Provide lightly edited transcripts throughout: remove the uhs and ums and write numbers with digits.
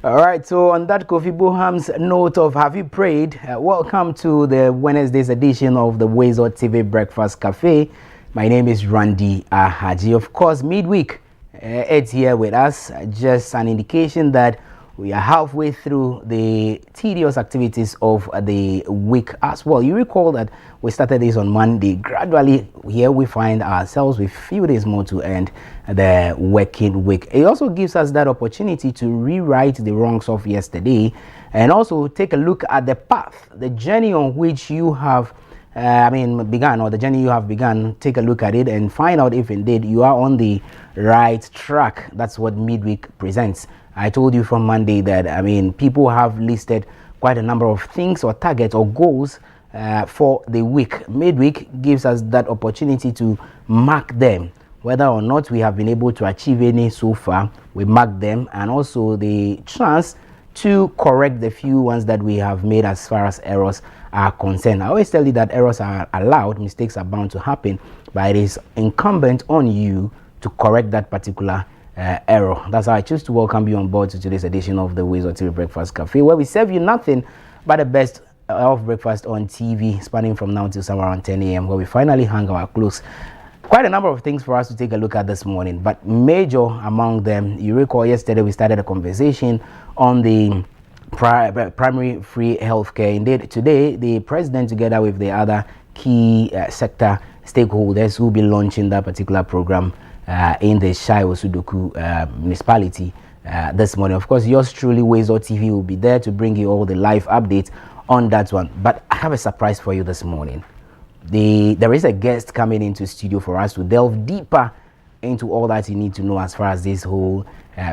All right, so on that Kofi Boham's note of have you prayed, welcome to the Wednesday's edition of the WoezorTV Breakfast Cafe. My name is Randy Ahaji. Of course, midweek, it's here with us, just an indication that we are halfway through the tedious activities of the week as well. You recall that we started this on Monday. Gradually, here we find ourselves with few days more to end the working week. It also gives us that opportunity to rewrite the wrongs of yesterday and also take a look at the path, the journey on which you have began, or the journey you have begun. Take a look at it and find out if indeed you are on the right track. That's what midweek presents. I told you from Monday that people have listed quite a number of things or targets or goals for the week. Midweek gives us that opportunity to mark them. Whether or not we have been able to achieve any so far, we mark them, and also the chance to correct the few ones that we have made as far as errors are concerned. I always tell you that errors are allowed, mistakes are bound to happen, but it is incumbent on you to correct that particular error. That's how I choose to welcome you on board to today's edition of the WoezorTV Breakfast Cafe, where we serve you nothing but the best of breakfast on TV, spanning from now till somewhere around 10 a.m., where we finally hang our clothes. Quite a number of things for us to take a look at this morning, but major among them, you recall yesterday we started a conversation on the primary free healthcare. Indeed, today the president, together with the other key sector stakeholders, will be launching that particular program in the Shai Osudoku municipality this morning. Of course, yours truly, WoezorTV, will be there to bring you all the live updates on that one. But I have a surprise for you this morning. There is a guest coming into studio for us to delve deeper into all that you need to know as far as this whole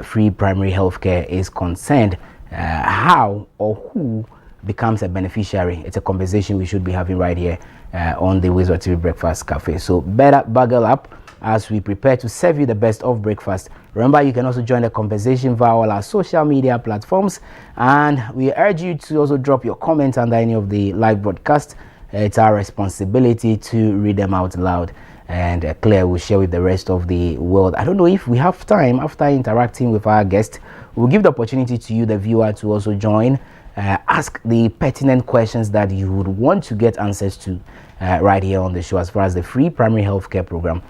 free primary healthcare is concerned. How or who becomes a beneficiary? It's a conversation we should be having right here on the WoezorTV Breakfast Cafe. So better buckle up as we prepare to serve you the best of breakfast. Remember, you can also join the conversation via all our social media platforms, and we urge you to also drop your comments under any of the live broadcasts. It's our responsibility to read them out loud, and Claire will share with the rest of the world. I don't know if we have time after interacting with our guest. We'll give the opportunity to you, the viewer, to also join, ask the pertinent questions that you would want to get answers to right here on the show as far as the free primary healthcare program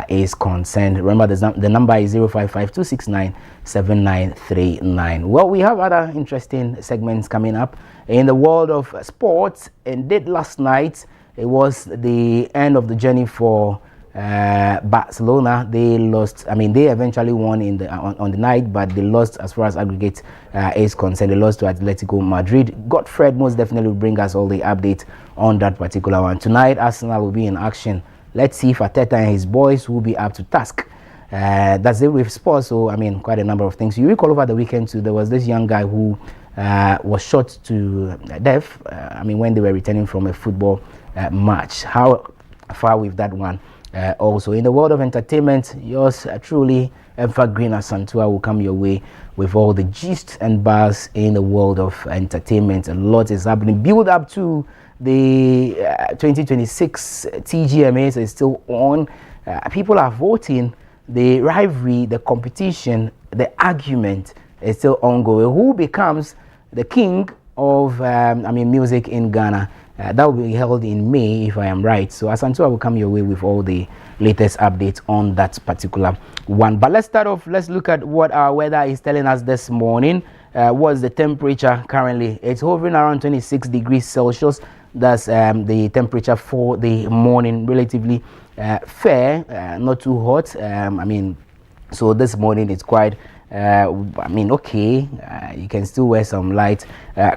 is concerned. Remember, the number is 055-269-7939. Well, we have other interesting segments coming up in the world of sports. Indeed, last night it was the end of the journey for Barcelona. They lost. They eventually won on the night, but they lost as far as aggregate is concerned. They lost to Atletico Madrid. Godfred most definitely will bring us all the updates on that particular one. Tonight, Arsenal will be in action. Let's see if Arteta and his boys will be up to task. That's it with sports. So, quite a number of things. You recall over the weekend too, there was this young guy who was shot to death, when they were returning from a football match. How far with that one? Also, in the world of entertainment, yours truly, Evergreen Asantua, will come your way with all the gist and buzz in the world of entertainment. A lot is happening. Build up to the 2026 TGMAs is still on. People are voting. The rivalry, the competition, the argument is still ongoing. Who becomes the king of music in Ghana? That will be held in May, if I am right. So Asantua will come your way with all the latest updates on that particular one. But let's start off. Let's look at what our weather is telling us this morning. What's the temperature currently? It's hovering around 26 degrees Celsius. That's the temperature for the morning. Relatively fair, not too hot. So this morning it's quite okay. You can still wear some light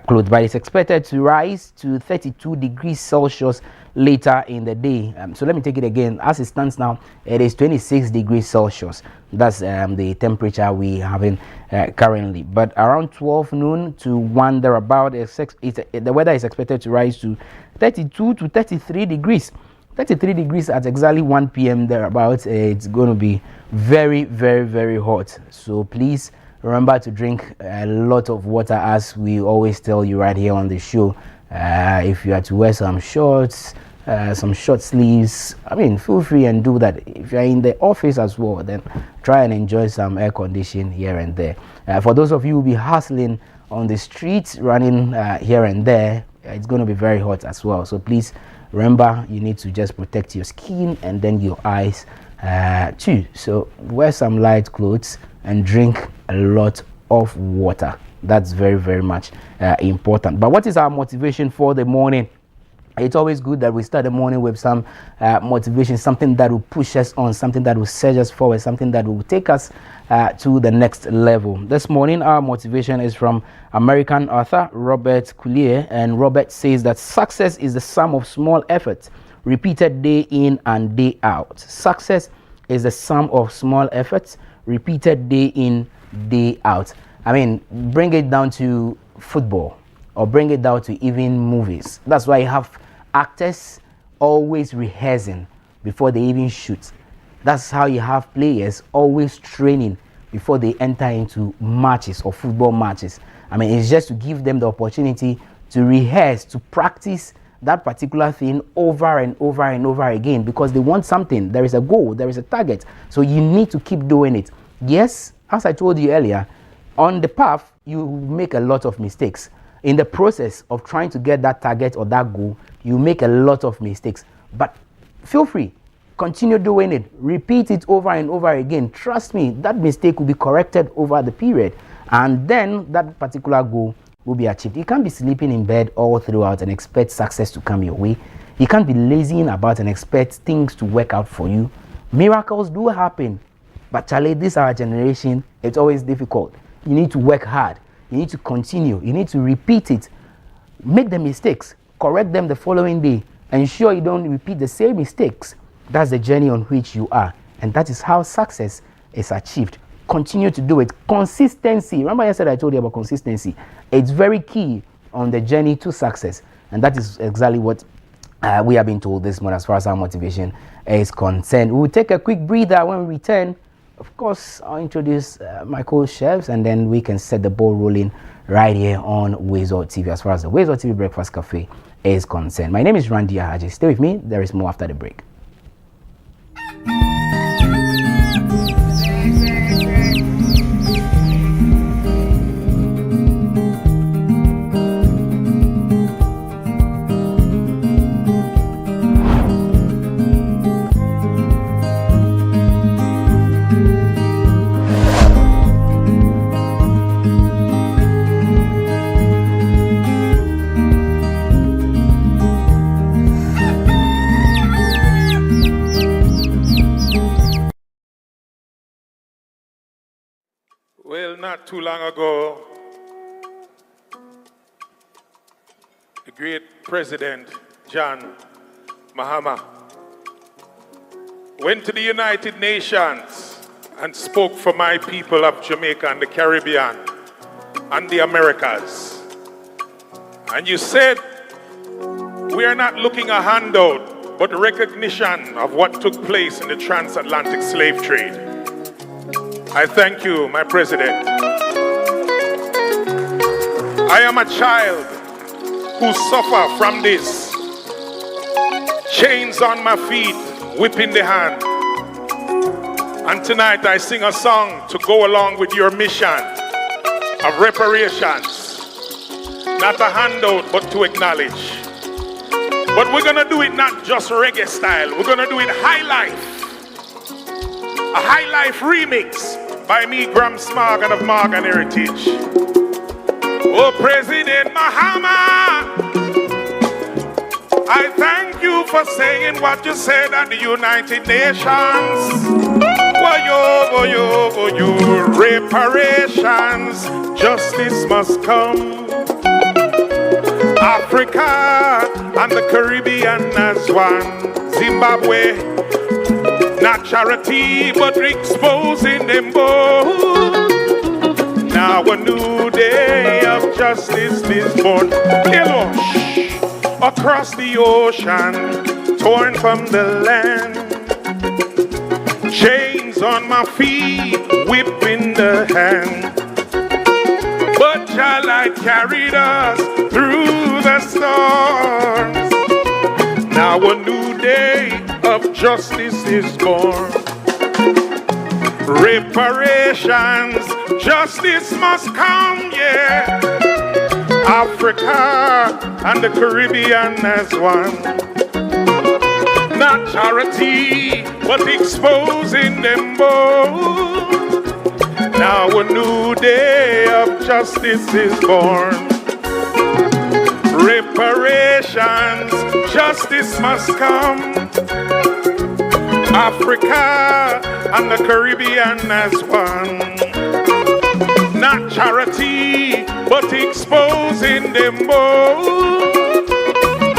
clothes, but it's expected to rise to 32 degrees Celsius later in the day. So let me take it again. As it stands now, it is 26 degrees Celsius. That's the temperature we having currently. But around 12 noon to 1 thereabout, the weather is expected to rise to 32 to 33 degrees. 33 degrees at exactly 1 p.m. thereabouts. It's going to be very, very, very hot. So please remember to drink a lot of water, as we always tell you right here on the show. If you are to wear some shorts, some short sleeves. I mean, feel free and do that. If you're in the office as well, then try and enjoy some air conditioning here and there. For those of you who will be hustling on the streets, running here and there, it's going to be very hot as well. So please remember, you need to just protect your skin and then your eyes too. So wear some light clothes and drink a lot of water. That's very, very much important. But what is our motivation for the morning? It's always good that we start the morning with some motivation, something that will push us on, something that will surge us forward, something that will take us to the next level. This morning, our motivation is from American author Robert Collier, and Robert says that success is the sum of small efforts repeated day in and day out. Success is the sum of small efforts repeated day in, day out. I mean, bring it down to football or bring it down to even movies. That's why you have actors always rehearsing before they even shoot. That's how you have players always training before they enter into matches or football matches. I mean, it's just to give them the opportunity to rehearse, to practice that particular thing over and over and over again, because they want something. There is a goal, there is a target. So you need to keep doing it. Yes, as I told you earlier, on the path, you make a lot of mistakes. In the process of trying to get that target or that goal, you make a lot of mistakes. But feel free, continue doing it. Repeat it over and over again. Trust me, that mistake will be corrected over the period. And then that particular goal will be achieved. You can't be sleeping in bed all throughout and expect success to come your way. You can't be lazying about and expect things to work out for you. Miracles do happen. But Charlie, this our generation, it's always difficult. You need to work hard. You need to continue. You need to repeat it. Make the mistakes. Correct them the following day. Ensure you don't repeat the same mistakes. That's the journey on which you are. And that is how success is achieved. Continue to do it. Consistency. Remember yesterday I told you about consistency. It's very key on the journey to success. And that is exactly what we have been told this morning as far as our motivation is concerned. We'll take a quick breather. When we return, of course, I'll introduce my co-chefs, and then we can set the ball rolling right here on WoezorTV as far as the WoezorTV Breakfast Cafe is concerned. My name is Randy Ahaji. Stay with me. There is more after the break. Well, not too long ago, the great President John Mahama went to the United Nations and spoke for my people of Jamaica and the Caribbean and the Americas. And you said, we are not looking a handout, but recognition of what took place in the transatlantic slave trade. I thank you, my president. I am a child who suffer from this. Chains on my feet, whip in the hand. And tonight I sing a song to go along with your mission of reparations. Not a handout, but to acknowledge. But we're gonna do it not just reggae style, we're gonna do it high life. A high life remix by me, Graham Smargan of Morgan Heritage. Oh, President Mahama, I thank you for saying what you said at the United Nations. Reparations, justice must come. Africa and the Caribbean as one. Zimbabwe, not charity, but exposing them both. Now a new day of justice is born. Hello, across the ocean, torn from the land. Chains on my feet, whip in the hand. But your light carried us through the storms. Now Now a new day of justice is born. Reparations, justice must come, yeah. Africa and the Caribbean as one. Not charity, but exposing them both. Now a new day of justice is born. Reparations, justice must come. Africa and the Caribbean as one. Not charity, but exposing them both.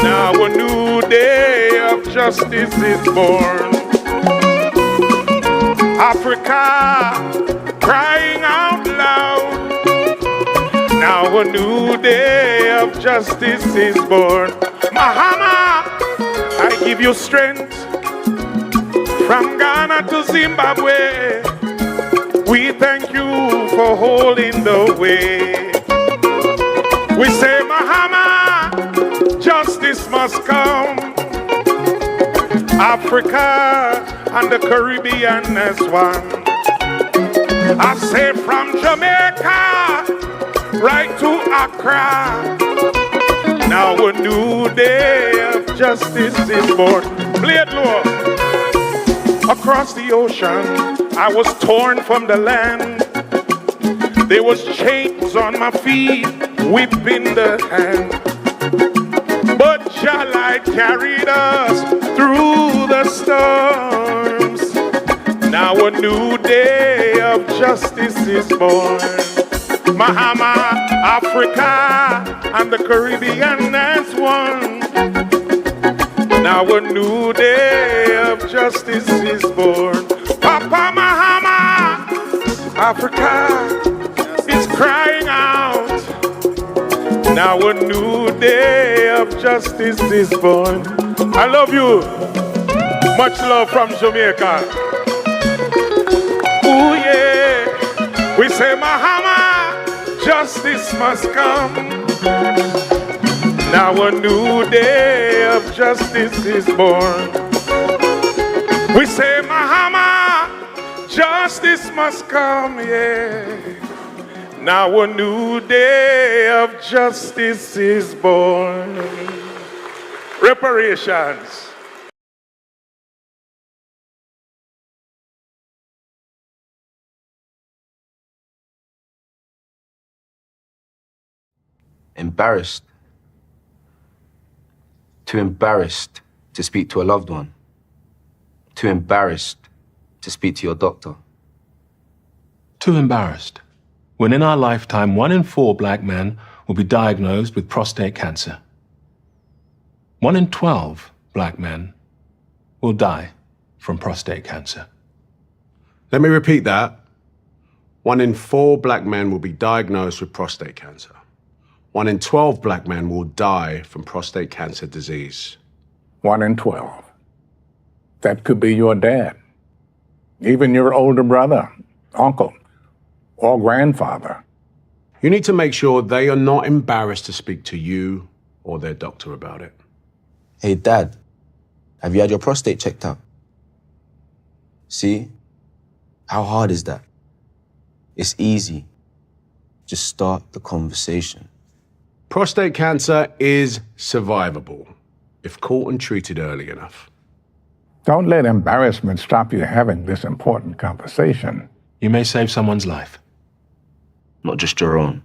Now a new day of justice is born. Africa crying out loud. Now a new day of justice is born. Mahama, I give you strength. From Ghana to Zimbabwe, we thank you for holding the way. We say, Mahama, justice must come. Africa and the Caribbean as one. I say from Jamaica right to Accra. Now a new day of justice is born. Play it low. Across the ocean, I was torn from the land. There was chains on my feet, whip in the hand. But Jah light carried us through the storms. Now a new day of justice is born. Mahama, Africa, and the Caribbean as one. Now a new day of justice is born. Papa Mahama, Africa is crying out. Now a new day of justice is born. I love you. Much love from Jamaica. Ooh yeah. We say Mahama, justice must come. Now a new day of justice is born. We say, Mahama, justice must come, yeah. Now a new day of justice is born. Reparations. Embarrassed. Too embarrassed to speak to a loved one. Too embarrassed to speak to your doctor. Too embarrassed. When in our lifetime, 1 in 4 black men will be diagnosed with prostate cancer. 1 in 12 black men will die from prostate cancer. Let me repeat that. 1 in 4 black men will be diagnosed with prostate cancer. 1 in 12 black men will die from prostate cancer disease. 1 in 12. That could be your dad, even your older brother, uncle, or grandfather. You need to make sure they are not embarrassed to speak to you or their doctor about it. Hey, Dad, have you had your prostate checked out? See? How hard is that? It's easy. Just start the conversation. Prostate cancer is survivable if caught and treated early enough. Don't let embarrassment stop you having this important conversation. You may save someone's life. Not just your own.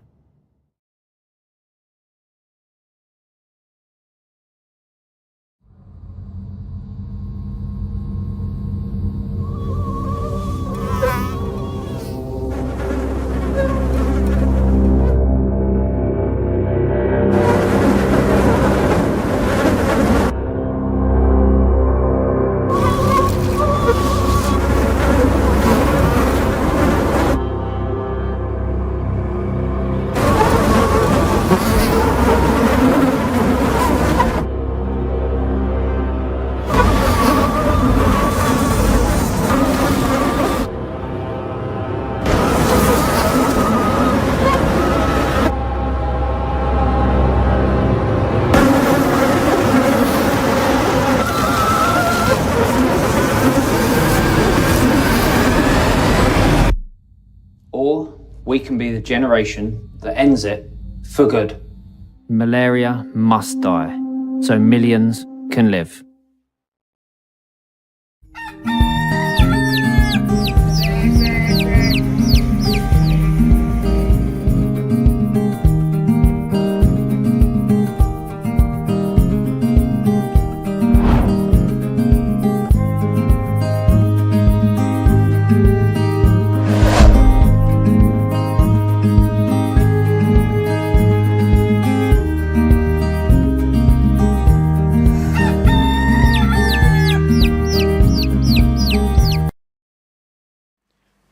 we can be the generation that ends it for good. Malaria must die, so millions can live.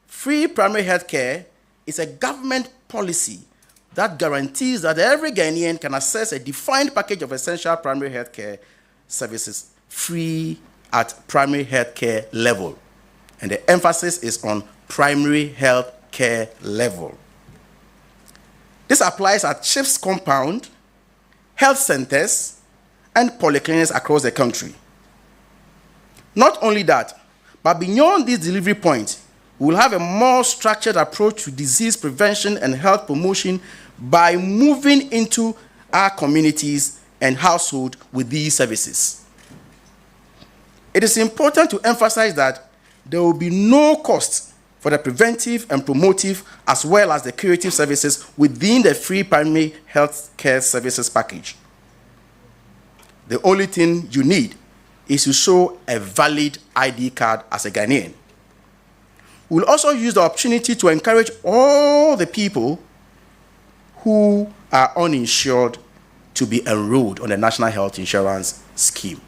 Free primary health care is a government policy that guarantees that every Ghanaian can access a defined package of essential primary health care services free at primary health care level. And the emphasis is on primary health care level. This applies at CHIPS compound, health centers, and polyclinics across the country. Not only that, but beyond this delivery point, we will have a more structured approach to disease prevention and health promotion by moving into our communities and households with these services. It is important to emphasize that there will be no cost for the preventive and promotive as well as the curative services within the free primary health care services package. The only thing you need is to show a valid ID card as a Ghanaian. We'll also use the opportunity to encourage all the people who are uninsured to be enrolled on the National Health Insurance Scheme.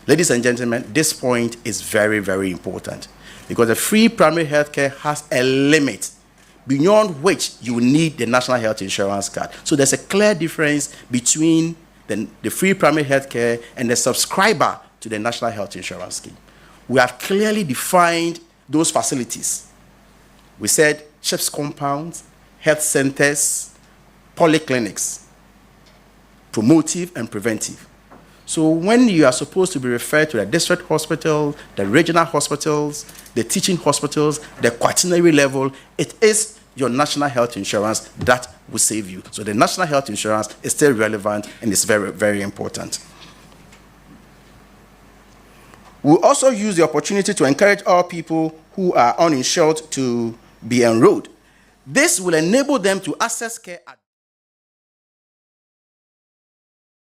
Ladies and gentlemen, this point is very, very important because the free primary health care has a limit beyond which you need the National Health Insurance card. So there's a clear difference between the free primary health care and the subscriber to the National Health Insurance Scheme. We have clearly defined those facilities. We said CHIPS compounds, health centers, polyclinics, promotive and preventive. So when you are supposed to be referred to the district hospital, the regional hospitals, the teaching hospitals, the quaternary level, it is your national health insurance that will save you. So the national health insurance is still relevant and is very, very important. We'll also use the opportunity to encourage all people who are uninsured to be enrolled. This will enable them to access care at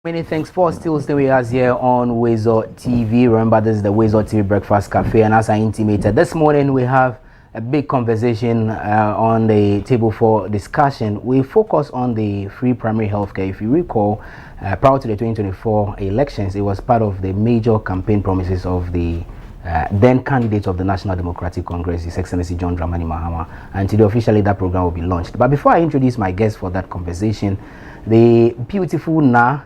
Many thanks for still staying with us here on WoezorTV. Remember, this is the WoezorTV Breakfast Cafe, and as I intimated, this morning we have a big conversation on the table for discussion. We focus on the free primary healthcare. If you recall, prior to the 2024 elections, it was part of the major campaign promises of the then candidate of the National Democratic Congress, His Excellency John Dramani Mahama, and today officially that program will be launched. But before I introduce my guest for that conversation, the beautiful Na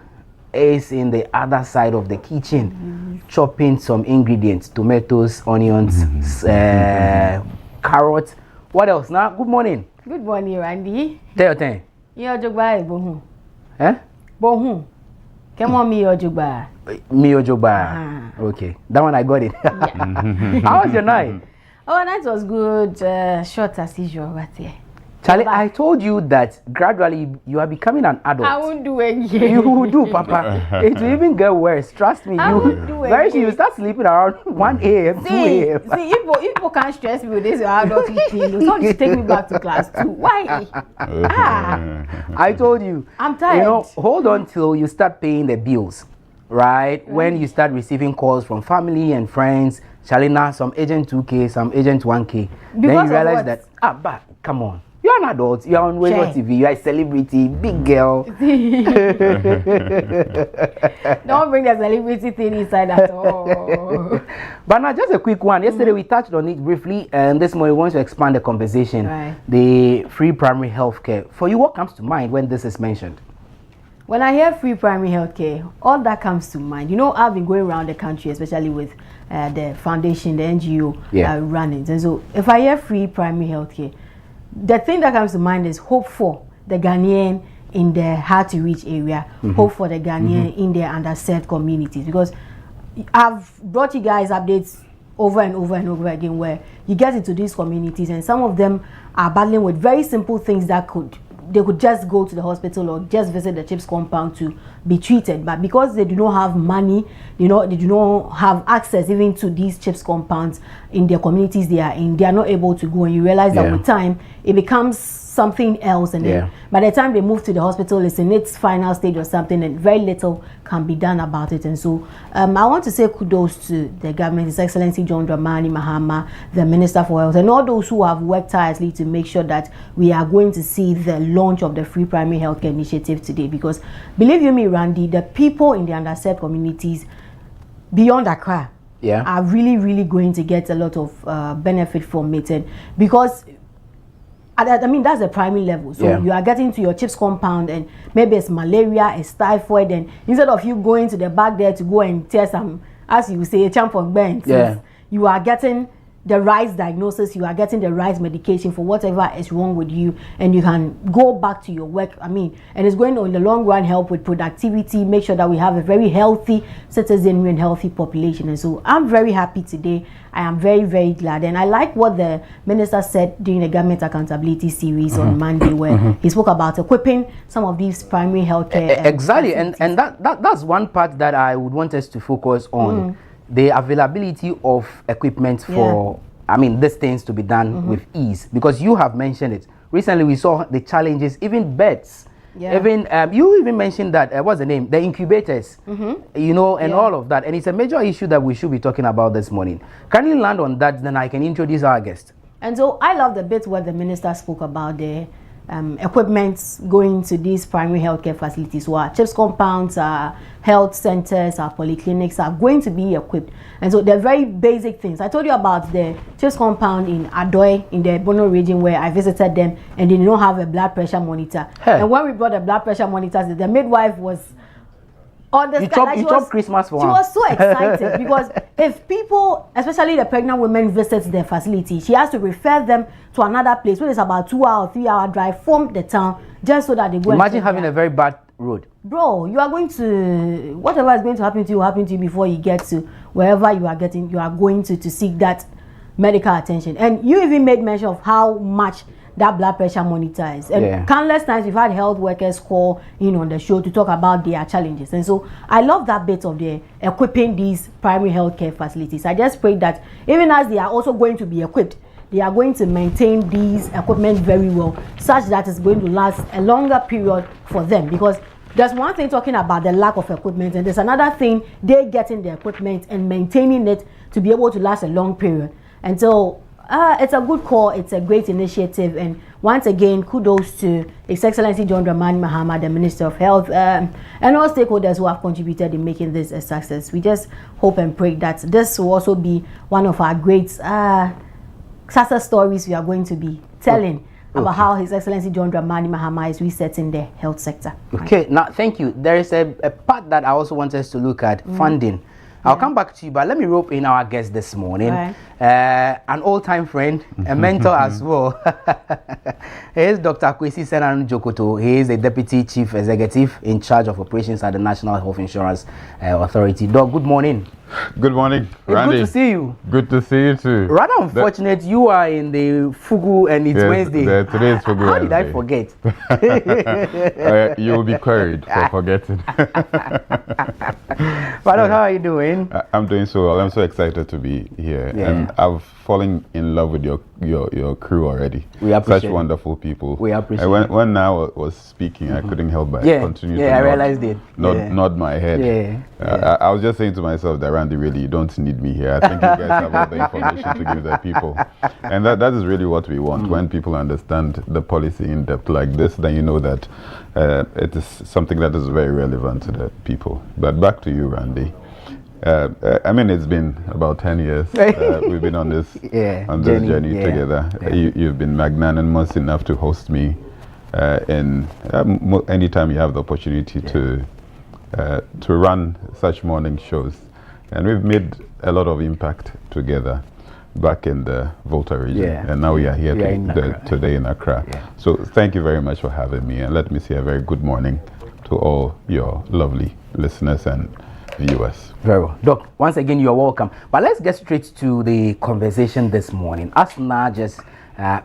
is in the other side of the kitchen, chopping some ingredients: tomatoes, onions, carrots. What else? Now, good morning. Good morning, Randy. Tell your thing. You're Jogba, Bohun. Eh? Bohun. Come on, me, Jogba. Me, Jogba. Okay, that one I got it. Yeah. How was your night? Oh, night was good. Short as usual, but yeah. Charlie, I told you that gradually you are becoming an adult. I won't do it. You will do, Papa. It will even get worse. Trust me. I won't do it. Very soon you start sleeping around 1 a.m., 2 a.m. See, if people can't stress me with this, adult thing. Don't take me back to class 2. Why? I told you. I'm tired. You know, hold on till you start paying the bills, right? When you start receiving calls from family and friends, Shalina, some agent 2K, some agent 1K. Because then you realize that, but come on. You're an adult, you're on WoezorTV, you're a celebrity, big girl. Don't bring the celebrity thing inside at all. But now, just a quick one. Yesterday we touched on it briefly, and this morning we want to expand the conversation. Right. The free primary health care. For you, what comes to mind when this is mentioned? When I hear free primary health care, all that comes to mind. You know, I've been going around the country, especially with the foundation, the NGO running. And so if I hear free primary health care, the thing that comes to mind is hope for the Ghanaian in the hard-to-reach area, hope for the Ghanaian in their underserved communities. Because I've brought you guys updates over and over and over again, where you get into these communities and some of them are battling with very simple things that they could just go to the hospital or just visit the CHIPS compound to be treated, but because they do not have money, they do not have access even to these CHIPS compounds in their communities they are in, they are not able to go, and you realize that with time it becomes something else, and then by the time they move to the hospital, it's in its final stage or something, and very little can be done about it. And so I want to say kudos to the government, His Excellency John Dramani Mahama, the Minister for Health, and all those who have worked tirelessly to make sure that we are going to see the launch of the free primary healthcare initiative today. Because believe you me, Randy, the people in the underserved communities beyond Accra are really going to get a lot of benefit from it, and because I mean, that's the primary level. So you are getting to your CHIPS compound and maybe it's malaria, it's typhoid, and instead of you going to the back there to go and test some, as you say, a champ on bench, you are getting the right diagnosis, you are getting the right medication for whatever is wrong with you, and you can go back to your work. I mean, and it's going to, in the long run, help with productivity, make sure that we have a very healthy citizenry and healthy population. And so I'm very happy today. I am very glad, and I like what the minister said during the government accountability series on Monday, where he spoke about equipping some of these primary healthcare exactly, and that's one part that I would want us to focus on. The availability of equipment for, I mean, these things to be done with ease, because you have mentioned it. Recently, we saw the challenges, even beds. Even you even mentioned that what's the name? The incubators, you know, and all of that. And it's a major issue that we should be talking about this morning. Can you land on that? Then I can introduce our guest. And so I love the bit where the minister spoke about the equipment going to these primary healthcare facilities, where CHIPS compounds, health centers, our polyclinics are going to be equipped. And so they're very basic things. I told you about the CHIPS compound in Adoy in the Bono region, where I visited them, and they did not have a blood pressure monitor. And when we brought the blood pressure monitors, the midwife was on the sky. You chopped Christmas for her. She was so excited because if people, especially the pregnant women, visit the facility, she has to refer them to another place, which is about 2-hour, 3-hour drive from the town, just so that they go. Imagine having a very bad road. Bro, you are going to, whatever is going to happen to you will happen to you before you get to wherever you are going to seek that medical attention. And you even made mention of how much that blood pressure monitor is. And countless times we've had health workers call in on the show to talk about their challenges. And so I love that bit of the equipping these primary healthcare facilities. I just pray that even as they are also going to be equipped, they are going to maintain these equipment very well, such that it's going to last a longer period for them. Because there's one thing talking about the lack of equipment, and there's another thing they getting the equipment and maintaining it to be able to last a long period. And so it's a good call, it's a great initiative, and once again, kudos to His Excellency John Dramani Mahama, the Minister of Health, and all stakeholders who have contributed in making this a success. We just hope and pray that this will also be one of our great success stories we are going to be telling about how His Excellency John Dramani Mahama is resetting the health sector. Okay, now thank you. There is a part that I also want us to look at, funding. I'll come back to you, but let me rope in our guest this morning. An old-time friend, a mentor as well. He is Dr. Kwesi Senan Jokoto. He is the Deputy Chief Executive in charge of operations at the National Health Insurance Authority. Doc, good morning. Good morning, Randy. Good to see you. Good to see you too. Rather unfortunate, you are in the Fugu and it's Wednesday. Today is Fugu How did I forget? You will be queried for forgetting. Father, how are you doing? I'm doing so well. I'm so excited to be here, and I've fallen in love with your crew already. We appreciate such wonderful people. We appreciate when I was speaking, I couldn't help but continue to I realized it. Nod my head. I was just saying to myself that Randy, really, you don't need me here. I think you guys have all the information to give the people, and that is really what we want. When people understand the policy in depth like this, then you know that it is something that is very relevant to the people. But back to you, Randy. I mean, it's been about 10 years. We've been on this journey together. You've been magnanimous enough to host me in anytime you have the opportunity to run such morning shows, and we've made a lot of impact together back in the Volta region, and now we are here today in Accra. So thank you very much for having me, and let me say a very good morning to all your lovely listeners and viewers. Very well. Doc, once again, you're welcome. But let's get straight to the conversation this morning. As Na just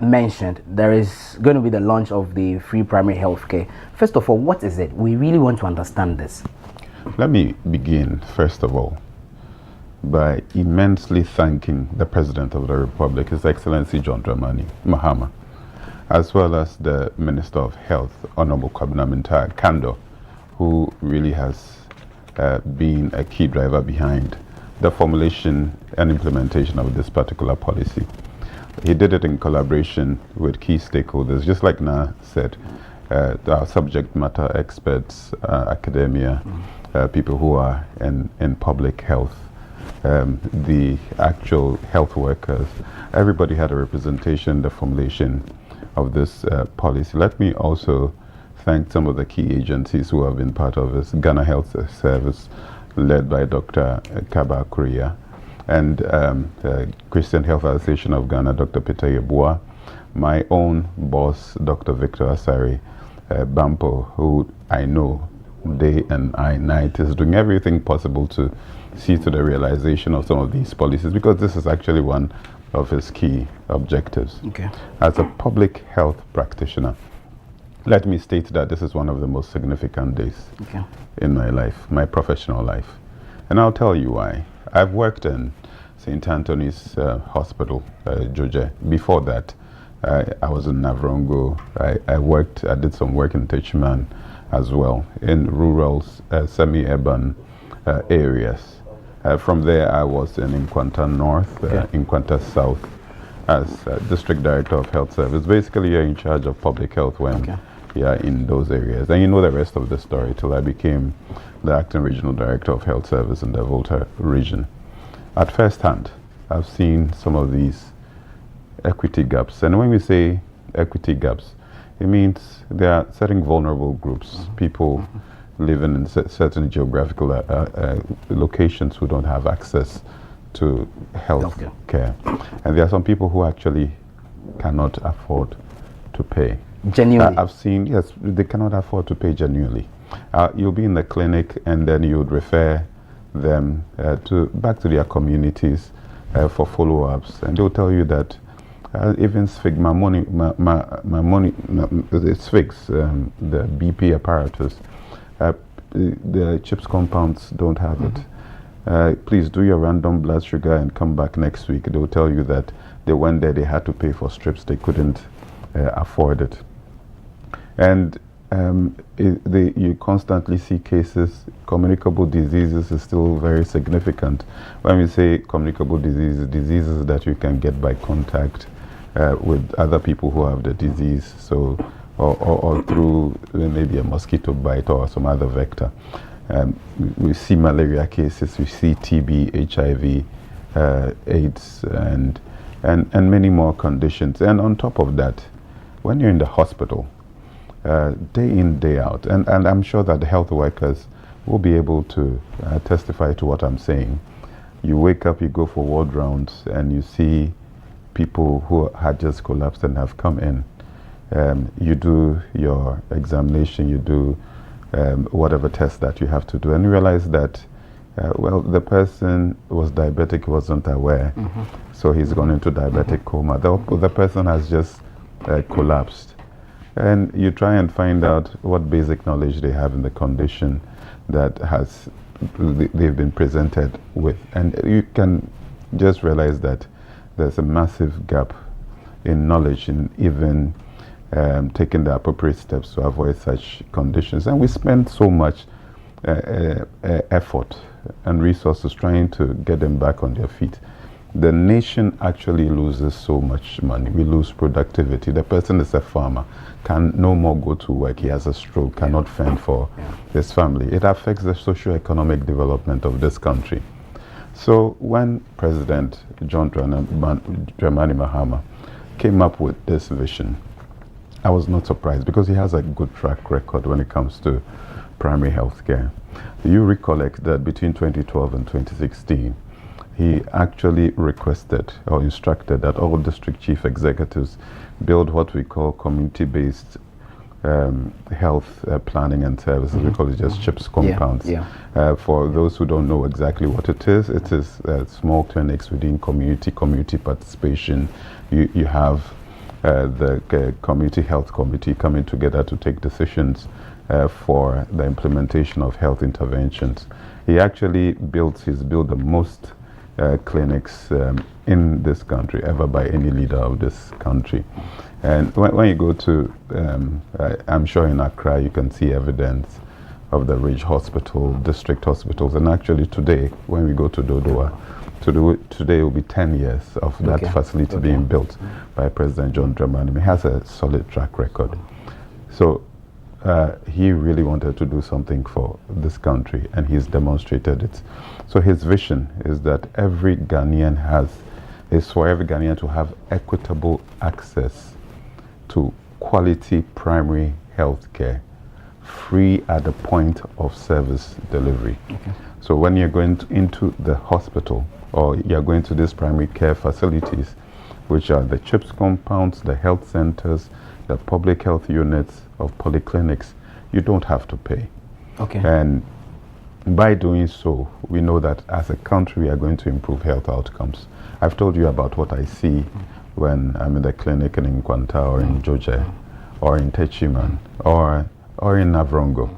mentioned, there is going to be the launch of the free primary health care. First of all, what is it? We really want to understand this. Let me begin, first of all, by immensely thanking the President of the Republic, His Excellency John Dramani Mahama, as well as the Minister of Health, Honorable Kwabena Mintah Kando, who really has been a key driver behind the formulation and implementation of this particular policy. He did it in collaboration with key stakeholders, just like Na said, our subject matter experts, academia, people who are in public health, the actual health workers. Everybody had a representation in the formulation of this policy. Let me also thank some of the key agencies who have been part of this. Ghana Health Service, led by Dr. Kaba Korea, and Christian Health Association of Ghana, Dr. Peter Yeboah, my own boss, Dr. Victor Asari Bampo, who I know day and night is doing everything possible to see to the realization of some of these policies, because this is actually one of his key objectives. Okay. As a public health practitioner, let me state that this is one of the most significant days in my life, my professional life. And I'll tell you why. I've worked in St. Anthony's Hospital, Joje. Before that, I was in Navrongo. I did some work in Techiman as well, in rural, semi-urban areas. From there, I was in Nkwanta North, Nkwanta South, as District Director of Health Service. Basically, you're in charge of public health when you're in those areas. And you know the rest of the story till I became the Acting Regional Director of Health Service in the Volta region. At first hand, I've seen some of these equity gaps. And when we say equity gaps, it means there are certain vulnerable groups, people living in certain geographical locations who don't have access to health care. And there are some people who actually cannot afford to pay. Genuinely? I've seen, yes, they cannot afford to pay genuinely. You'll be in the clinic and then you would refer them back to their communities for follow-ups, and they'll tell you that even SFIG, the BP apparatus, the CHIPS compounds don't have it. Please do your random blood sugar and come back next week. They'll tell you that they went there, they had to pay for strips, they couldn't afford it. And you constantly see cases. Communicable diseases is still very significant. When we say communicable diseases, diseases that you can get by contact with other people who have the disease, so or through maybe a mosquito bite or some other vector. We see malaria cases, we see TB, HIV, AIDS, and many more conditions. And on top of that, when you're in the hospital, day in, day out, and I'm sure that the health workers will be able to testify to what I'm saying. You wake up, you go for ward rounds, and you see people who had just collapsed and have come in. You do your examination, you do whatever test that you have to do, and you realize that, well, the person was diabetic, wasn't aware, so he's gone into diabetic coma. The person has just collapsed. And you try and find out what basic knowledge they have in the condition that they've been presented with. And you can just realize that there's a massive gap in knowledge in even taking the appropriate steps to avoid such conditions. And we spend so much effort and resources trying to get them back on their feet. The nation actually loses so much money. We lose productivity. The person is a farmer, can no more go to work. He has a stroke, cannot fend for his family. It affects the socio-economic development of this country. So when President John Dramani Mahama came up with this vision, I was not surprised because he has a good track record when it comes to primary health care. You recollect that between 2012 and 2016, he actually requested or instructed that all district chief executives build what we call community-based health planning and services. We call it just CHIPS compounds. For those who don't know exactly what it is small clinics within community participation. You have the community health committee coming together to take decisions for the implementation of health interventions. He actually built the most clinics in this country ever by any leader of this country. And when you go to, I'm sure in Accra, you can see evidence of the Ridge Hospital, district hospitals. And actually today, when we go to Dodoa, today will be 10 years of that facility being built by President John Dramani. He has a solid track record. So he really wanted to do something for this country, and he's demonstrated it. So his vision is that every Ghanaian is for every Ghanaian to have equitable access to quality primary health care, free at the point of service delivery. So when you're going into the hospital or you're going to these primary care facilities, which are the CHIPS compounds, the health centers, the public health units of polyclinics, you don't have to pay. And by doing so, we know that as a country, we are going to improve health outcomes. I've told you about what I see when I'm in the clinic in Nkwanta or in Joje or in Techiman or in Navrongo.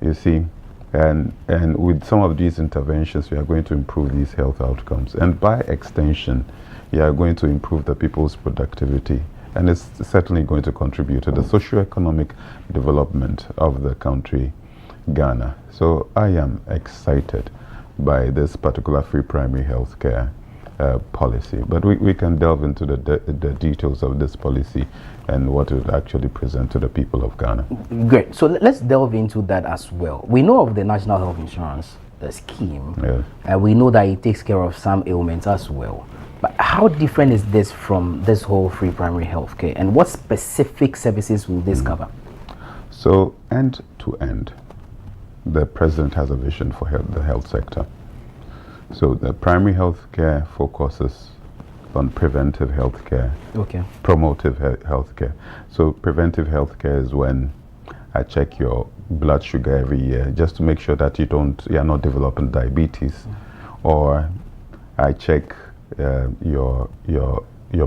You see, and with some of these interventions, we are going to improve these health outcomes. And by extension, we are going to improve the people's productivity. And it's certainly going to contribute to the socio-economic development of the country, Ghana. So I am excited by this particular free primary health care policy. But we can delve into the details of this policy and what it would actually present to the people of Ghana. Great. So let's delve into that as well. We know of the National Health Insurance scheme. We know that it takes care of some ailments as well. But how different is this from this whole free primary health care, and what specific services will this cover? So end to end, the president has a vision for the health sector. So the primary health care focuses on preventive health care, promotive health care. So preventive health care is when I check your blood sugar every year just to make sure that you're not developing diabetes, or I check your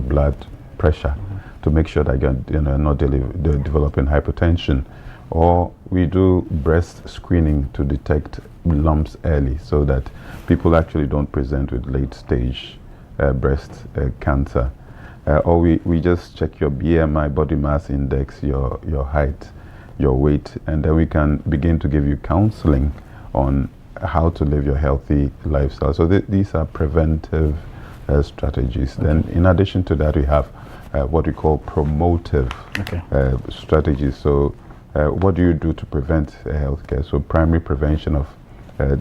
blood pressure to make sure that you're not developing hypertension, or we do breast screening to detect lumps early so that people actually don't present with late stage breast cancer, or we just check your BMI, body mass index, your height, your weight, and then we can begin to give you counseling on how to live your healthy lifestyle. So these are preventive strategies. Then in addition to that, we have what we call promotive strategies. So what do you do to prevent healthcare? So primary prevention of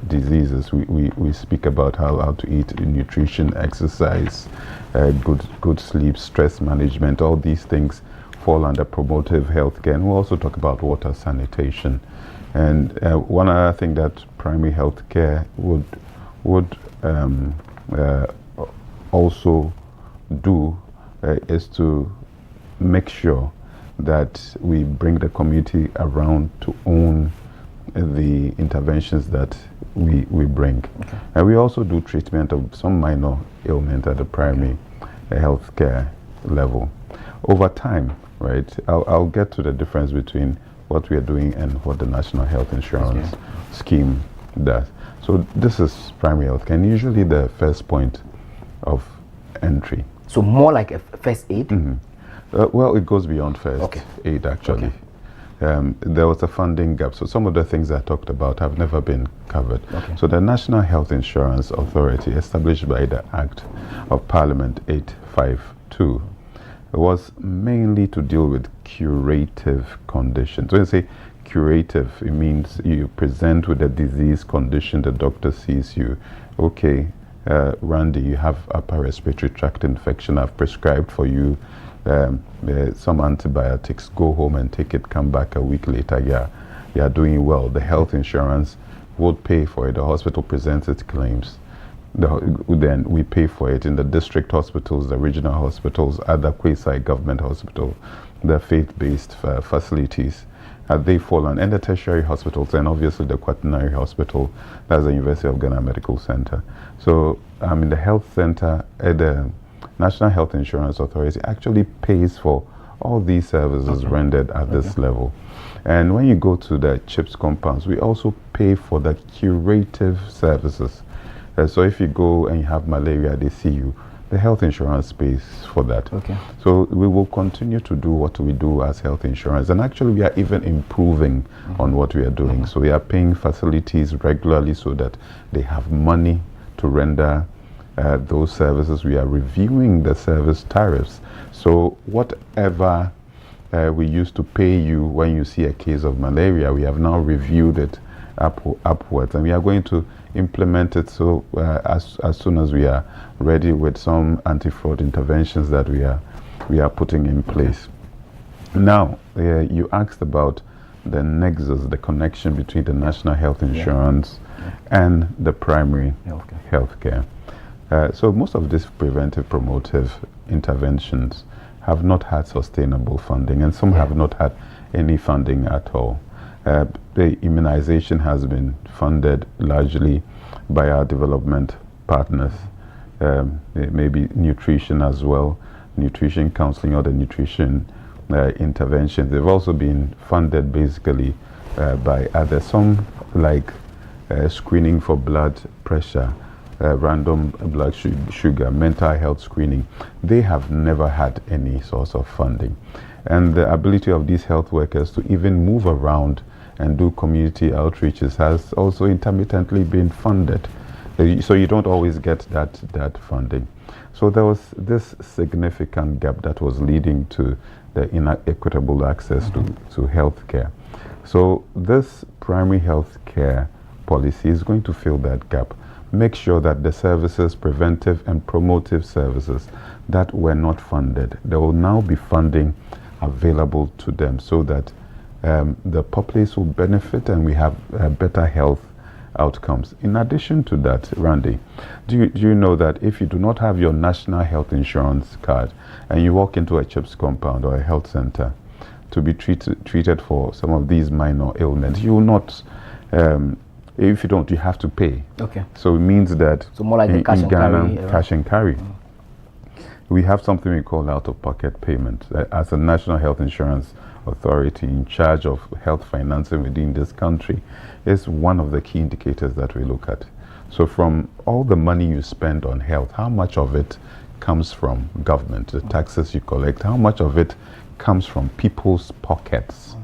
diseases. We speak about how to eat, nutrition, exercise, good sleep, stress management. All these things fall under promotive healthcare. And we'll also talk about water sanitation. And one other thing that primary healthcare would also do is to make sure that we bring the community around to own the interventions that we bring. And we also do treatment of some minor ailment at the primary health care level. Over time, right, I'll get to the difference between what we are doing and what the National Health Insurance scheme does. So this is primary health care, and usually the first point of entry. So more like a first aid? Well, it goes beyond first aid, actually. There was a funding gap, so some of the things I talked about have never been covered. So the National Health Insurance Authority, established by the Act of Parliament 852, was mainly to deal with curative conditions. When you say curative, it means you present with a disease condition, the doctor sees you, okay, Randy, you have upper respiratory tract infection, I've prescribed for you some antibiotics, go home and take it, come back a week later, you're doing well. The health insurance would pay for it. The hospital presents its claims. Then we pay for it in the district hospitals, the regional hospitals, other quasi-government hospitals. the faith-based facilities, they fall on, and the tertiary hospitals, and obviously the quaternary hospital, that's the University of Ghana Medical Center. So in the health center, the National Health Insurance Authority actually pays for all these services rendered at this level. And when you go to the CHIPS compounds, we also pay for the curative services. So if you go and you have malaria, they see you, the health insurance pays for that. So we will continue to do what we do as health insurance, and actually we are even improving on what we are doing. So we are paying facilities regularly so that they have money to render those services. We are reviewing the service tariffs. So whatever we used to pay you when you see a case of malaria, we have now reviewed it upwards, and we are going to implement it so as soon as we are ready with some anti-fraud interventions that we are putting in place. Now, you asked about the nexus, the connection between the national health insurance and the primary healthcare. So most of these preventive promotive interventions have not had sustainable funding, and some have not had any funding at all. The immunization has been funded largely by our development partners, maybe nutrition as well, nutrition counseling or the nutrition interventions. They've also been funded basically by others, some like screening for blood pressure, random blood sugar, mental health screening. They have never had any source of funding. And the ability of these health workers to even move around and do community outreaches has also intermittently been funded. So you don't always get that funding. So there was this significant gap that was leading to the inequitable access to health care. So this primary health care policy is going to fill that gap. Make sure that the services, preventive and promotive services that were not funded, there will now be funding available to them so that the populace will benefit and we have better health outcomes. In addition to that, Randy, do you know that if you do not have your national health insurance card and you walk into a CHIPS compound or a health center to be treated for some of these minor ailments, you will not, if you don't, you have to pay. So it means that more like in Ghana, carry, cash and carry. We have something we call out-of-pocket payment. As a national health insurance authority in charge of health financing within this country, is one of the key indicators that we look at. So from all the money you spend on health, how much of it comes from government, the taxes you collect, how much of it comes from people's pockets?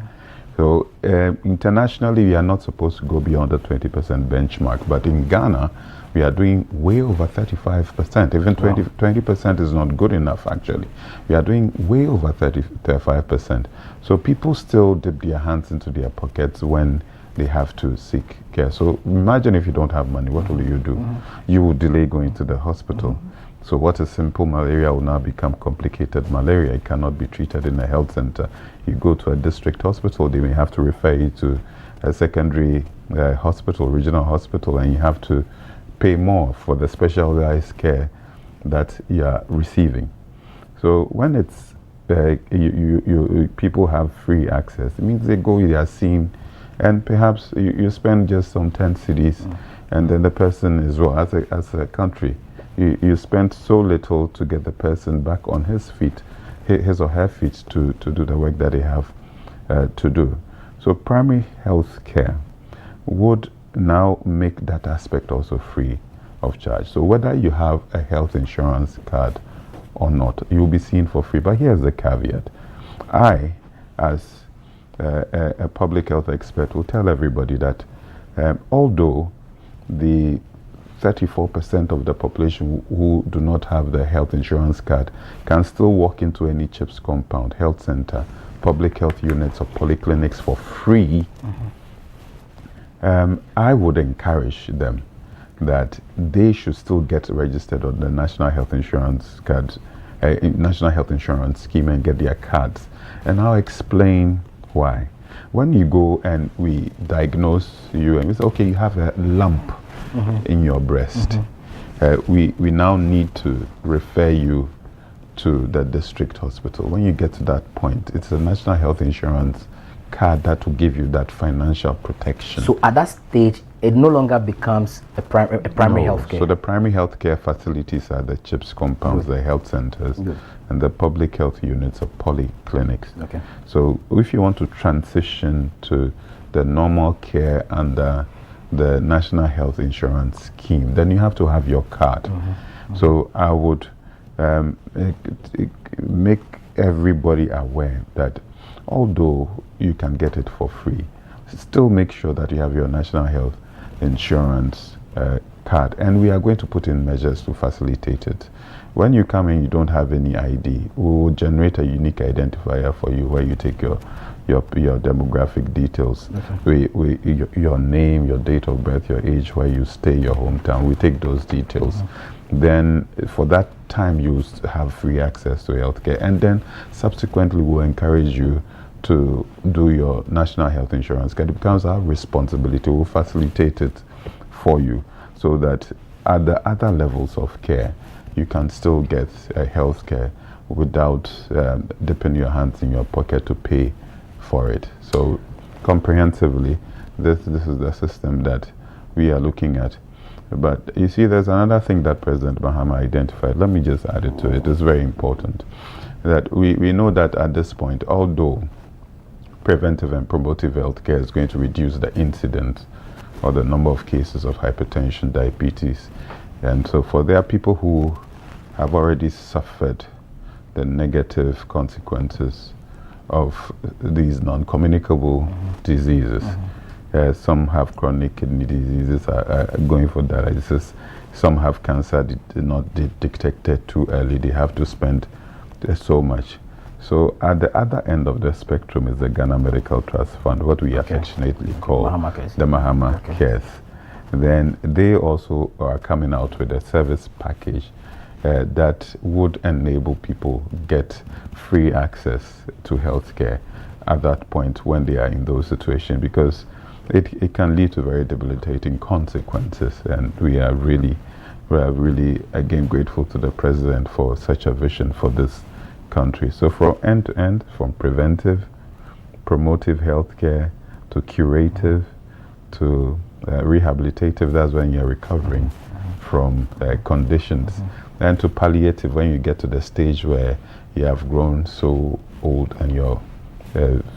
So internationally, we are not supposed to go beyond the 20% benchmark, but in Ghana, we are doing way over 35%. Even 20% is not good enough, actually. We are doing way over 35%. So people still dip their hands into their pockets when they have to seek care. So imagine if you don't have money, what will you do? You will delay going to the hospital. So what is simple malaria will now become complicated malaria. It cannot be treated in a health center. You go to a district hospital, they may have to refer you to a secondary hospital, regional hospital, and you have to pay more for the specialized care that you are receiving. So when it's people have free access, it means they go, they are seen, and perhaps you spend just some 10 cedis, and then the person is, well, as a country, you spend so little to get the person back on his feet, his or her feet, to do the work that they have to do. So primary health care would now make that aspect also free of charge. So whether you have a health insurance card or not, you'll be seen for free. But here's the caveat. I, as a public health expert, will tell everybody that although the 34% of the population who do not have the health insurance card can still walk into any CHIPS compound, health center, public health units or polyclinics for free, I would encourage them that they should still get registered on the National Health Insurance card, National Health Insurance scheme, and get their cards. And I'll explain why. When you go and we diagnose you and we say, okay, you have a lump in your breast, we now need to refer you to the district hospital. When you get to that point, it's a national health insurance card that will give you that financial protection. So at that stage, it no longer becomes a primary health care. So the primary health care facilities are the CHIPS compounds, the health centers, and the public health units of polyclinics. Okay. So if you want to transition to the normal care under the National Health Insurance Scheme, then you have to have your card. So I would make everybody aware that although you can get it for free, still make sure that you have your National Health Insurance card. And we are going to put in measures to facilitate it. When you come in, you don't have any ID, we will generate a unique identifier for you where you take your demographic details, your name, your date of birth, your age, where you stay, your hometown. We take those details. Then for that time you have free access to healthcare, and then subsequently we'll encourage you to do your national health insurance card. It becomes our responsibility. We'll facilitate it for you so that at the other levels of care you can still get health care without dipping your hands in your pocket to pay for it. So comprehensively, this is the system that we are looking at. But you see, there's another thing that President Mahama identified. Let me just add it to it. It's very important that we know that at this point, although preventive and promotive health care is going to reduce the incidence or the number of cases of hypertension, diabetes, and so forth, there are people who have already suffered the negative consequences of these non-communicable diseases. Some have chronic kidney diseases, are going for dialysis. Some have cancer, not detected too early. They have to spend so much. So at the other end of the spectrum is the Ghana Medical Trust Fund, what we affectionately call the Mahama Cares. Then they also are coming out with a service package that would enable people get free access to healthcare at that point when they are in those situations, because it can lead to very debilitating consequences. And we are really again grateful to the President for such a vision for this country. So from end to end, from preventive, promotive healthcare to curative to rehabilitative, that's when you're recovering from conditions, and to palliative, when you get to the stage where you have grown so old and your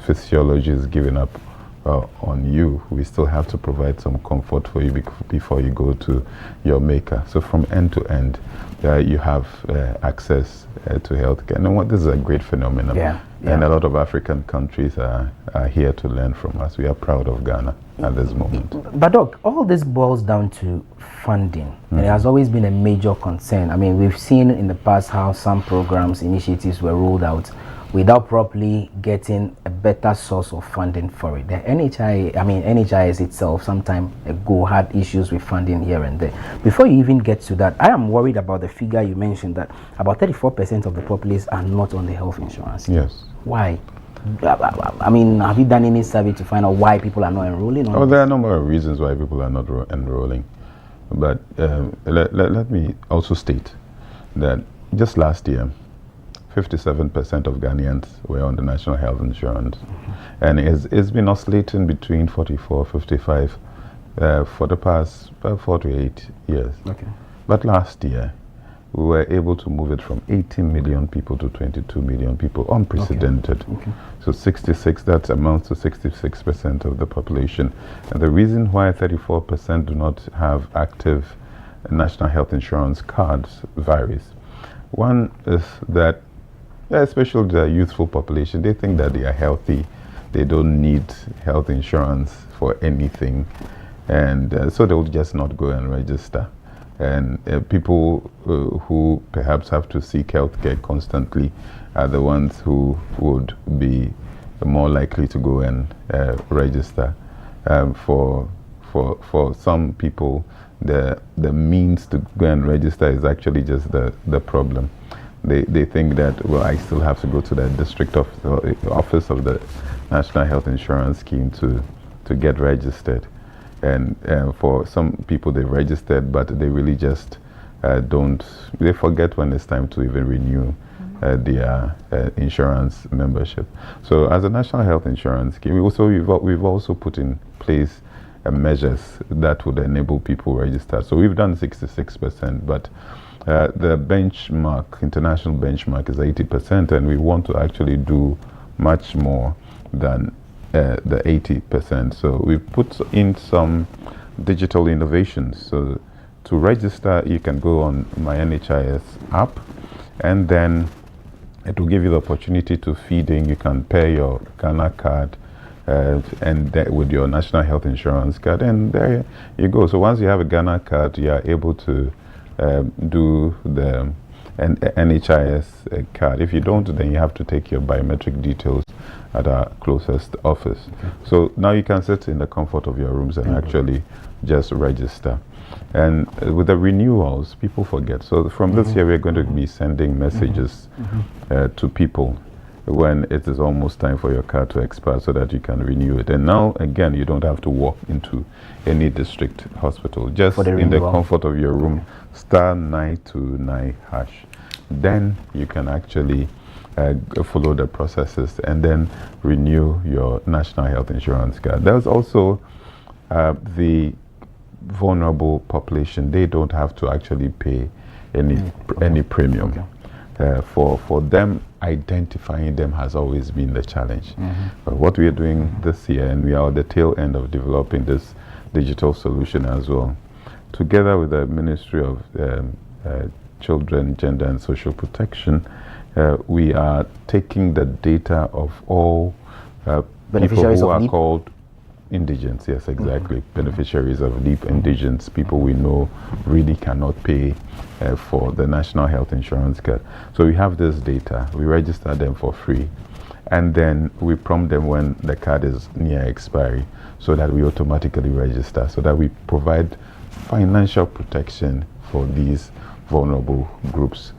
physiology is giving up on you. We still have to provide some comfort for you before you go to your maker. So from end to end, you have access to healthcare. And this is a great phenomenon. And a lot of African countries are here to learn from us. We are proud of Ghana at this moment. But Doc, all this boils down to funding. And it has always been a major concern. I mean, we've seen in the past how some programs, initiatives were rolled out without properly getting a better source of funding for it. The NHIS itself some time ago had issues with funding here and there. Before you even get to that, I am worried about the figure you mentioned, that about 34% of the populace are not on the health insurance. Yes. Why? I mean, have you done any survey to find out why people are not enrolling? There are a number of reasons why people are not enrolling. But let me also state that just last year, 57% of Ghanaians were on the national health insurance. And it's been oscillating between 44, 55 for the past 4 to 8 years. But last year, we were able to move it from 18 million people to 22 million people, unprecedented. So 66, that amounts to 66% of the population. And the reason why 34% do not have active national health insurance cards varies. One is that, especially the youthful population, they think that they are healthy, they don't need health insurance for anything, and so they will just not go and register. And people who perhaps have to seek health care constantly are the ones who would be more likely to go and register. For some people, the means to go and register is actually just the problem. They think that, well, I still have to go to the district office of the National Health Insurance Scheme to get registered. And for some people, they've registered, but they really just they forget when it's time to even renew their insurance membership. So as a national health insurance scheme, we've also put in place measures that would enable people register. So we've done 66%, but the benchmark, international benchmark, is 80%, and we want to actually do much more than the 80%. So we've put in some digital innovations. So to register, you can go on my NHIS app, and then it will give you the opportunity to feed in. You can pair your Ghana card and with your national health insurance card, and there you go. So once you have a Ghana card, you are able to do the NHIS card. If you don't, then you have to take your biometric details at our closest office. Okay. So now you can sit in the comfort of your rooms and actually just register. And with the renewals, people forget. So from this year, we're going to be sending messages to people when it is almost time for your card to expire, so that you can renew it. And now, again, you don't have to walk into any district hospital. Just in the comfort of your room, *929#. Then you can actually follow the processes and then renew your national health insurance card. There's also the vulnerable population. They don't have to actually pay any premium. For them, identifying them has always been the challenge. But what we are doing this year, and we are at the tail end of developing this digital solution as well, together with the Ministry of Children, Gender and Social Protection, we are taking the data of all people who are called indigents. Yes, exactly. Beneficiaries of deep indigents, people we know really cannot pay for the national health insurance card. So we have this data, we register them for free, and then we prompt them when the card is near expiry, so that we automatically register, so that we provide financial protection for these vulnerable groups.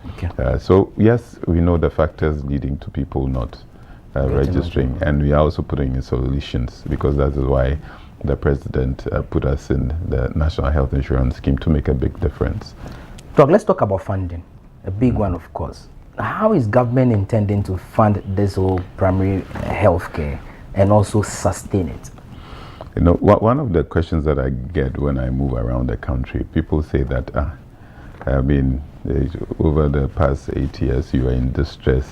So yes, we know the factors leading to people not registering, and we are also putting in solutions, because that is why the president put us in the national health insurance scheme, to make a big difference. Doc, let's talk about funding, a big one, of course. How is government intending to fund this whole primary health care and also sustain it? You know, one of the questions that I get when I move around the country, people say that I mean, over the past 8 years you are in distress,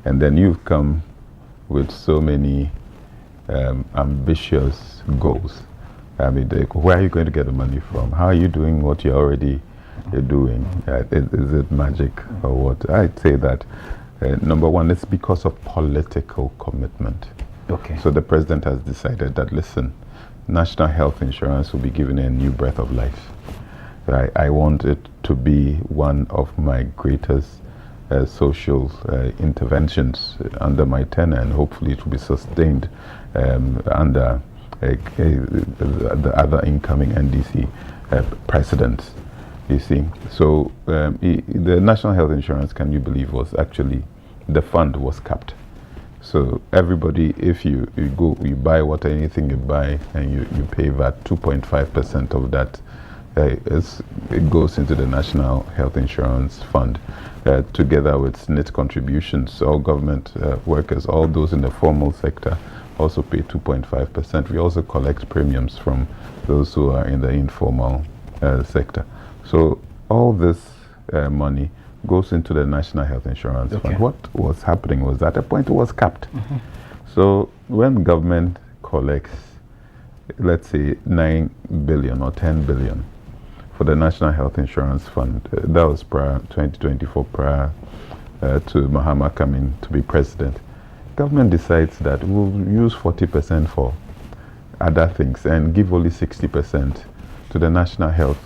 and then you've come with so many ambitious goals. I mean, where are you going to get the money from? How are you doing what you're already doing? Is it magic or what? I'd say that number one, it's because of political commitment. So the president has decided that, listen, national health insurance will be given a new breath of life. I want it to be one of my greatest social interventions under my tenure, and hopefully it will be sustained under the other incoming NDC presidents, you see. So the national health insurance, can you believe, was actually, the fund was capped. So everybody, if you buy anything you buy, and you pay VAT, 2.5% of that it goes into the National Health Insurance Fund, together with SNIT contributions. All government workers, all those in the formal sector, also pay 2.5%. We also collect premiums from those who are in the informal sector. So all this money goes into the National Health Insurance Fund. What was happening was, at a point it was capped. So when government collects, let's say, 9 billion or 10 billion for the National Health Insurance Fund, that was prior 2024, prior to Mahama coming to be president, government decides that we'll use 40% for other things and give only 60% to the National Health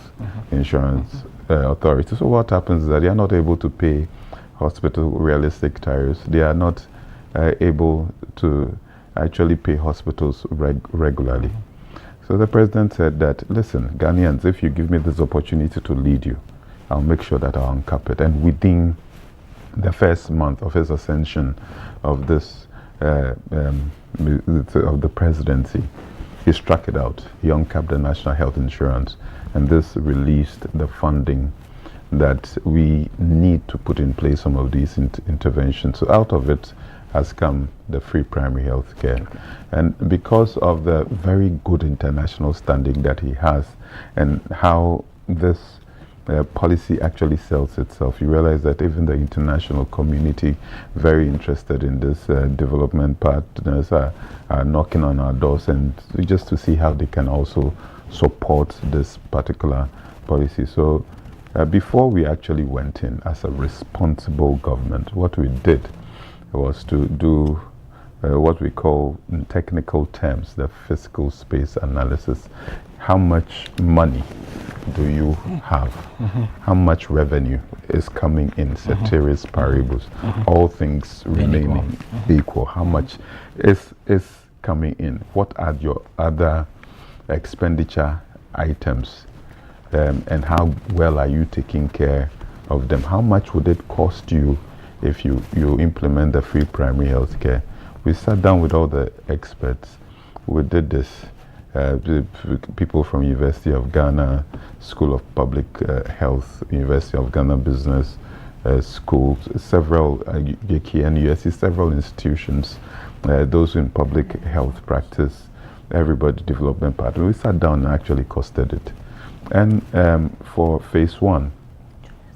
Insurance Authority. So what happens is that they are not able to pay hospital realistic tariffs. They are not able to actually pay hospitals regularly. So the president said that, listen, Ghanaians, if you give me this opportunity to lead you, I'll make sure that I'll uncap it. And within the first month of his ascension of this, of the presidency, he struck it out. He uncapped the national health insurance, and this released the funding that we need to put in place some of these interventions. So out of it has come the free primary health care. Okay. And because of the very good international standing that he has and how this policy actually sells itself, you realize that even the international community, very interested in this, development partners are knocking on our doors, and just to see how they can also support this particular policy. So before we actually went in as a responsible government, what we did was to do what we call, in technical terms, the fiscal space analysis. How much money do you have? How much revenue is coming in, ceteris paribus, all things remaining equal? How much is coming in? What are your other expenditure items? And how well are you taking care of them? How much would it cost you if you implement the free primary health care? We sat down with all the experts. We did this. People from University of Ghana, School of Public Health, University of Ghana Business School, several USC, several institutions, those in public health practice, everybody, development partner. We sat down and actually costed it. And for phase 1,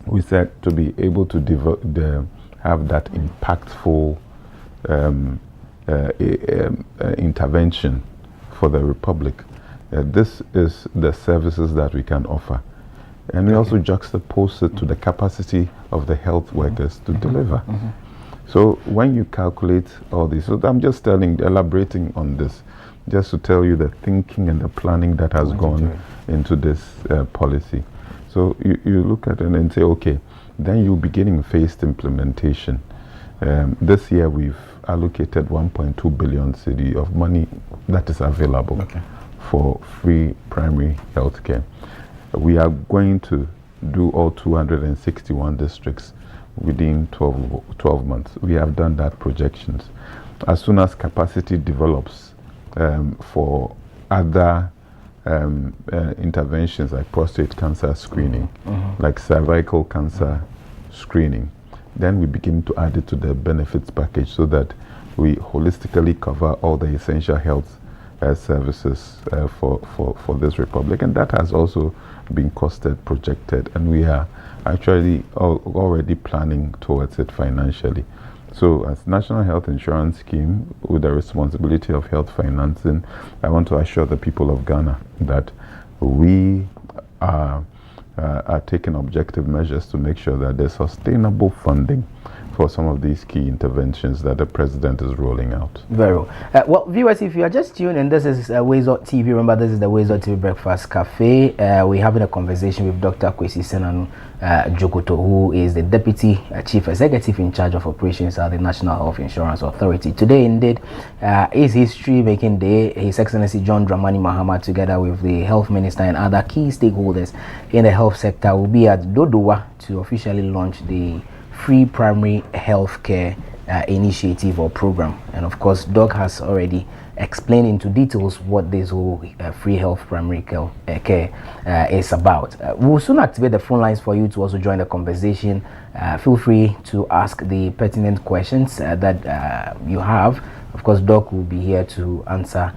we said to be able to have that impactful intervention for the Republic. This is the services that we can offer. And we also juxtapose it to the capacity of the health workers to deliver. So when you calculate all this, so I'm just elaborating on this, just to tell you the thinking and the planning that has gone into this policy. So you look at it and say, okay, then you're beginning phased implementation. This year we've allocated 1.2 billion cedi of money that is available for free primary health care. We are going to do all 261 districts within 12 months. We have done that projections. As soon as capacity develops for other interventions like prostate cancer screening, like cervical cancer screening, then we begin to add it to the benefits package so that we holistically cover all the essential health services for this republic. And that has also been costed, projected, and we are actually already planning towards it financially. So as National Health Insurance Scheme, with the responsibility of health financing, I want to assure the people of Ghana that we are taking objective measures to make sure that there's sustainable funding for some of these key interventions that the president is rolling out. Very well. Well, viewers, if you are just tuned in, this is WoezorTV. Remember, this is the WoezorTV Breakfast Cafe. We're having a conversation with Dr. Kwesi Senanu Jokoto, who is the Deputy Chief Executive in charge of operations at the National Health Insurance Authority. Today, indeed, is History Making Day. His Excellency John Dramani Mahama, together with the Health Minister and other key stakeholders in the health sector, will be at Dodowa to officially launch the free primary health care initiative or program. And of course, Doc has already explained into details what this whole free health primary care is about. We'll soon activate the phone lines for you to also join the conversation. Feel free to ask the pertinent questions that you have. Of course, Doc will be here to answer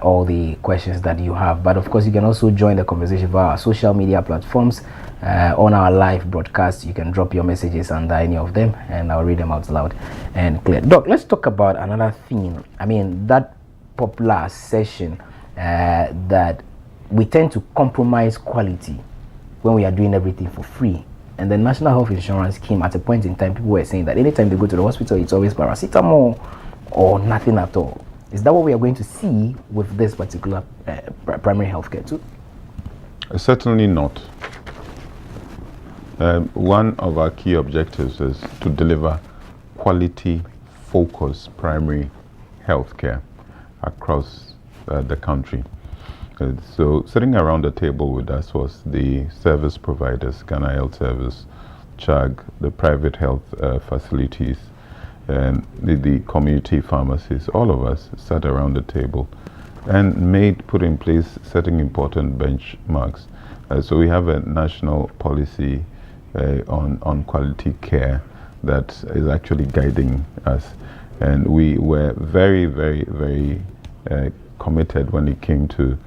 all the questions that you have. But of course, you can also join the conversation via our social media platforms. On our live broadcast, you can drop your messages under any of them and I'll read them out loud and clear. Doc, let's talk about another thing. I mean, that popular session that we tend to compromise quality when we are doing everything for free. And the National Health Insurance Scheme, at a point in time, people were saying that anytime they go to the hospital, it's always paracetamol or nothing at all. Is that what we are going to see with this particular primary health care too? Certainly not. One of our key objectives is to deliver quality, focused primary health care across the country. So sitting around the table with us was the service providers, Ghana Health Service, CHAG, the private health facilities, and the community pharmacies. All of us sat around the table and put in place certain important benchmarks. So we have a national policy on quality care that is actually guiding us. And we were very, very, very committed when it came to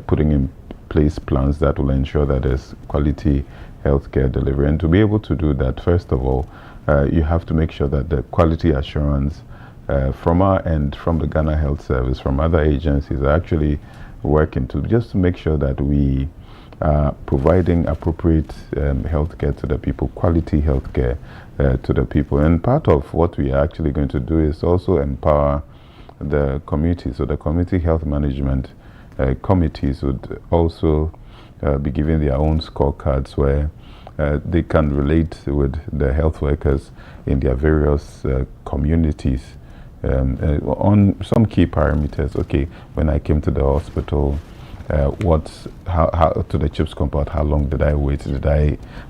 putting in place plans that will ensure that there's quality healthcare delivery. And to be able to do that, first of all, you have to make sure that the quality assurance from our end, from the Ghana Health Service, from other agencies, are actually working to just to make sure that we are providing appropriate healthcare to the people, quality healthcare to the people. And part of what we are actually going to do is also empower the community. So the community health management committees would also be given their own scorecards where they can relate with the health workers in their various communities on some key parameters. Okay, when I came to the hospital, how to the CHIPS compound, how long did I wait?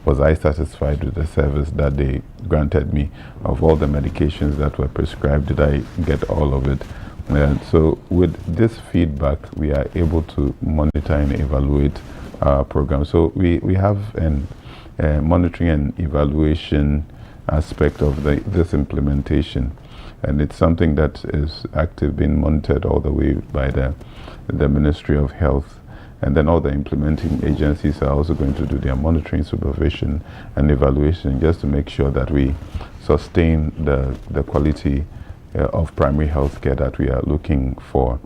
Was I satisfied with the service that they granted me? Of all the medications that were prescribed, did I get all of it? So with this feedback, we are able to monitor and evaluate our program. So we have a monitoring and evaluation aspect of this implementation, and it's something that is being monitored all the way by the Ministry of Health, and then all the implementing agencies are also going to do their monitoring, supervision, and evaluation just to make sure that we sustain the quality of primary health care that we are looking for.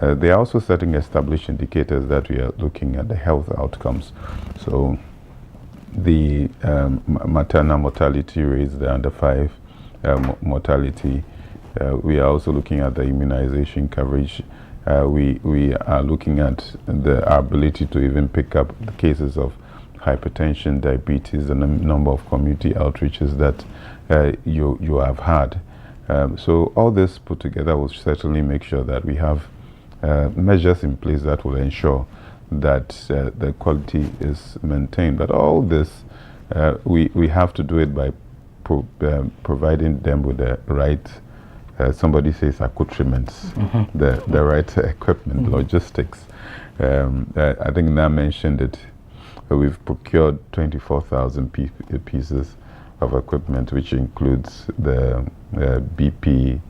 They are also setting established indicators that we are looking at the health outcomes. So the maternal mortality rates, the under 5 mortality. We are also looking at the immunization coverage. We are looking at our ability to even pick up the cases of hypertension, diabetes, and the number of community outreaches that you have had. So all this put together will certainly make sure that we have measures in place that will ensure that the quality is maintained. But all this, we have to do it by providing them with the right, somebody says accoutrements, the right equipment, logistics. I think Na mentioned it. We've procured 24,000 pieces of equipment, which includes the BP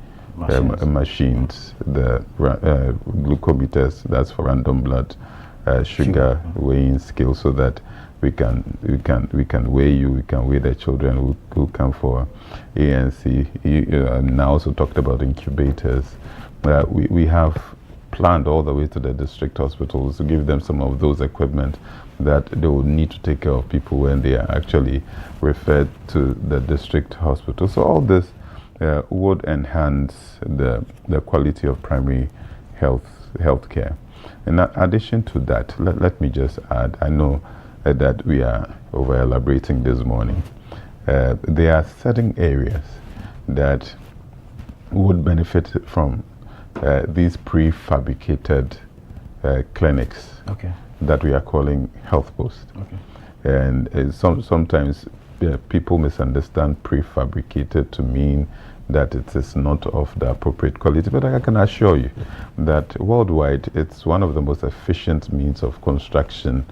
machines, the glucometers, that's for random blood sugar weighing scale, so that we can weigh you, we can weigh the children who come for ANC. Now also talked about incubators. We have planned all the way to the district hospitals to give them some of those equipment that they will need to take care of people when they are actually referred to the district hospital. So all this would enhance the quality of primary health care. In addition to that, let me just add, I know that we are over elaborating this morning. There are certain areas that would benefit from these prefabricated clinics that we are calling health posts. And sometimes people misunderstand prefabricated to mean that it is not of the appropriate quality, but I can assure you that worldwide it's one of the most efficient means of construction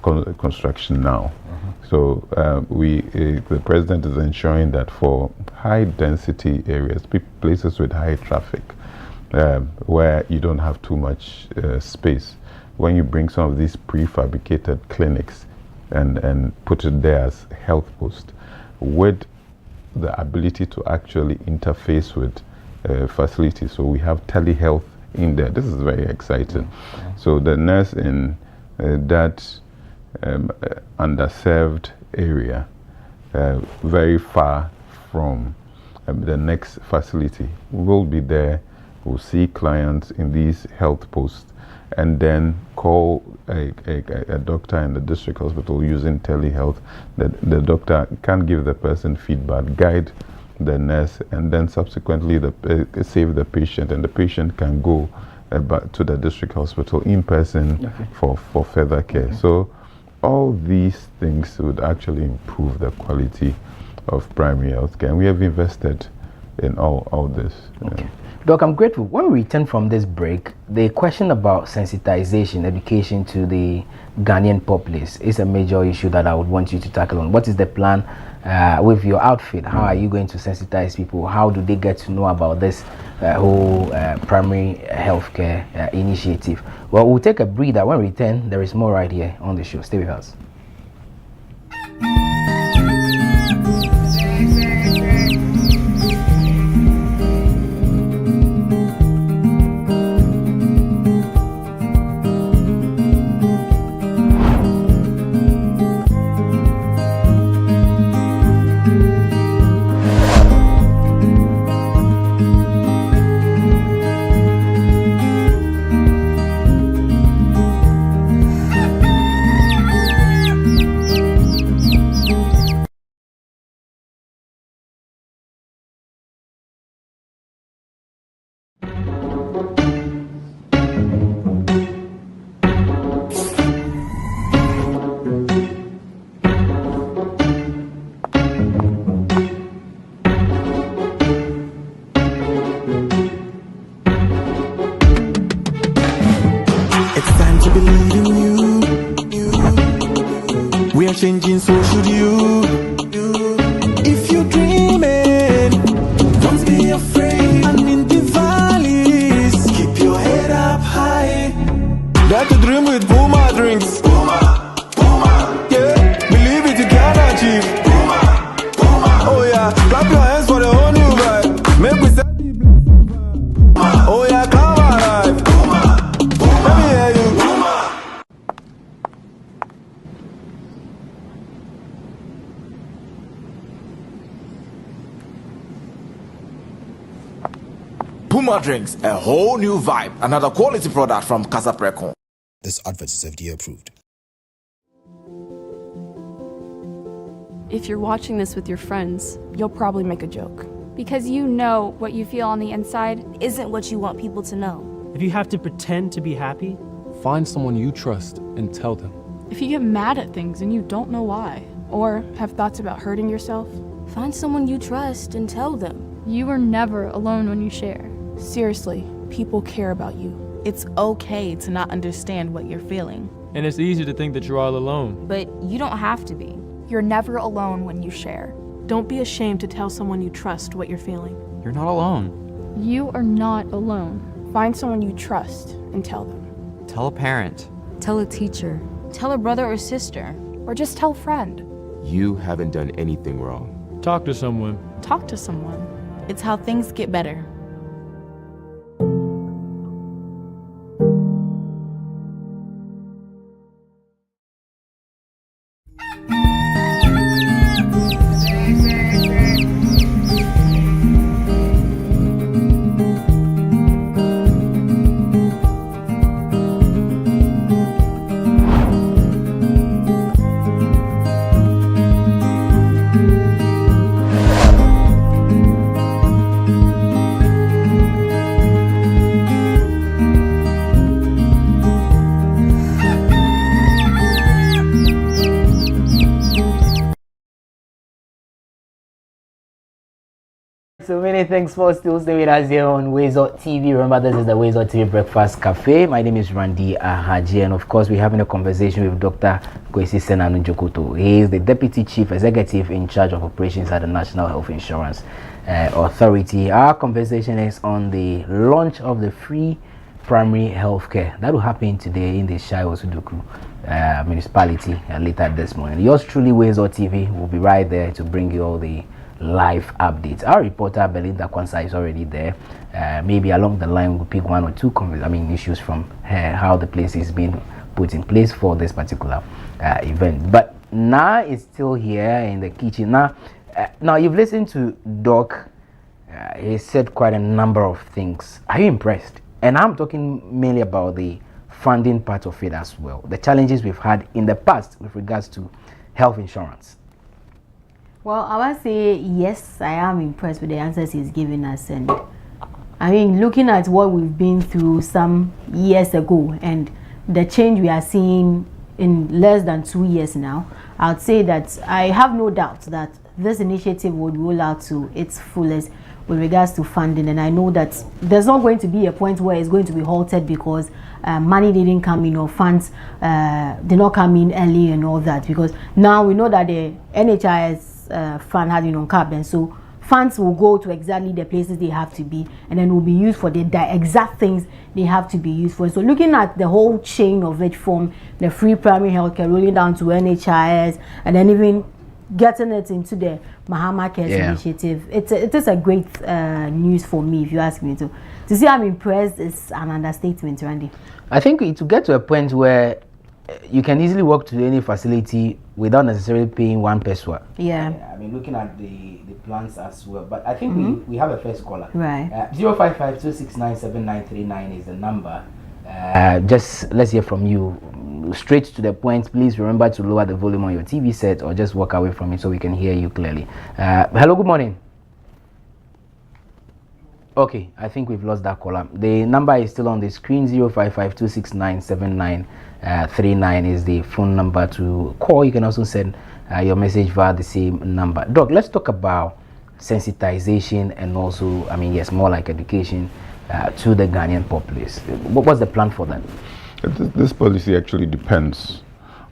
now. So the president is ensuring that for high density areas, places with high traffic, where you don't have too much space, when you bring some of these prefabricated clinics and put it there as health post, with the ability to actually interface with facilities. So we have telehealth in there. This is very exciting. So the nurse in that underserved area, very far from the next facility, will be there, will see clients in these health posts, and then call a doctor in the district hospital using telehealth. The doctor can give the person feedback, guide the nurse, and then subsequently save the patient, and the patient can go back to the district hospital in person for further care. So all these things would actually improve the quality of primary health care. And we have invested in all this. Okay. Doc, I'm grateful. When we return from this break, the question about sensitization, education to the Ghanaian populace is a major issue that I would want you to tackle on. What is the plan with your outfit? How are you going to sensitize people? How do they get to know about this whole primary healthcare initiative? Well, we'll take a breather. When we return, there is more right here on the show. Stay with us. Changing, so should you. If you're dreaming, don't be afraid. And in the valleys, keep your head up high. Dare to dream with Puma drinks. Puma, Puma. Yeah, believe it, you can achieve. Puma, Puma. Oh yeah, clap your hands for the whole new vibe. Make we set the blessing vibe. Oh yeah, come alive. Puma, Puma. Let me hear you. Puma. Puma drinks, a whole new vibe. Another quality product from Casa Precon. This advert is FDA approved. If you're watching this with your friends, you'll probably make a joke. Because you know what you feel on the inside isn't what you want people to know. If you have to pretend to be happy, find someone you trust and tell them. If you get mad at things and you don't know why, or have thoughts about hurting yourself, find someone you trust and tell them. You are never alone when you share. Seriously, people care about you. It's okay to not understand what you're feeling. And it's easy to think that you're all alone. But you don't have to be. You're never alone when you share. Don't be ashamed to tell someone you trust what you're feeling. You're not alone. You are not alone. Find someone you trust and tell them. Tell a parent. Tell a teacher. Tell a brother or sister. Or just tell a friend. You haven't done anything wrong. Talk to someone. Talk to someone. It's how things get better. So many thanks for still staying with us here on WoezorTV. Remember, this is the WoezorTV Breakfast Cafe. My name is Randy Ahaji, and of course, we're having a conversation with Dr. Kwesi Senanu Jokoto. He is the Deputy Chief Executive in charge of operations at the National Health Insurance Authority. Our conversation is on the launch of the free primary health care that will happen today in the Shai Osuduku municipality later this morning. Yours truly, WoezorTV, will be right there to bring you all the live updates. Our reporter Belinda Kwanzaa is already there. Maybe along the line we'll pick one or two issues from her, how the place is being put in place for this particular event. But now it's still here in the kitchen. Now you've listened to Doc. He said quite a number of things. Are you impressed? And I'm talking mainly about the funding part of it as well. The challenges we've had in the past with regards to health insurance. Well, I would say yes, I am impressed with the answers he's giving us. And I mean, looking at what we've been through some years ago and the change we are seeing in less than 2 years now, I would say that I have no doubt that this initiative would roll out to its fullest with regards to funding, and I know that there's not going to be a point where it's going to be halted because money didn't come in or funds did not come in early and all that, because now we know that the NHIS fund had uncapped, and so funds will go to exactly the places they have to be, and then will be used for the exact things they have to be used for. So looking at the whole chain of it, from the free primary healthcare rolling down to NHIS, and then even getting it into the Mahama Cares initiative, it is a great news for me, if you ask me. To see I'm impressed is an understatement, Randy. I think to get to a point where you can easily walk to any facility without necessarily paying one peso. Yeah. I mean, looking at the plans as well. But I think we have a first caller. Right. 055-269-7939 is the number. Just let's hear from you. Straight to the point. Please remember to lower the volume on your TV set or just walk away from it so we can hear you clearly. Hello, good morning. Okay, I think we've lost that caller. The number is still on the screen. 055-269-7939 is the phone number to call. You can also send your message via the same number. Doc, let's talk about sensitization and also, I mean, yes, more like education to the Ghanaian populace. What's the plan for that? This policy actually depends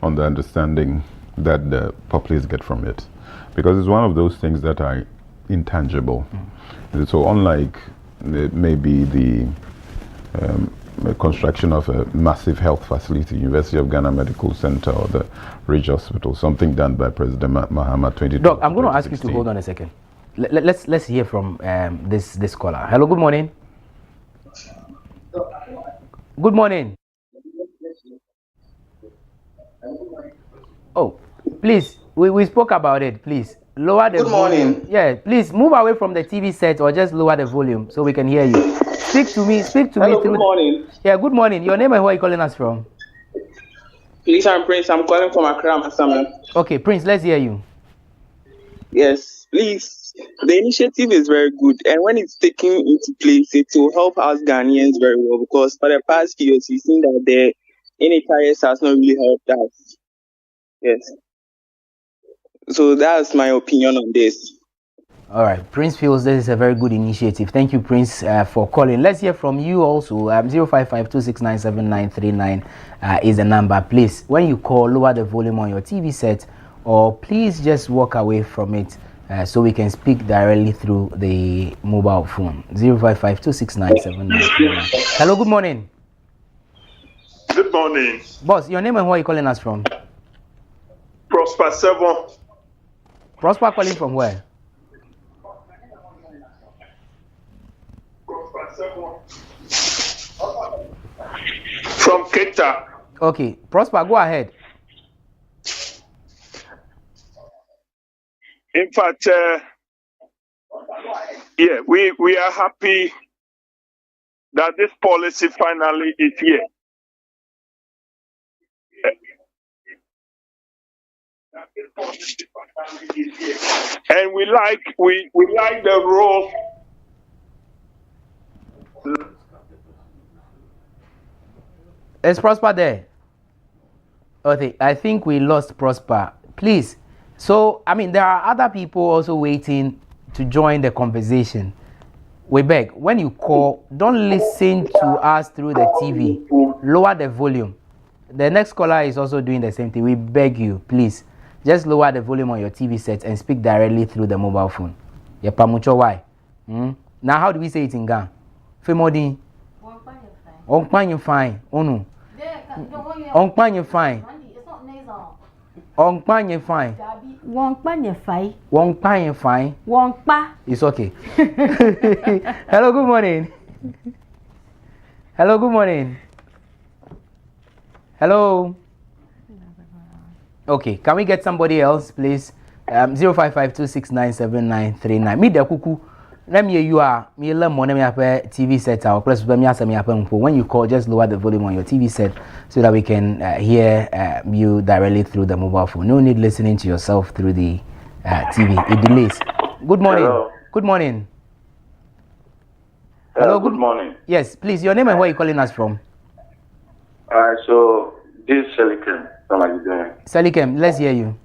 on the understanding that the populace get from it, because it's one of those things that are intangible. So unlike maybe the construction of a massive health facility, University of Ghana Medical Center or the Ridge Hospital, something done by President Mahama 2020. Doc, I'm going to ask you to hold on a second. Let's hear from this caller. Hello, good morning. Good morning. Oh, please, we spoke about it. Please lower the volume. Yeah, please move away from the TV set or just lower the volume so we can hear you. Speak to me. Hello, good morning. Yeah, good morning. Your name and where are you calling us from? Please, I'm Prince. I'm calling from Accra, Masaman. Okay, Prince, let's hear you. Yes, please. The initiative is very good, and when it's taken into place, it will help us Ghanaians very well, because for the past few years, we've seen that the NHIS has not really helped us. Yes. So that's my opinion on this. All right, Prince feels this is a very good initiative. Thank you, Prince, for calling. Let's hear from you also. 055-269-7939 is the number. Please, when you call, lower the volume on your TV set, or please just walk away from it so we can speak directly through the mobile phone. 055-269-7939. Hello, good morning. Good morning. Boss, your name and where are you calling us from? Prosper 7. Prosper calling from where? From Keta. Okay, Prosper, go ahead. In fact, yeah, we are happy that this policy finally is here. And we like the role. Is Prosper there? Okay, I think we lost Prosper. Please. So, I mean, there are other people also waiting to join the conversation. We beg, when you call, don't listen to us through the TV. Lower the volume. The next caller is also doing the same thing. We beg you, please. Just lower the volume on your TV set and speak directly through the mobile phone. Yepamucho why? Now, how do we say it in Ghana? Femodi. Onkpan fine. Onu. Onkpan fine. Onkpan fine. Wonkpa fine. Wonkpa fine. Wonkpa. It's okay. Hello, good morning. Hello, good morning. Hello. Okay, can we get somebody else, please? 055-269-7939. Me de kuku. Let me you are me learn more me TV set or press me when you call, just lower the volume on your TV set so that we can hear you directly through the mobile phone. No need listening to yourself through the TV. It delays. Good morning. Hello. Good morning. Hello, good morning. Yes, please, your name and where are you calling us from? So this is Selikem. How are you doing? Selikem, let's hear you.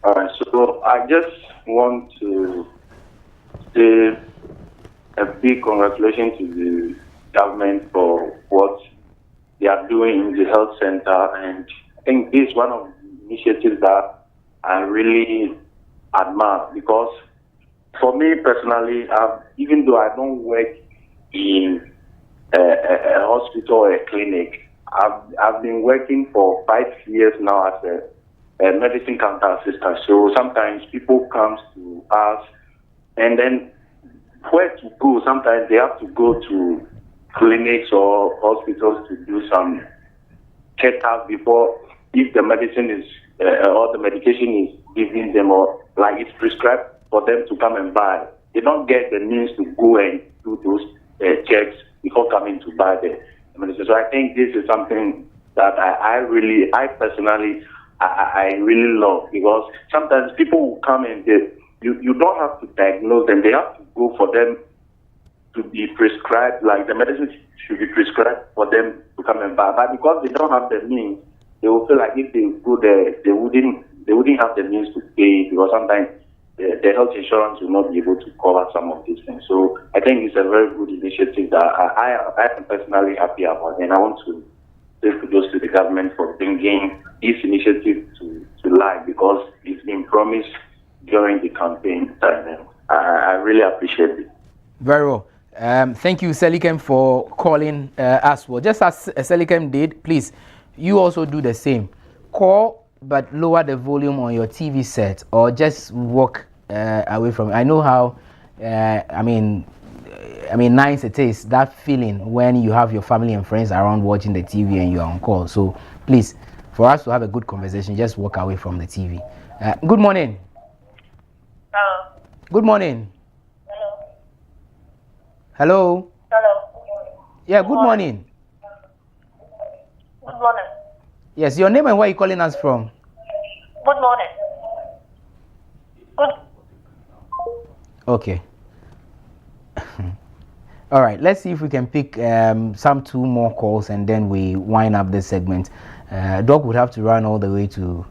All right, so I just want to say a big congratulations to the government for what they are doing in the health center, and I think this is one of the initiatives that I really admire, because for me personally, even though I don't work in a hospital or a clinic, I've been working for 5 years now as a medicine counter assistant. So sometimes people come to us, and then where to go? Sometimes they have to go to clinics or hospitals to do some checkup before, if the medicine is or the medication is given them, or like it's prescribed for them to come and buy. They don't get the means to go and do those checks before coming to buy the medicine. So I think this is something that I personally really love, because sometimes people will come and you don't have to diagnose them. They have to go for them to be prescribed, like the medicine should be prescribed for them to come and buy. But because they don't have the means, they will feel like if they go there, they wouldn't have the means to pay, because sometimes the health insurance will not be able to cover some of these things. So I think it's a very good initiative that I am personally happy about, and I want to say kudos to the government for bringing this initiative to life, because it's been promised during the campaign time, and I really appreciate it. Very well. Thank you, Selikem, for calling us. Well, just as Selikem did, please, you also do the same. Call, but lower the volume on your TV set, or just walk away from it. I know how, I mean, nice it is, that feeling when you have your family and friends around watching the TV and you are on call. So please, for us to have a good conversation, just walk away from the TV. Good morning. Hello. Good morning. Hello. Hello. Yeah, good morning. Good morning. Yes, your name and where are you calling us from? Good morning. Good. Okay. All right, let's see if we can pick two more calls and then we wind up this segment. Doc would have to run all the way to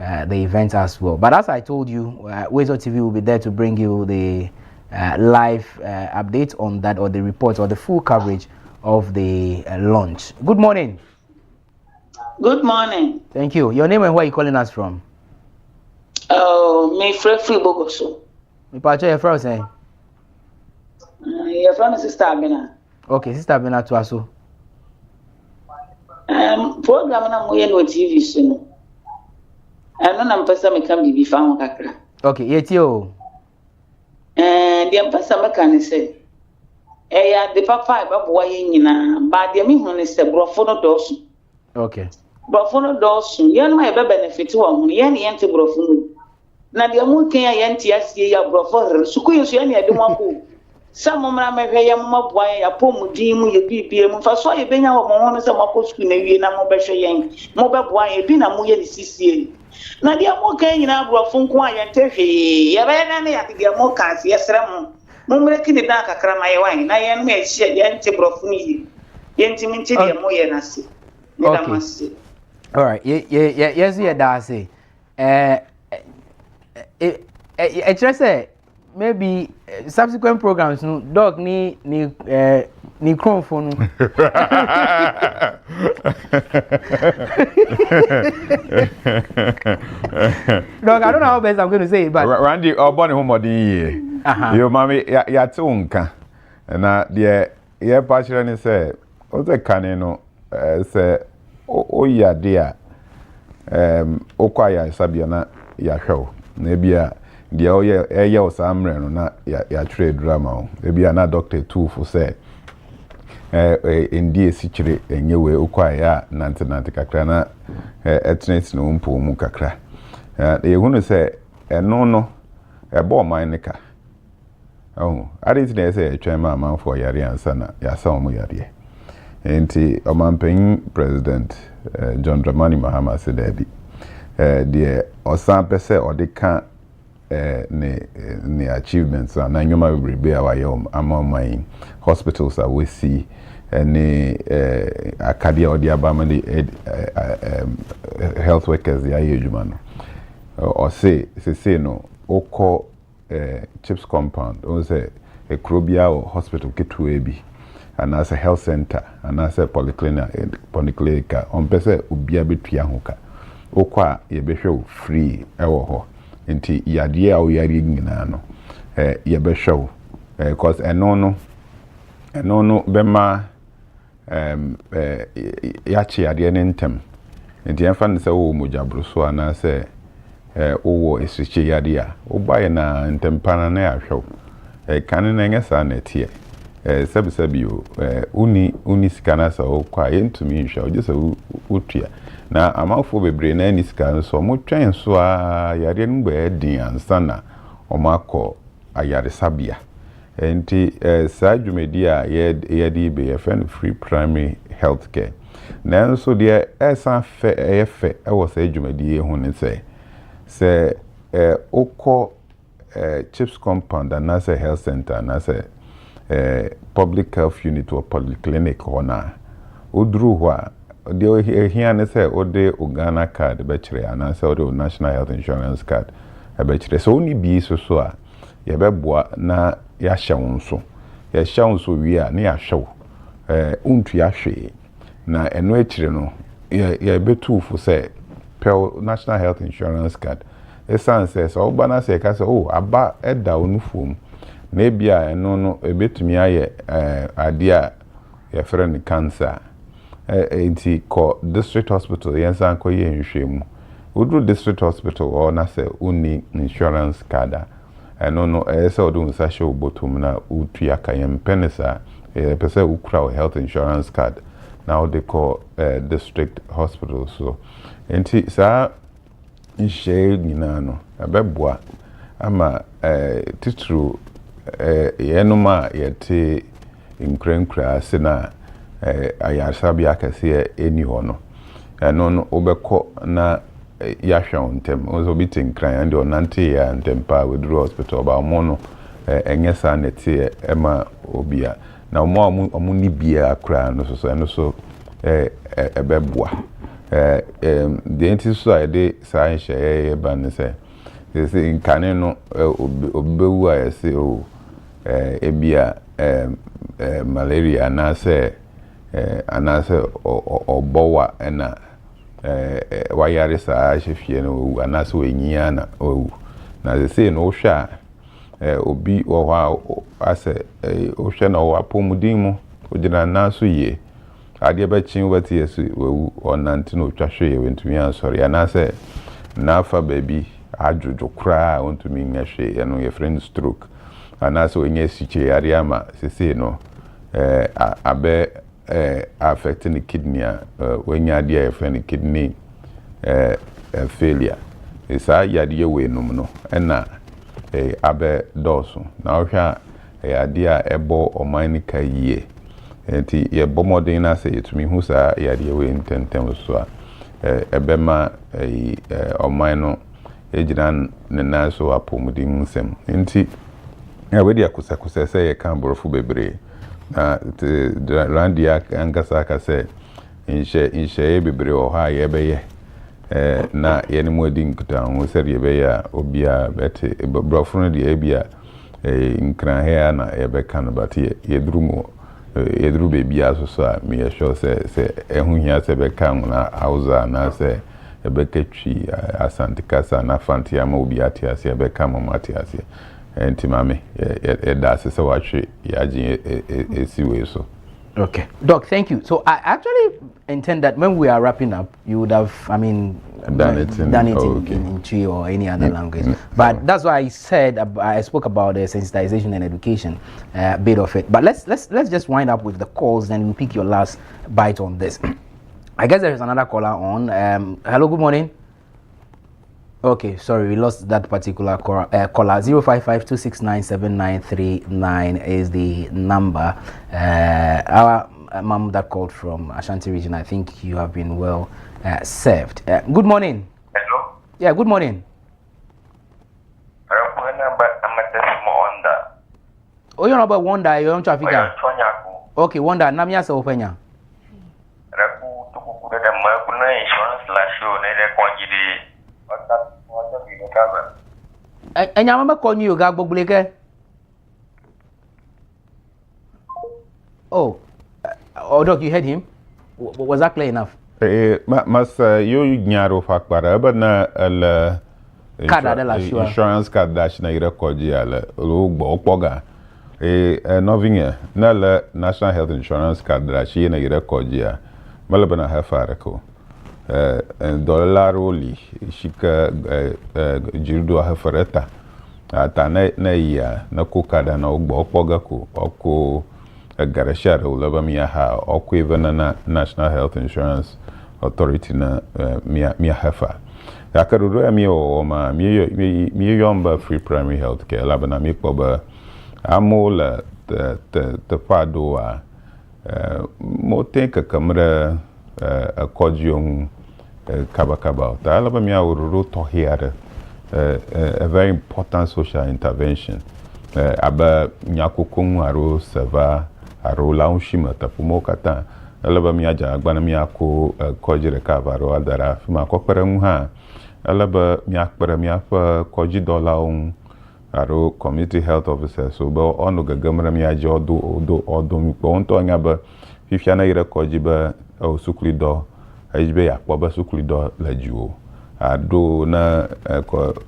the event as well. But as I told you, WoezorTV will be there to bring you the live update on that, or the report, or the full coverage of the launch. Good morning. Good morning. Thank you. Your name and where are you calling us from? Oh, me free Bogoso. Me pacho your friend saying. Your friend is Sister Abena. Okay, Sister Abena to aso. Program na mo no TV so. Ano na mpesa me kam bibi fa ho kakra. Okay, yeti o. The mpesa me kan say. Ya de papa ba boa ye nyina, ba de me hu ne se brofo no dosu. Okay. Brofo no dosu. Ye no e be benefit wo hu, ye ne yente brofo no. Na de mu kan ya yente asie ya brofo suku ye so ye ne de mo ko. Some mra me hwe ye mo boa ya pomudin mu ye bibie mu fa so ye benya wo mo ho no se mo ko suku na wie na mo be hwe yen mo be boa ye bi na mo ye ni sisie na de mo kan nyina brofo nko a yente hwe ye be na ne ya de mo kan se ye sra mo mumre kini da kakra ma ye wan na ye no me hye ye nti brofo ni ye nti mi nti de mo ye na se ne da ma se. All right, yes ye da say say maybe subsequent programs no dog ni chrome phone. Dog, I don't know how best I'm going to say it, but Randy, born home or the your mommy ya tunka na the ye partially say o the canino say o ya dia o kwa ya sabiana ya hwew na bia dia o ye o samre no na ya trade drama o bia na doctor too for say ndie sichire enyewe o kwa ya nante kakra na etnet no mpo mu kakra ye hunu say eno no ebo man nika oh ariti na say etwa man for yare ansa na ya sa omo yare enti omampen president John Dramani Mahama said the osan pese odeka ne achievements na nyoma bebrebe awaye amamai hospitals that we see any akadia odi abama the health workers ya yejuma no or say no oko chips compound or say a crobia or hospital kitwebi and as a health center and as a polyclinic on pese ubia betua hoka okwa ye behwe free ewo ho nti yade a oyari nyina no ye behwe because eno no bema yachi yade ne ntem nti enfa ne se wo mojabro so ana se owo esriche yade a obaye na ntempana na ahwew kan na ngesa na tie sebi uni skana sa okwa yentumi nhwe o jese utua na amafo bebre na ni skana so mo twen so a yare no gbe din ansa na o makọ ayare sabia enti sa dwumedi a ye di be ye free primary health care na so de esa fe efe e wo sa dwumedi hu ne se okọ chips compound and as a health center and as a public health unit or polyclinic ona odru hwa de here ne say ode Ghana card be kire and as ode national health insurance card be kire so oni bi so a ye be boa na ya hyewonso wi a na ya hyew untu ya hwe na eno akire no ye betu fu say pel national health insurance card esan says obana say ka say oh aba eda onufom na bia eno no ebetumi aye ade a ye frɛ cancer enti ko district hospital yensan ko ye nhwemu udru district hospital or na say uni insurance card eno no say odu nsa hye obotum na utua kayem penisa pese ukra health insurance card now they call district hospital so enti sa nhye nyina no abeboa ama titru yenoma yete nkrenkra sena ayasabi akase eni ho no eno no obekọ na yahwa ontem ozo bitin kran and onante ya ntempa wedru hospital ba mo no enyesa nete ema obia na omo ni bia akra no so eno so ebeboa the enti so ide sa nhye ba ne se nkane no obewu a yese o ebia malaria anase obowa na wayare sa hwefie no anase wenyia na o na se no hwa obi wo ha ase o hwe na wo apomudin mu ogina naso ye ade ba chin wati yesu wewu onante no twahwe ye wentumi ansori anase nafa baby adwojo kra ontumi nhwe eno ye friend stroke anase onye siche yare ama sese no abe affecting the kidney when you are friend kidney failure isa yade we num no na abe doso na ohwa yade a ebo oman ka yie enti ye bomodin na say etumi hu sa yade we intentem so a ebema oman no ejiran ne na so apomudin nsem enti we dia kusa say ye kan borofo bebre na randia angasa ka say inhye bebre o ha ye beye na ye ne modi nkuta ho say ye beye obia bete borofo no dia bia nkran he na ye be kan but ye duru bebi aso a me sure say ehun hia say be kan na hausa na say e be ketwi asante kasa na fantia ma obi atiase e be kan ma atiase enti mame da se watch yaji esiwe so. Okay, Doc, thank you. So I actually intend that when we are wrapping up, you would have, done it in Twi or any other language. But that's why I said I spoke about the sensitization and education bit of it. But let's just wind up with the calls, then we'll pick your last bite on this. I guess there is another caller on. Hello, good morning. Okay, sorry, we lost that particular caller. 055-269-7939 is the number. Our mom that called from Ashanti region, I think you have been well served. Good morning. Hello? Yeah, good morning. Oh, you're about Wanda, you're on traffic. Okay, Wanda, Namia Sopenya. And your mama call you Gagbo Blake. Oh, Doc, you heard him? Was that clear enough? Mas you nyaro fakbara but na insurance card dash na ira koji ala ugbo okpoga novinga na la national health insurance card dash na ira koji ya malabana ha farako dollar oli shika jirudo ha farata ata na ya na ko kada na ugbo okpoga ko oko garashara ulaba miya ha oko even na national health insurance authority na miya hafa yakaruru ya miya ma miya yomba free primary health care laba na miya kwa amola te pado a mo tenka kamera a kodjong kaba ta laba miya ururu tohiare a very important social intervention aba nyakukung aro seva aro launshima tapumo kata alaba mi aja agbana mi ako koji recover adara fima kokpere mu ha alaba mi akpere mi afa koji dollar on aro community health officer so bo onu gagamra mi aja odo mi ko onto anya ba fifia na ire koji ba o sukuli do ajbe yakpo ba sukuli do lajuo ado na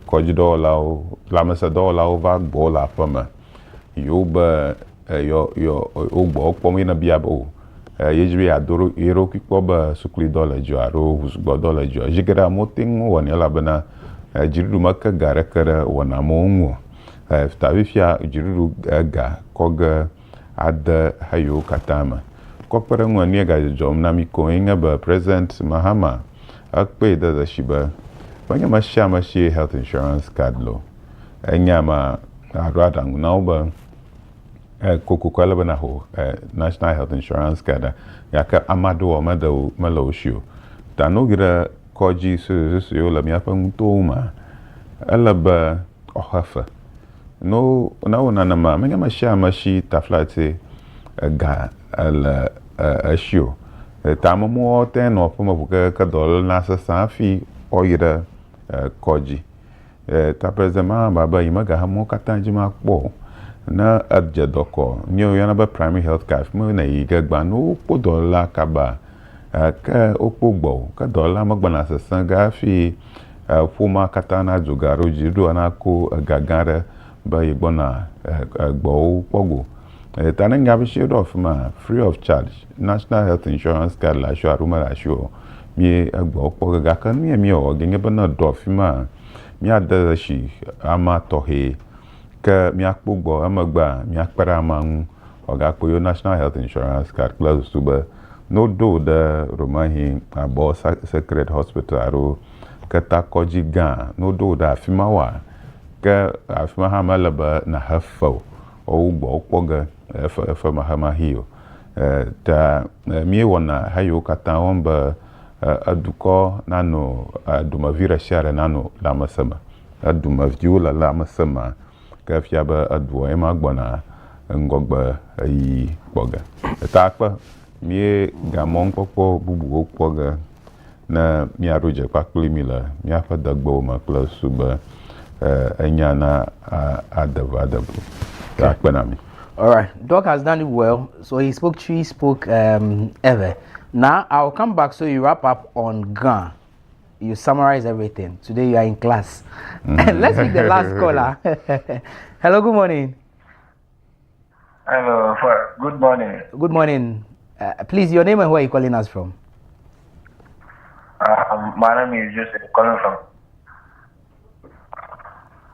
koji dollar o lamasa dollar o va bola pama yo ba yo ogbo okpo na biabo yejwe adoro ero kikpoba sukuli dollar jo aro husgbo dollar jo jigara moting woni alabana jiru maka gara kara wana monwo ftawifia jiru ga koga ada hayo katama kopere ngwani ga jom na mi ko inga ba president mahama akpe da shiba banya mashama shi health insurance card lo enyama arada ngauba kokukwala bana ho national health insurance card yaka amado o maloshu tano gira koji su yo la miapa mutoma alaba ohafa no na wona na ma menga mashama shi taflate ga ala ashio tamo mo ten o poma buka ka dol na sa safi oyira koji ta prezema baba imaga hamo katanji ma kpo na adja doko nyo yana ba primary health care mo na yiga gba no po dollar kaba ka okpogbo ka dollar magbana sasan ga fi fuma katana jugaro jiru anako gagara ba yigbona gbo pogo tana ngabi shield of ma free of charge national health insurance card la sho aruma la sho mi agbo pogo ga kan mi o genge bana do fi ma mi ada shi ama tohe ka mi akpogbo amagba mi akpara amangu oga kpoyo national health insurance card plus suba no do da romahi abo secret hospital aro kata koji ga no do da afimawa ka afima ha malaba na hafo o ugbo okpoga efa mahama hiyo ta mi wona hayo kata womba aduko nano adumavira shara nano lamasama adumavjula lamasama kafia ba adwo ema gbona ngogba ayi boga takpa mi gamon popo bubu okpoga na mi aroje pakuli mila mi afa dagbo ma plus suba enya na adabu takpa na mi. All right, Doc has done it well. So he spoke tree, spoke ever. Now I'll come back so you wrap up on Ghana. You summarize everything. Today you are in class. Let's pick the last caller. Hello, good morning. Hello, good morning. Good morning. Please, your name and where are you calling us from? My name is Joseph, calling from.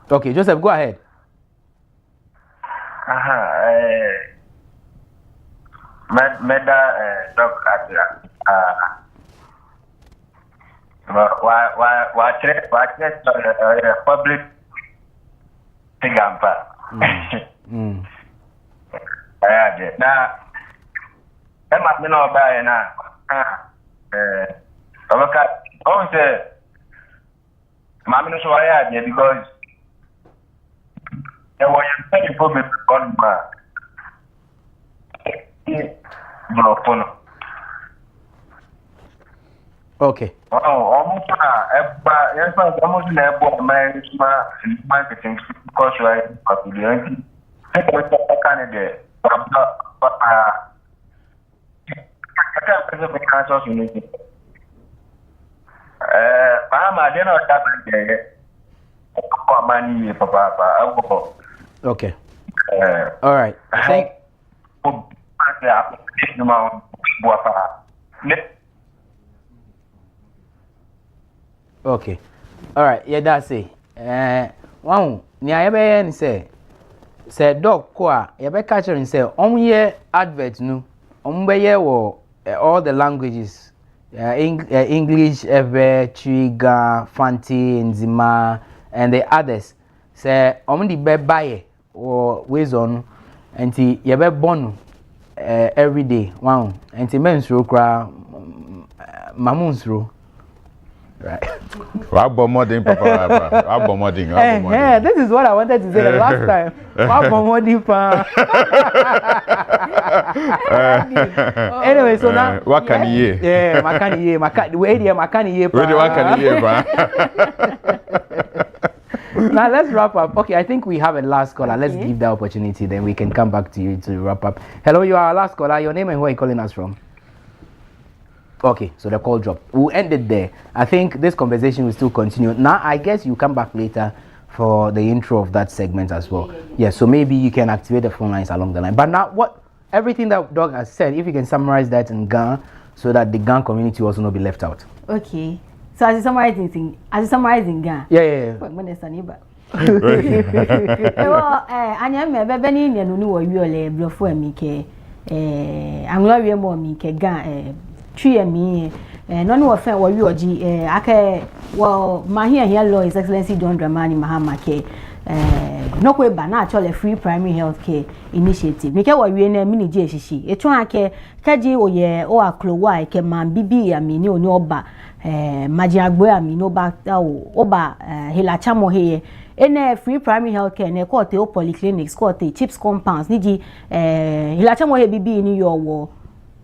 Okay, Joseph, go ahead. Meda Doc at public Tigampa. Now, Emma Mino by now. Look at oh, say, Mamma Soya, because there was a public on Okay. Almost almost never my marketing because I candidate. Okay. All right. Okay. All right. Yeah, that's it. Wow. Ni ayebe say dog kwa yebe catcher and say ye advert no ye wo all the languages English, Chiga, Fanti, Nzima, and the others. Say the be buy or Wezor and you be born every day. Wow, and the men's row cry mamun's row. Right. This is what I wanted to say the last time. Anyway, so now what can you yeah, now let's wrap up. Okay, I think we have a last caller. Let's give that opportunity, then we can come back to you to wrap up. Hello, you are our last caller. Your name and where are you calling us from? Okay, so the call dropped. We'll end it there. I think this conversation will still continue. Now, I guess you come back later for the intro of that segment as well. Yeah, so maybe you can activate the phone lines along the line. But now, everything that Doug has said, if you can summarize that in Ghana, so that the Ghana community also not be left out. Okay. So as you summarize in Ghana. Yeah. When there's a neighbor. Well, anya me be ni nyanu ni wo wiole blofo amike anwa wie mo amike Ghana twie mi no no ofen wo wioji aka wo mahia here law his excellency John Dramani Mahama ke no ko ba na actually free primary health care initiative me ke wo wie na mini je shishi etu ake kaji oye o aklowa ke man bibi ya mi ni oni oba majiagbo ya mi no ba oba hilacha mo heye ene free primary health care ne ko te o polyclinics ko te chips compounds ni ji hilacha mo he bibi ni yo wo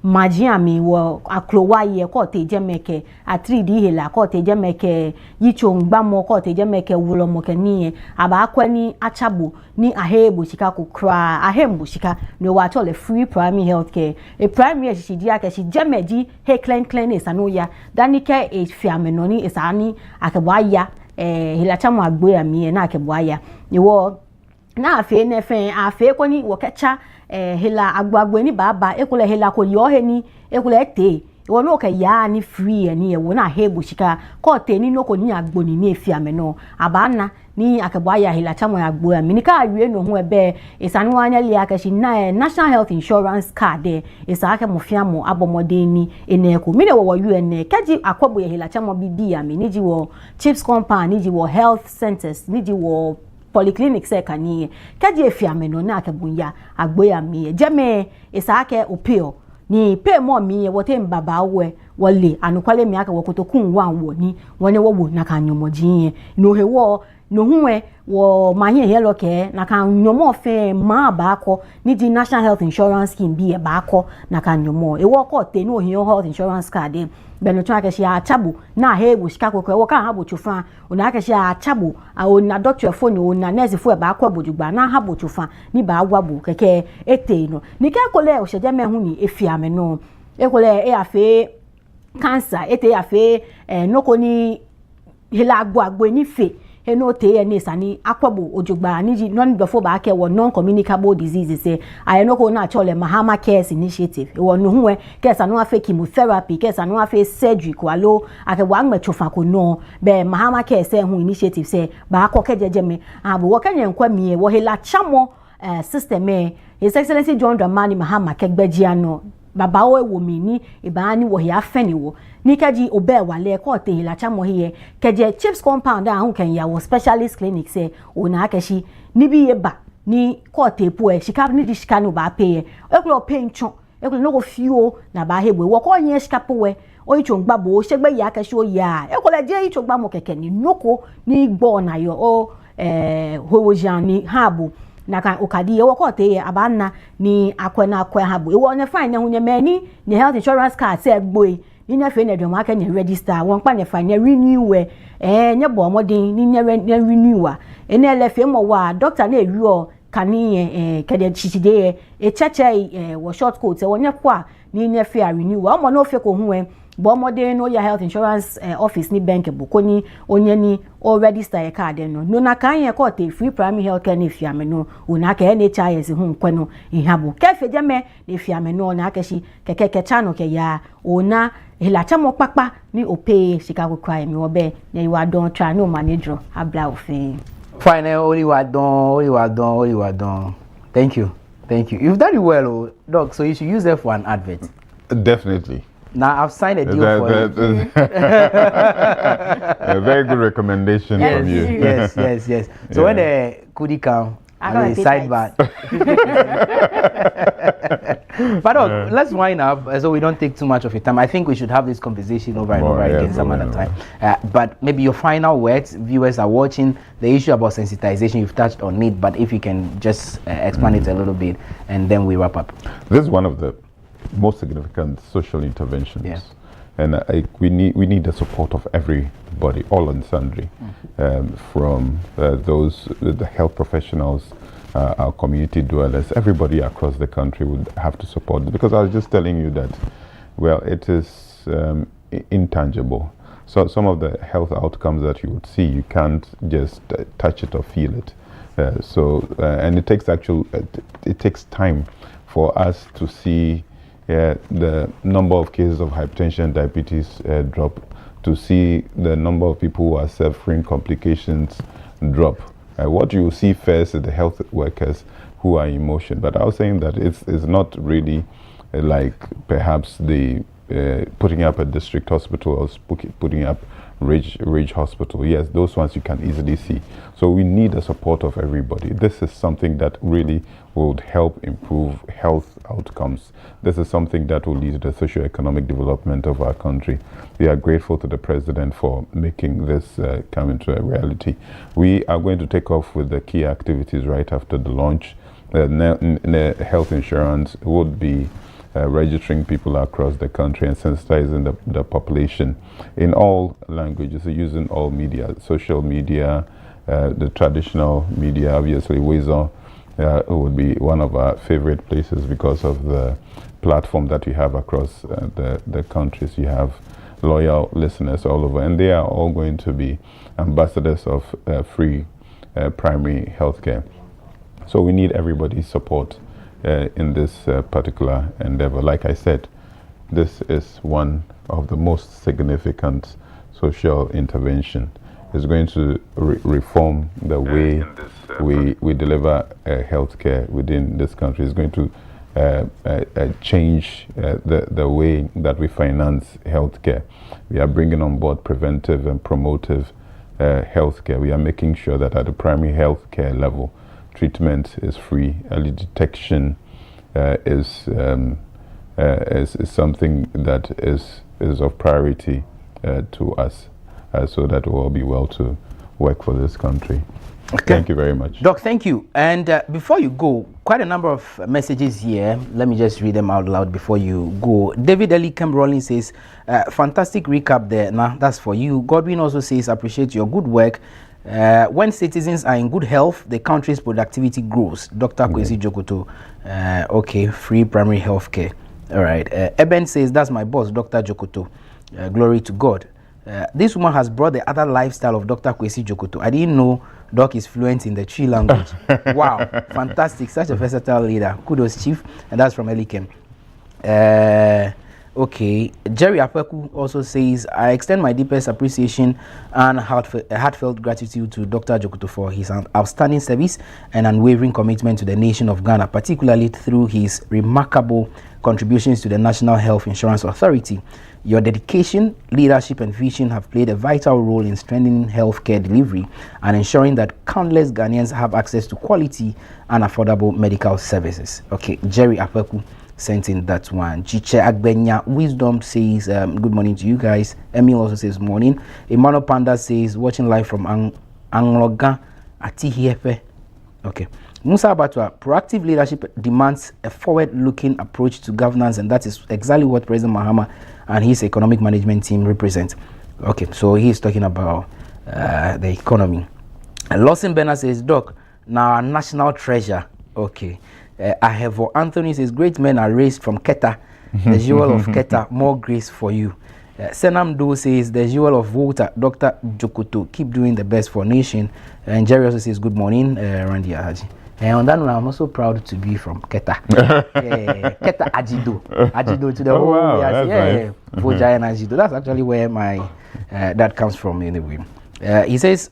majiami wo aklowa ye ko te jemeke a 3D hela ko te jemeke yichongba mo ko te jemeke wulo mo ke ni aba akwani achabo ni ahebo shika ko kra ahembo shika no wa chole free primary health care e primary shidi ake shi jemeji he clean esanoya danike e fiamenoni esani akebwa ya hilacha mo agbo ya mi na akebwa ya iwo na afe ne fe afe kwani wo kecha hela agbagbo ni baba ekule hela ko yo he ni ekule te wo no ke ya ni free ni e wo na hebo shika ko te ni no ko ni agbo ni efi ameno abana ni akebwa ya hela chamo agbo ya mi ka awie no ho ebe isanu anya li akashi na national health insurance card isa ake mofia mo abomode ni eneko mi ne wo UN kaji akwabo ya hela chamo bibi ya mi ni ji wo chips compound ni ji wo health centers ni ji wo polyclinic se kaniye kaji efiameno na akebunya agboya mi jeme isaake opio ni pe mo mi wote mbaba we wole anukwale mi aka wokotokun wan wo ni woni wo na kanyomoji no hewo no huwe wo mahie helo ke na kanyomo fe ma ba ko ni di national health insurance scheme bi e ba ko na kanyomo e wo ko te no hio health insurance card beno twa ke sia chabu na hebu shika kokwe wo kan habo chufa ona ke sia chabu ona doctor phone ona nurse fu e ba ko bodugba na habo chufa ni ba agwabu keke ete no ni ke kole o seje me hu ni efiame no e kole e afe cancer ete afe noko ni hela agbo ni fe eno te ene sani akwabu ojugba ni non before ba ke wo non communicable diseases say ayenoko na chole Mahama Cares Initiative wo no hu ke sanu afa chemotherapy ke sanu afa surgery ko alo ake wa ngmechofa ko no be Mahama Cares hu initiative say ba ko kejeje me abo wo kanye nkwa mie wo hela chamo system His Excellency John Dramani Mahama kegbejia no baba wo mi ni ibani wo ya feni wo ni kaji obe wale ko te hila chamo hiye keje chips compound ahun kan ya wo specialist clinic say ona akeshi ni bi eba ni ko te po e shika ni di shika no ba pay e kulo pay nchon e kulo no go fiwo na ba hebwe wo ko yen shika po we o ichongba bo segbe ya akeshi o ya e kulo je ichongba mo keke ni noko ni gbo na yo o howojan ni habo na kan okadi wo ko te abana ni akwa habo e wo ne fine na hunye mani ni health insurance card se gboi ni na fe na dwom aka nya register won pa ne fa nya renew we nya bo modin ni nya renew a ene le fe mo wa doctor na ewi o kani kede chichide cheche wo short coat wonya kwa ni nya fe renew a mo no fe ko hu bo modern no your health insurance office ni bank buko ni onye ni o register your card no na kan ye ko te free primary health care ni fiame no una ka NHIS hu nkwe no ihabo kefe jame ni fiame no na ka shi keke channel ke ya ona hilacha mo papa ni ope Chicago crime obe na you don try no manager abla ofe fine only what done. Thank you you've done it well, doc, so you should use it for an advert. Definitely. Now I've signed a deal for you. A very good recommendation from you. Yes. So when the Kudi come, I sidebar. But let's wind up so we don't take too much of your time. I think we should have this conversation over and over again some other time. But maybe your final words, viewers are watching the issue about sensitization. You've touched on it, but if you can just expand it a little bit, and then we wrap up. This is one of the most significant social interventions, and we need the support of everybody, all and sundry, from those the health professionals, our community dwellers, everybody across the country would have to support it, because I was just telling you that, well, it is intangible. So some of the health outcomes that you would see, you can't just touch it or feel it. And it takes it takes time for us to see the number of cases of hypertension and diabetes drop, to see the number of people who are suffering complications drop. What you see first is the health workers who are in motion. But I was saying that it's not really like perhaps the putting up a district hospital or putting up Ridge Hospital. Yes, those ones you can easily see. So we need the support of everybody. This is something that really would help improve health outcomes. This is something that will lead to the socio-economic development of our country. We are grateful to the President for making this come into a reality. We are going to take off with the key activities right after the launch. Health insurance would be registering people across the country and sensitizing the population in all languages, using all media, social media, the traditional media. Obviously, Weezer would be one of our favorite places because of the platform that we have across the countries. You have loyal listeners all over, and they are all going to be ambassadors of free primary healthcare. So we need everybody's support in this particular endeavor. Like I said, this is one of the most significant social intervention. It's going to reform the way we deliver healthcare within this country. It's going to change the way that we finance healthcare. We are bringing on board preventive and promotive healthcare. We are making sure that at the primary healthcare level, treatment is free. Early detection is something that is of priority to us, so that we'll all be well to work for this country. Okay. Thank you very much. Doc, thank you. And before you go, quite a number of messages here. Let me just read them out loud before you go. David Elikem Rollins says, fantastic recap there. Nah, that's for you. Godwin also says, appreciate your good work. When citizens are in good health, the country's productivity grows. Dr. Kwesi Jokoto, okay, free primary health care. All right. Eben says, that's my boss, Dr. Jokoto. Glory to God. This woman has brought the other lifestyle of Dr. Kwesi Jokoto. I didn't know Doc is fluent in the Twi language. Wow, fantastic. Such a versatile leader. Kudos, Chief. And that's from Elikem. Okay, Jerry Apeku also says, I extend my deepest appreciation and heartfelt gratitude to Dr. Jokoto for his outstanding service and unwavering commitment to the nation of Ghana, particularly through his remarkable contributions to the National Health Insurance Authority. Your dedication, leadership, and vision have played a vital role in strengthening healthcare delivery and ensuring that countless Ghanaians have access to quality and affordable medical services. Okay, Jerry Apeku sent in that one. Chiche Agbenya Wisdom says, good morning to you guys. Emil also says morning. Emmanuel Panda says, watching live from Angloga Atihiepe. Okay. Musa Abatwa, proactive leadership demands a forward-looking approach to governance, and that is exactly what President Mahama and his economic management team represent. Okay, so he's talking about the economy. And Lawson Bernard says, Doc, now our national treasure. Okay. Ahevo Anthony says, great men are raised from Keta, the jewel of Keta, more grace for you. Senam Do says, the jewel of Volta, Dr. Jokoto, keep doing the best for nation. And Jerry also says, good morning, Randy Ahaji. And on that one, I'm also proud to be from Keta. Keta Ajido. Ajido to the whole Nice. Voja and Ajido. That's actually where my that comes from anyway. He says,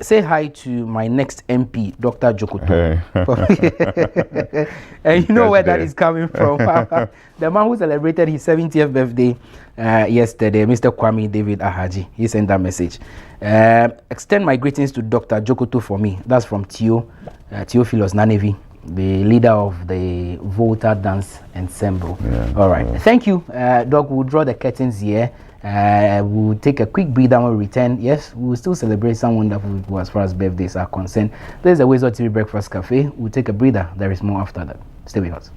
say hi to my next MP, Dr. Jokoto. And you know where that is coming from. The man who celebrated his 70th birthday yesterday, Mr. Kwame David Ahaji. He sent that message. Extend my greetings to Dr. Jokoto for me. That's from Theophilus Nanevi, the leader of the Volta Dance Ensemble. All right. Thank you, Doc. We'll draw the curtains here. We'll take a quick breather when we return. Yes, we'll still celebrate some wonderful people as far as birthdays are concerned. There's the WoezorTV Breakfast Cafe. We'll take a breather. There is more after that. Stay with us.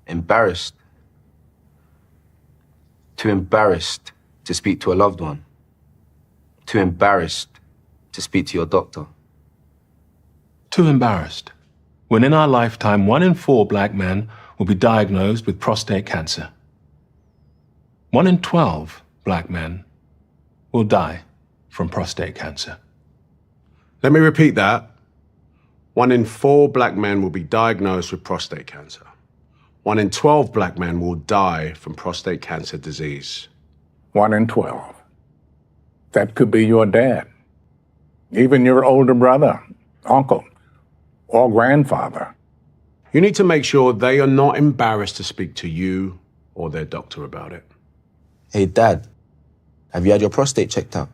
Embarrassed. Too embarrassed to speak to a loved one. Too embarrassed to speak to your doctor. Too embarrassed. When in our lifetime, 1 in 4 black men will be diagnosed with prostate cancer. 1 in 12 black men will die from prostate cancer. Let me repeat that. 1 in 4 black men will be diagnosed with prostate cancer. 1 in 12 black men will die from prostate cancer disease. 1 in 12. That could be your dad, even your older brother, uncle, or grandfather. You need to make sure they are not embarrassed to speak to you or their doctor about it. Hey, Dad, have you had your prostate checked out?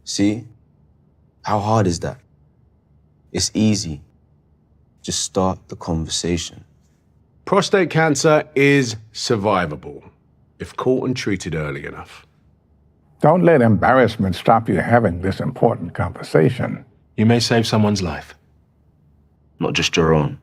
See? How hard is that? It's easy. Just start the conversation. Prostate cancer is survivable if caught and treated early enough. Don't let embarrassment stop you having this important conversation. You may save someone's life. Not just your own.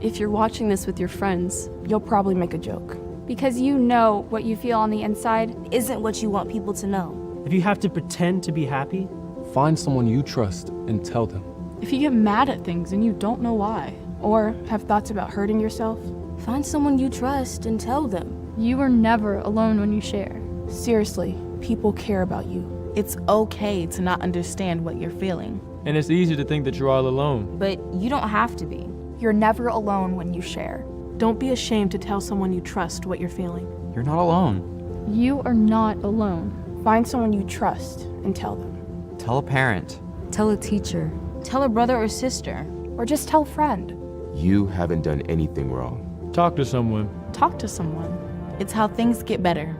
If you're watching this with your friends, you'll probably make a joke. Because you know what you feel on the inside isn't what you want people to know. If you have to pretend to be happy, find someone you trust and tell them. If you get mad at things and you don't know why, or have thoughts about hurting yourself, find someone you trust and tell them. You are never alone when you share. Seriously, people care about you. It's okay to not understand what you're feeling. And it's easy to think that you're all alone. But you don't have to be. You're never alone when you share. Don't be ashamed to tell someone you trust what you're feeling. You're not alone. You are not alone. Find someone you trust and tell them. Tell a parent. Tell a teacher. Tell a brother or sister. Or just tell a friend. You haven't done anything wrong. Talk to someone. Talk to someone. It's how things get better.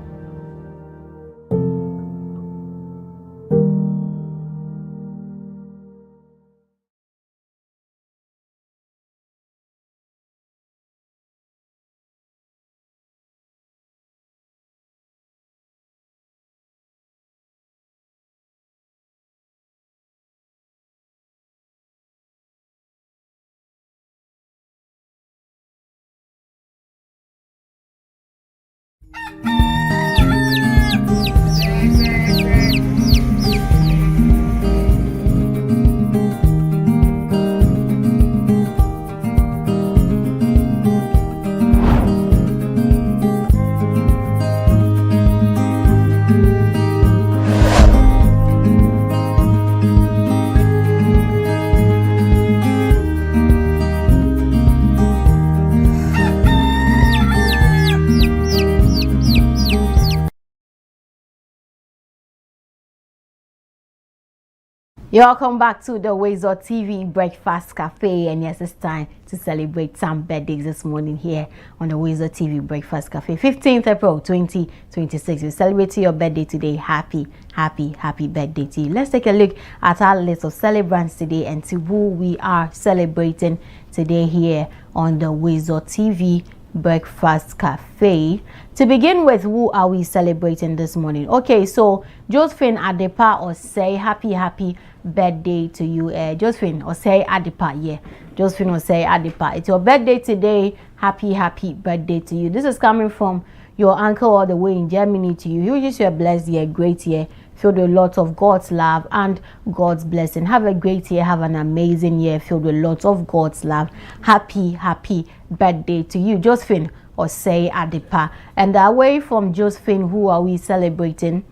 You're welcome back to the WoezorTV Breakfast Cafe, and yes, it's time to celebrate some birthdays this morning here on the WoezorTV Breakfast Cafe. 15th April 2026. We're celebrating your birthday today. Happy birthday to you. Let's take a look at our list of celebrants today and see who we are celebrating today here on the WoezorTV Breakfast Cafe. To begin with, who are we celebrating this morning? Okay, so Josephine Adepa or say happy birthday to you. Josephine or say Adepa, yeah. Josephine or say Adepa. It's your birthday today. Happy birthday to you. This is coming from your uncle all the way in Germany to you. He wishes you a blessed year, great year, filled with lots of God's love and God's blessing. Have a great year, have an amazing year, filled with lots of God's love. Happy birthday to you, Josephine or say Adepa. And away from Josephine, who are we celebrating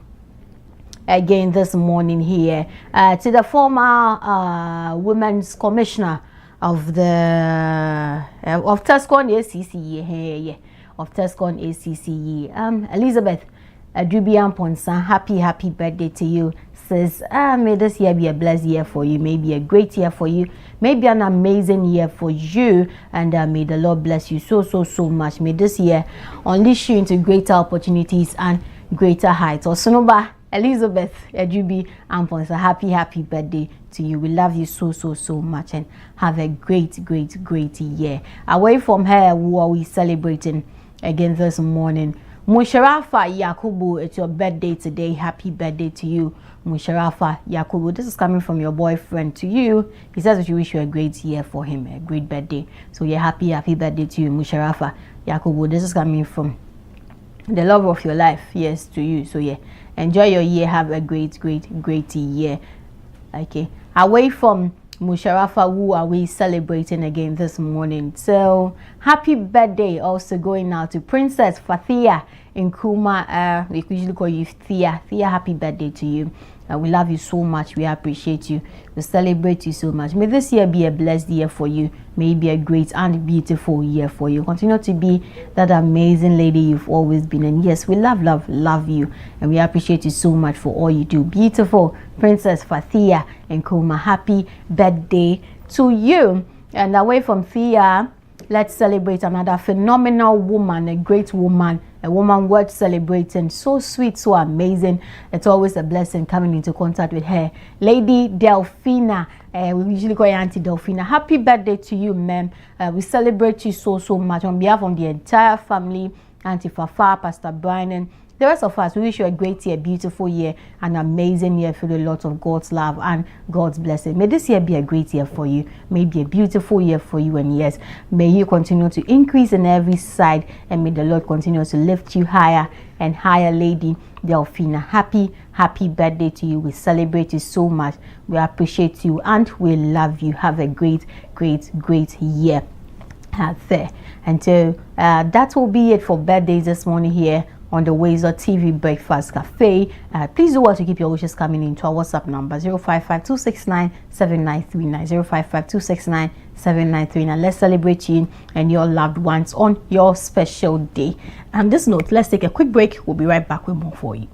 again this morning here? To the former Women's Commissioner of the of Tescon ACCE, of Tescon ACCE, Elizabeth Adubian Ponsa. Happy birthday to you, sis. May this year be a blessed year for you, maybe a great year for you, maybe an amazing year for you, and may the Lord bless you so much. May this year unleash you into greater opportunities and greater heights. Osonoba Elizabeth Adubi Amponsa, happy birthday to you. We love you so much, and have a great year. Away from her, who are we celebrating again this morning? Musharafa Yakubu, it's your birthday today. Happy birthday to you, Musharafa Yakubu. This is coming from your boyfriend to you. He says we wish you a great year for him, a great birthday. So yeah, happy birthday to you, Musharafa Yakubu. This is coming from the love of your life, yes, to you. So yeah, enjoy your year, have a great year. Okay, away from Musharafa, who are we celebrating again this morning? So happy birthday also going out to Princess Fathia in Kuma. We usually call you Thea. Happy birthday to you. We love you so much. We appreciate you. We celebrate you so much. May this year be a blessed year for you. May it be a great and beautiful year for you. Continue to be that amazing lady you've always been. And yes, we love you. And we appreciate you so much for all you do. Beautiful Princess Fathia and Kuma. Happy birthday to you. And away from Thea, let's celebrate another phenomenal woman, a great woman, a woman worth celebrating. So sweet, so amazing. It's always a blessing coming into contact with her. Lady Delphina. We usually call you Auntie Delphina. Happy birthday to you, ma'am. We celebrate you so much on behalf of the entire family. Auntie Fafa, Pastor Brian, and the rest of us. We wish you a great year, beautiful year, an amazing year filled with a lot of God's love and God's blessing. May this year be a great year for you. May it be a beautiful year for you. And yes, may you continue to increase in every side, and may the Lord continue to lift you higher and higher, Lady Delphina. Happy birthday to you. We celebrate you so much. We appreciate you and we love you. Have a great year there. And so that will be it for birthdays this morning here on the WoezorTV Breakfast Cafe. Please do well to keep your wishes coming into our WhatsApp number 055-269-7939, 055-269-7939. Let's celebrate you and your loved ones on your special day. On this note, let's take a quick break. We'll be right back with more for you.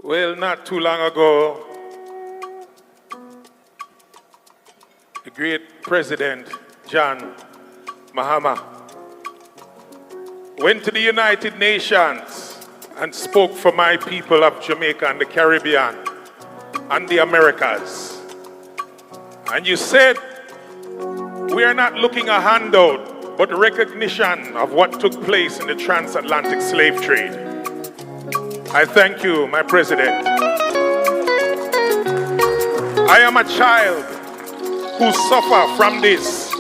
Well, not too long ago, the great President John Mahama went to the United Nations and spoke for my people of Jamaica and the Caribbean and the Americas. And you said, we are not looking a handout, but recognition of what took place in the transatlantic slave trade. I thank you, my president. I am a child who suffer from this.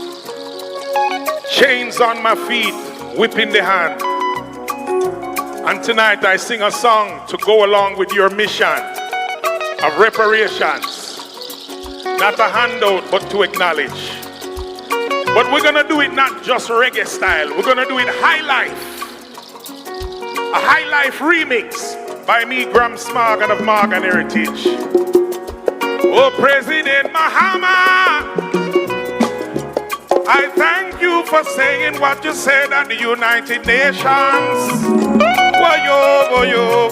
Chains on my feet, whip in the hand. And tonight I sing a song to go along with your mission of reparations. Not a handout, but to acknowledge. But we're gonna do it not just reggae style, we're gonna do it high life. A high life remix by me, Graham Smargan of Morgan Heritage. Oh, President Mahama, for saying what you said at the United Nations. Woyo,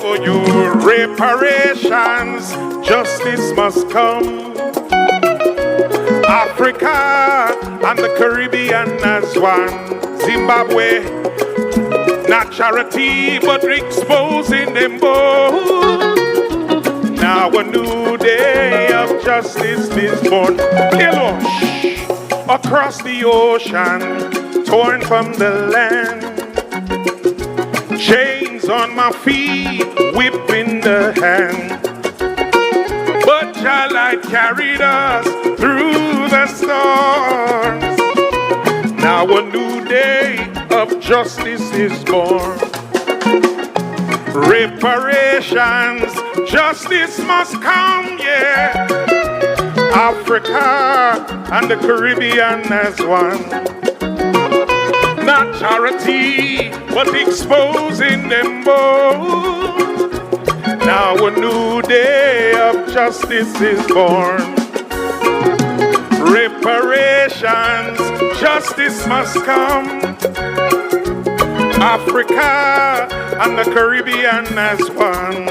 reparations, justice must come. Africa and the Caribbean as one. Zimbabwe, not charity, but exposing them both. Now a new day of justice is born. Across the ocean, torn from the land. Chains on my feet, whip in the hand. But your light carried us through the storms. Now a new day of justice is born. Reparations, justice must come, yeah. Africa and the Caribbean as one. Not charity, but exposing them both. Now a new day of justice is born. Reparations, justice must come. Africa and the Caribbean as one.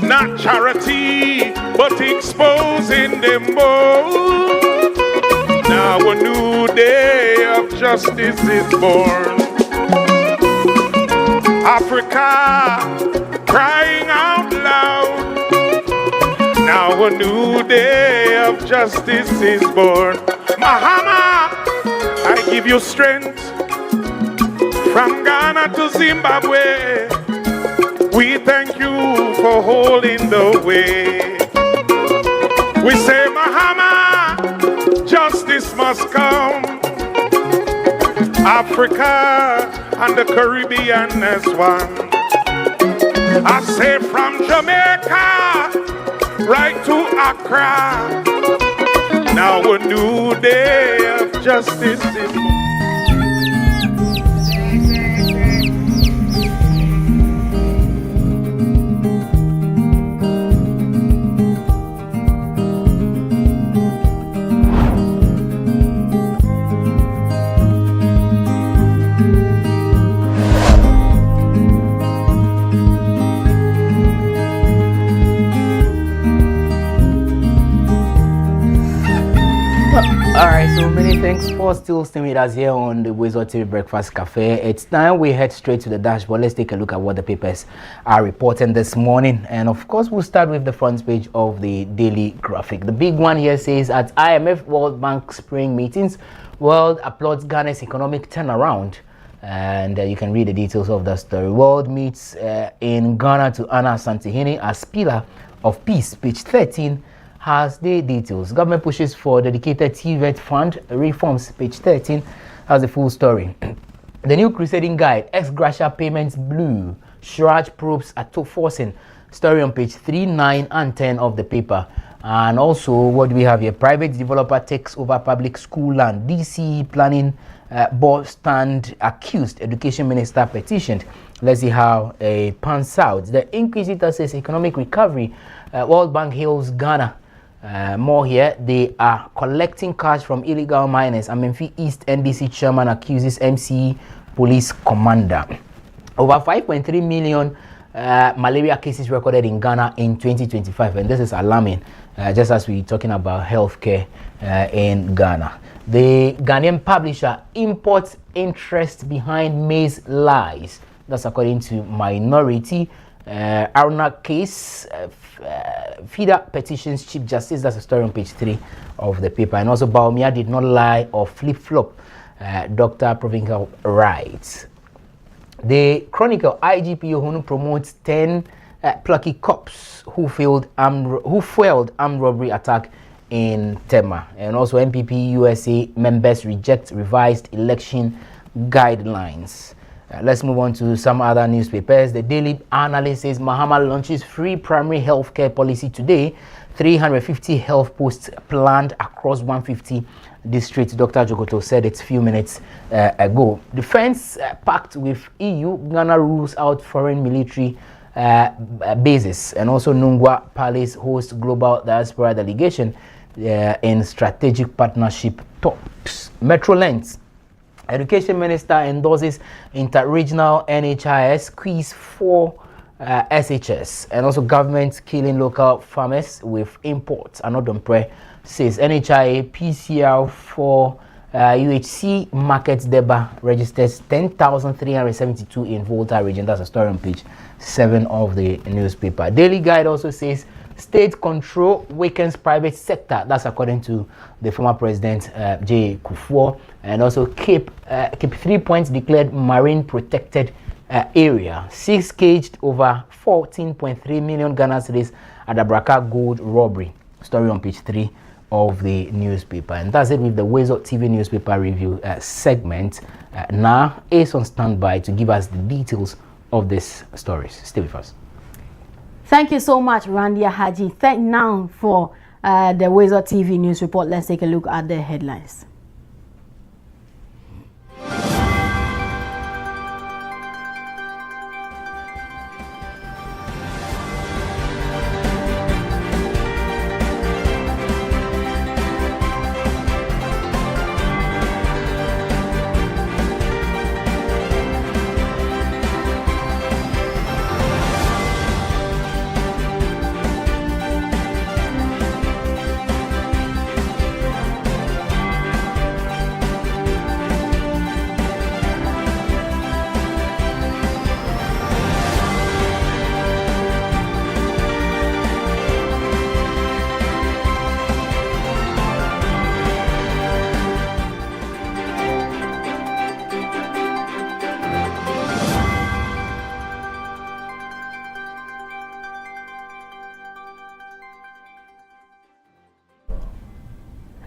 Not charity, but exposing them both. Now a new day of justice is born. Africa crying out loud. Now a new day of justice is born. Mahama, I give you strength. From Ghana to Zimbabwe, we thank you for holding the way. We say, Mahama, justice must come. Africa and the Caribbean as one. I say from Jamaica right to Accra. Now a new day of justice is born. Alright, so many thanks for still staying with us here on the WoezorTV Breakfast Cafe. It's time we head straight to the dashboard. Let's take a look at what the papers are reporting this morning. And of course, we'll start with the front page of the Daily Graphic. The big one here says, at IMF World Bank spring meetings, world applauds Ghana's economic turnaround. And you can read the details of the story. World meets in Ghana to honor Santihini as pillar of peace. Page 13 has the details. Government pushes for dedicated TVET fund reforms. Page 13 has the full story. The new crusading guide, ex-gratia payments blue. Shraj probes at forcing. Story on page 3, 9 and 10 of the paper. And also, what do we have here? Private developer takes over public school land. DC planning board stand accused. Education minister petitioned. Let's see how it pans out. The Inquisitor says economic recovery. World Bank hails Ghana. More here, they are collecting cash from illegal miners. Amenfi East NDC chairman accuses MC police commander. Over 5.3 million malaria cases recorded in Ghana in 2025, and this is alarming, just as we're talking about healthcare in Ghana. The Ghanaian publisher imports interest behind maize lies. That's according to Minority. Aruna case, FIDA petitions Chief Justice. That's a story on page 3 of the paper. And also, Baumia did not lie or flip-flop. Dr. Provincial rights. The Chronicle, IGP Yohunu promotes 10 plucky cops who foiled armed robbery attack in Tema. And also, MPP USA members reject revised election guidelines. Let's move on to some other newspapers. The Daily Analyst says Mahama launches free primary health care policy today. 350 health posts planned across 150 districts. Dr. Jogoto said it a few minutes ago. Defense pact with EU. Ghana rules out foreign military bases. And also Nungwa Palace hosts global diaspora delegation in strategic partnership talks. Metrolens Education Minister endorses inter-regional NHIS quiz for SHS, and also government killing local farmers with imports. Anodompre says NHIA PCR for UHC Market Deba registers 10,372 in Volta region. That's a story on page 7 of the newspaper. Daily Guide also says state control weakens private sector. That's according to the former president J. Kufuor. And also Cape 3 points declared marine protected area. 6 caged over 14.3 million Ghana cedis at the Abraka gold robbery. Story on page 3 of the newspaper. And that's it with the WoezorTV newspaper review segment. Now is on standby to give us the details of these stories. Stay with us. Thank you so much, Randia Haji. Now for the WoezorTV news report. Let's take a look at the headlines.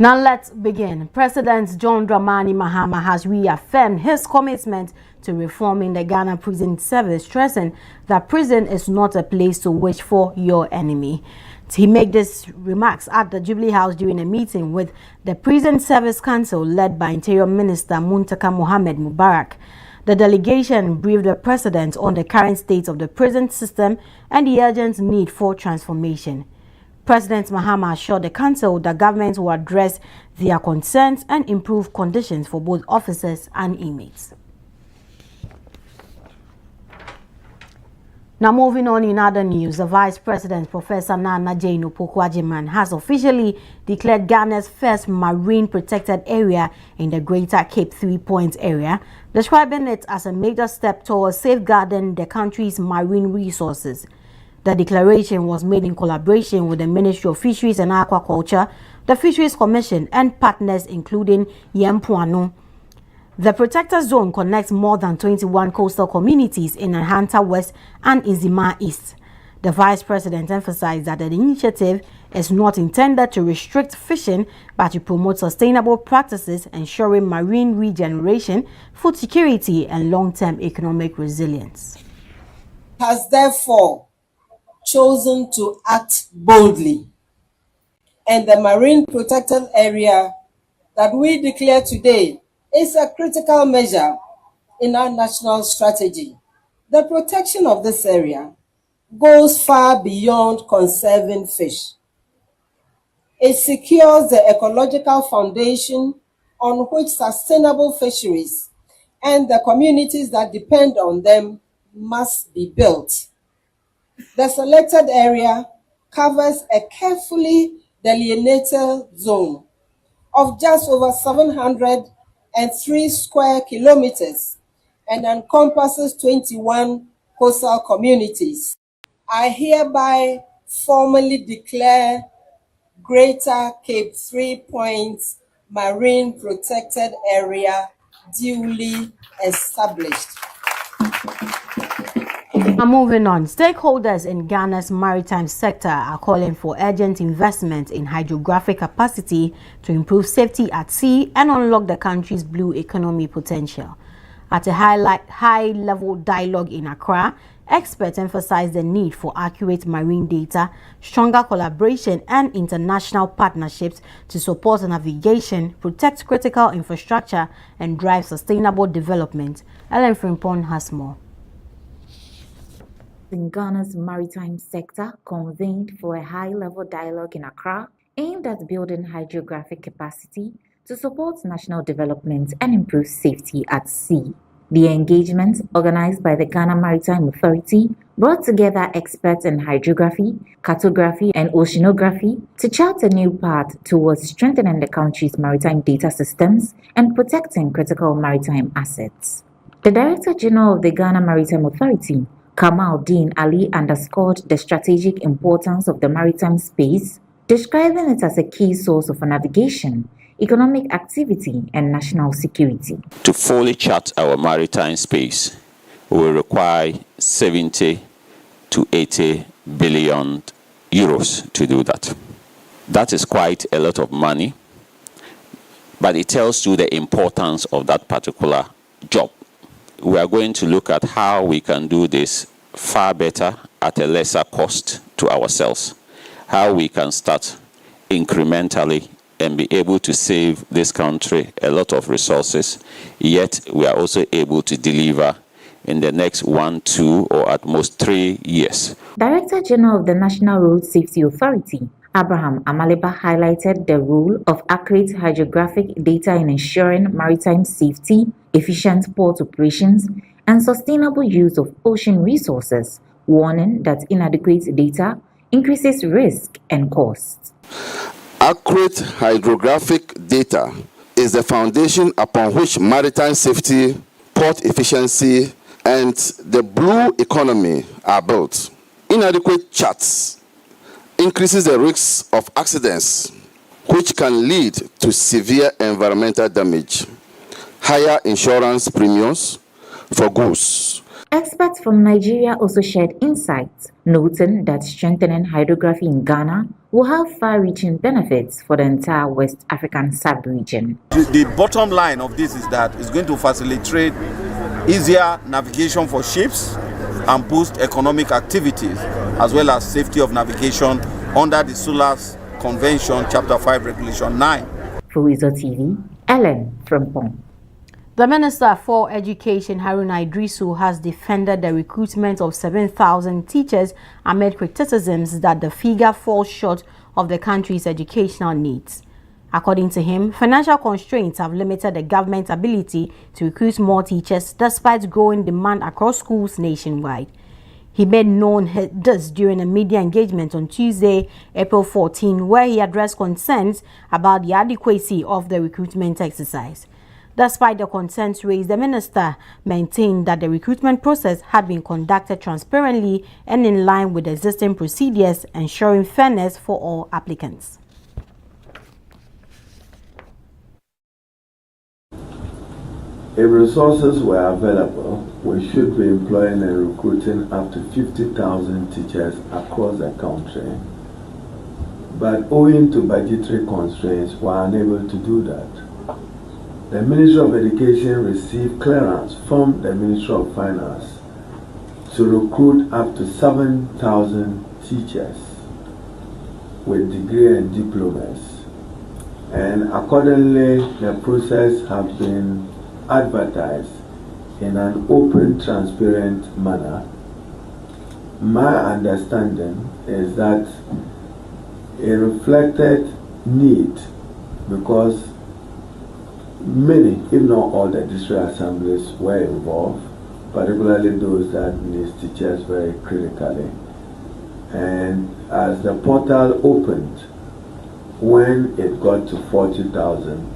Now let's begin. President John Dramani Mahama has reaffirmed his commitment to reforming the Ghana prison service, stressing that prison is not a place to wish for your enemy. He made these remarks at the Jubilee House during a meeting with the Prison Service Council led by Interior Minister Muntaka Mohamed Mubarak. The delegation briefed the president on the current state of the prison system and the urgent need for transformation. President Mahama assured the council that government will address their concerns and improve conditions for both officers and inmates. Now moving on in other news, the Vice President, Professor Nana Jane Opoku-Agyeman, has officially declared Ghana's first marine protected area in the Greater Cape 3 Points area, describing it as a major step towards safeguarding the country's marine resources. The declaration was made in collaboration with the Ministry of Fisheries and Aquaculture, the Fisheries Commission, and partners including Yempuano. The protected zone connects more than 21 coastal communities in Ahanta West and Izima East. The Vice President emphasized that the initiative is not intended to restrict fishing, but to promote sustainable practices, ensuring marine regeneration, food security, and long-term economic resilience. Has therefore chosen to act boldly, and the marine protected area that we declare today is a critical measure in our national strategy. The protection of this area goes far beyond conserving fish. It secures the ecological foundation on which sustainable fisheries and the communities that depend on them must be built. The selected area covers a carefully delineated zone of just over 703 square kilometers and encompasses 21 coastal communities. I hereby formally declare Greater Cape 3 Points Marine Protected Area duly established. Moving on, stakeholders in Ghana's maritime sector are calling for urgent investment in hydrographic capacity to improve safety at sea and unlock the country's blue economy potential. At a high-level dialogue in Accra, experts emphasized the need for accurate marine data, stronger collaboration, and international partnerships to support navigation, protect critical infrastructure, and drive sustainable development. Ellen Frimpong has more. In Ghana's maritime sector convened for a high-level dialogue in Accra aimed at building hydrographic capacity to support national development and improve safety at sea. The engagement, organized by the Ghana Maritime Authority, brought together experts in hydrography, cartography, and oceanography to chart a new path towards strengthening the country's maritime data systems and protecting critical maritime assets. The Director General of the Ghana Maritime Authority, Kamaldeen Ali, underscored the strategic importance of the maritime space, describing it as a key source of navigation, economic activity, and national security. To fully chart our maritime space, we will require 70 to 80 billion euros to do that. That is quite a lot of money, but it tells you the importance of that particular job. We are going to look at how we can do this far better at a lesser cost to ourselves, how we can start incrementally and be able to save this country a lot of resources, yet we are also able to deliver in the next 1, 2, or at most 3 years. Director General of the National Road Safety Authority, Abraham Amaliba, highlighted the role of accurate hydrographic data in ensuring maritime safety, efficient port operations, and sustainable use of ocean resources, warning that inadequate data increases risk and costs. Accurate hydrographic data is the foundation upon which maritime safety, port efficiency, and the blue economy are built. Inadequate charts increases the risks of accidents, which can lead to severe environmental damage, higher insurance premiums for goods. Experts from Nigeria also shared insights, noting that strengthening hydrography in Ghana will have far-reaching benefits for the entire West African sub-region. The bottom line of this is that it's going to facilitate easier navigation for ships and boost economic activities, as well as safety of navigation under the SULAS Convention, Chapter 5, Regulation 9. For WoezorTV, Ellen from Pong. The Minister for Education, Haruna Idrisu, has defended the recruitment of 7,000 teachers amid criticisms that the figure falls short of the country's educational needs. According to him, financial constraints have limited the government's ability to recruit more teachers despite growing demand across schools nationwide. He made known this during a media engagement on Tuesday, April 14, where he addressed concerns about the adequacy of the recruitment exercise. Despite the concerns raised, the minister maintained that the recruitment process had been conducted transparently and in line with existing procedures, ensuring fairness for all applicants. If resources were available, we should be employing and recruiting up to 50,000 teachers across the country. But owing to budgetary constraints, we are unable to do that. The Ministry of Education received clearance from the Ministry of Finance to recruit up to 7,000 teachers with degree and diplomas. And accordingly, the process has been advertised in an open, transparent manner. My understanding is that it reflected need because many, if not all, the district assemblies were involved, particularly those that need teachers very critically. And as the portal opened, when it got to 40,000,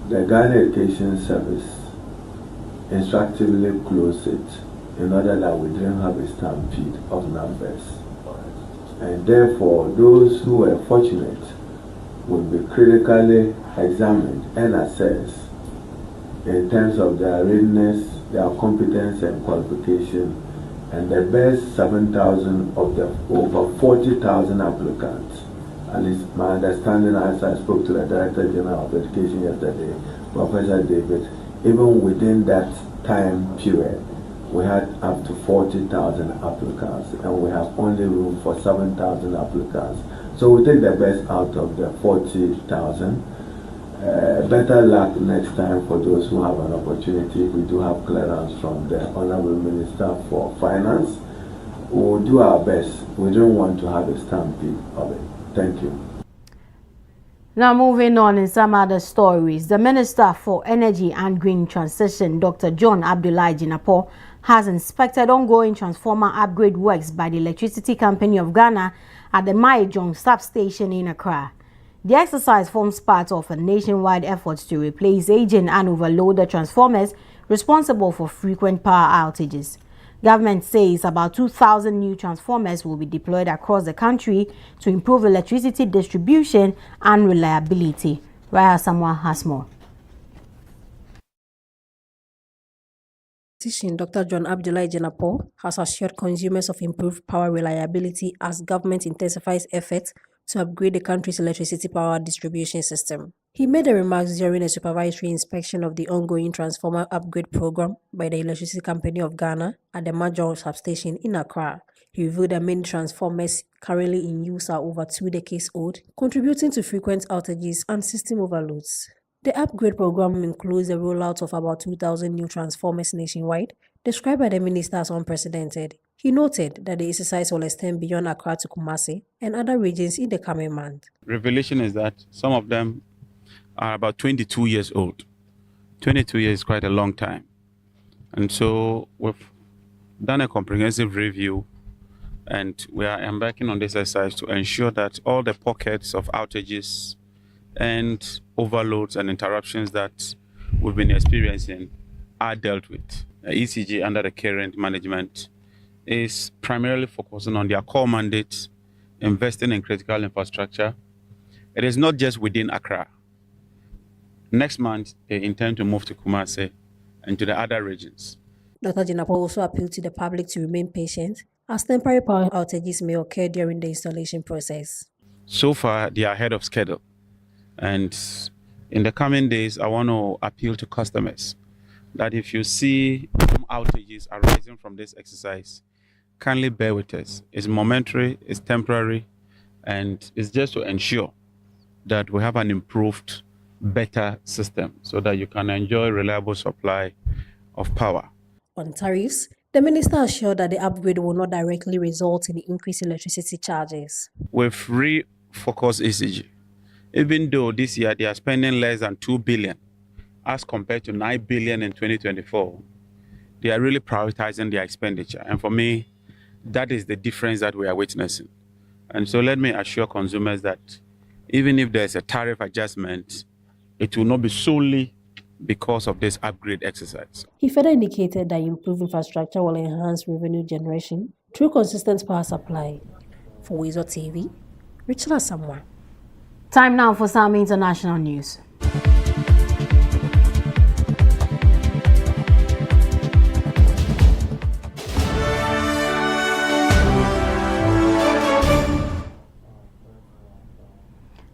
the Ghana Education Service instructively closed it in order that we didn't have a stampede of numbers. And therefore, those who were fortunate would be critically examined and assessed in terms of their readiness, their competence and qualification, and the best 7,000 of the over 40,000 applicants. At least my understanding, as I spoke to the Director General of Education yesterday, Professor David, even within that time period, we had up to 40,000 applicants, and we have only room for 7,000 applicants. So we take the best out of the 40,000. Better luck next time for those who have an opportunity. We do have clearance from the Honorable Minister for Finance. We will do our best. We don't want to have a stampede of it. Thank you. Now moving on in some other stories, the Minister for Energy and Green Transition, Dr. John Abdullahi Jinapor, has inspected ongoing transformer upgrade works by the Electricity Company of Ghana at the Maijong substation in Accra. The exercise forms part of a nationwide effort to replace aging and overloaded transformers responsible for frequent power outages. Government says about 2,000 new transformers will be deployed across the country to improve electricity distribution and reliability. Raya Samuel has more. Dr. John Abdullahi Jinapor has assured consumers of improved power reliability as government intensifies efforts to upgrade the country's electricity power distribution system. He made the remarks during a supervisory inspection of the ongoing transformer upgrade program by the Electricity Company of Ghana at the Majong substation in Accra. He revealed that many transformers currently in use are over 2 decades old, contributing to frequent outages and system overloads. The upgrade program includes the rollout of about 2,000 new transformers nationwide, described by the minister as unprecedented. He noted that the exercise will extend beyond Accra to Kumasi and other regions in the coming month. Revelation is that some of them are about 22 years old. 22 years is quite a long time. And so we've done a comprehensive review and we are embarking on this exercise to ensure that all the pockets of outages and overloads and interruptions that we've been experiencing are dealt with. ECG under the current management is primarily focusing on their core mandates, investing in critical infrastructure. It is not just within Accra. Next month, they intend to move to Kumasi and to the other regions. Dr. Jinapor also appealed to the public to remain patient as temporary power outages may occur during the installation process. So far, they are ahead of schedule. And in the coming days, I want to appeal to customers that if you see some outages arising from this exercise, kindly bear with us. It's momentary, it's temporary, and it's just to ensure that we have an improved, better system so that you can enjoy reliable supply of power. On tariffs, the minister assured that the upgrade will not directly result in increased electricity charges. We've refocused ECG. Even though this year they are spending less than 2 billion as compared to 9 billion in 2024, they are really prioritizing their expenditure. And for me, that is the difference that we are witnessing. And so let me assure consumers that even if there's a tariff adjustment, it will not be solely because of this upgrade exercise. He further indicated that improved infrastructure will enhance revenue generation through consistent power supply. For WoezorTV, Richard Asamoah. Time now for some international news.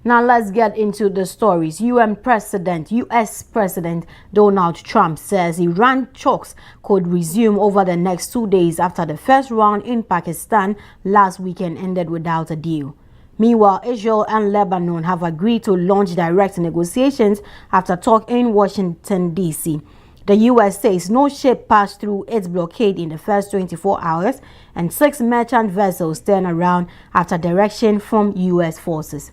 Now let's get into the stories. US President Donald Trump says Iran talks could resume over the next 2 days after the first round in Pakistan last weekend ended without a deal. Meanwhile, Israel and Lebanon have agreed to launch direct negotiations after talk in Washington, D.C. The U.S. says no ship passed through its blockade in the first 24 hours and 6 merchant vessels turned around after direction from U.S. forces.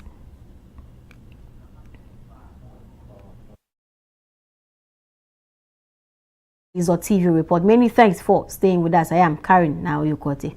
WoezorTV report. Many thanks for staying with us. I am Karen Naoyokote.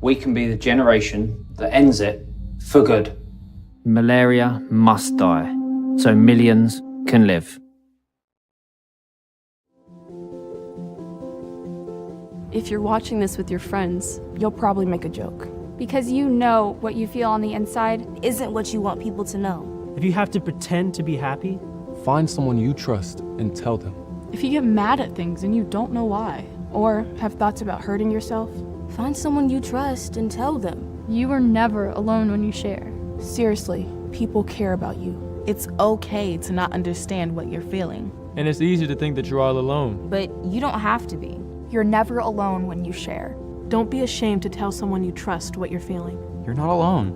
we can be the generation that ends it for good. Malaria must die, so millions can live. If you're watching this with your friends, you'll probably make a joke. Because you know what you feel on the inside isn't what you want people to know. If you have to pretend to be happy, Find someone you trust and tell them. if you get mad at things and you don't know why, or have thoughts about hurting yourself, Find someone you trust and tell them. you are never alone when you share. seriously, people care about you. It's okay to not understand what you're feeling. And it's easy to think that you're all alone. But you don't have to be. You're never alone when you share. Don't be ashamed to tell someone you trust what you're feeling. You're not alone.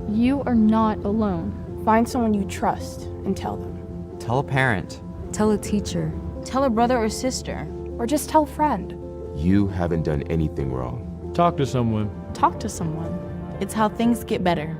You are not alone. Find someone you trust and tell them. Tell a parent. Tell a teacher. Tell a brother or sister. Or just tell a friend. You haven't done anything wrong. Talk to someone. Talk to someone. It's how things get better.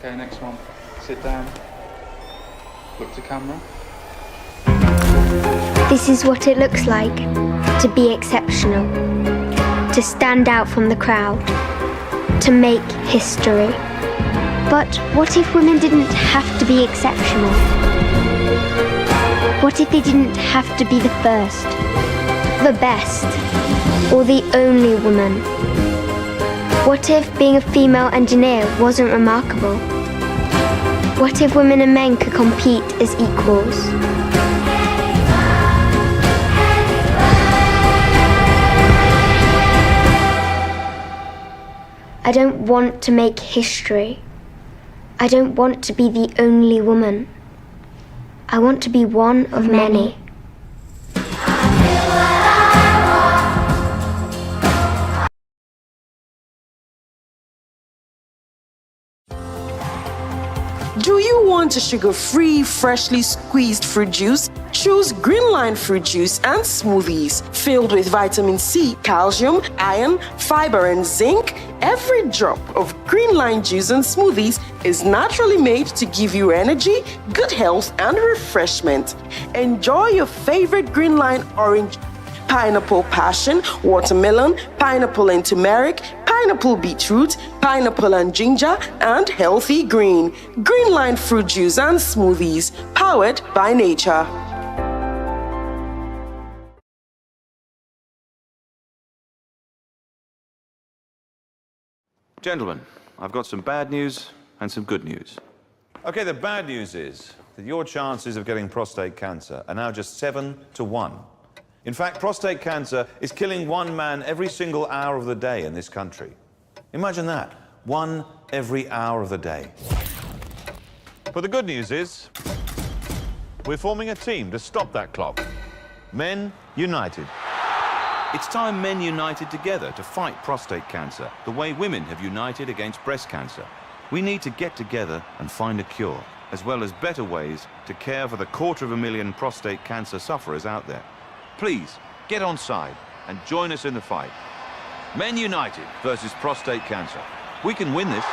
Okay, next one. Sit down. Look to camera. This is what it looks like to be exceptional, to stand out from the crowd, to make history. But what if women didn't have to be exceptional? What if they didn't have to be the first, the best, or the only woman? What if being a female engineer wasn't remarkable? What if women and men could compete as equals? I don't want to make history. I don't want to be the only woman. I want to be one of many. Do you want a sugar-free, freshly squeezed fruit juice? Choose Greenline fruit juice and smoothies. Filled with vitamin C, calcium, iron, fiber, and zinc, every drop of Greenline juice and smoothies is naturally made to give you energy, good health, and refreshment. Enjoy your favorite Greenline orange, pineapple passion, watermelon, pineapple and turmeric, pineapple beetroot, pineapple and ginger, and healthy green. Greenline fruit juice and smoothies, powered by nature. Gentlemen, I've got some bad news and some good news. Okay, the bad news is that your chances of getting prostate cancer are now just 7 to 1. In fact, prostate cancer is killing one man every single hour of the day in this country. Imagine that, one every hour of the day. But the good news is, we're forming a team to stop that clock. Men United. It's time men united together to fight prostate cancer, the way women have united against breast cancer. We need to get together and find a cure, as well as better ways to care for the 250,000 prostate cancer sufferers out there. Please, get on side and join us in the fight. Men United versus prostate cancer. We can win this.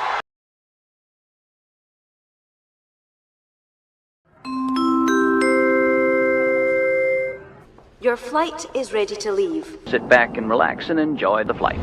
Your flight is ready to leave. Sit back and relax and enjoy the flight.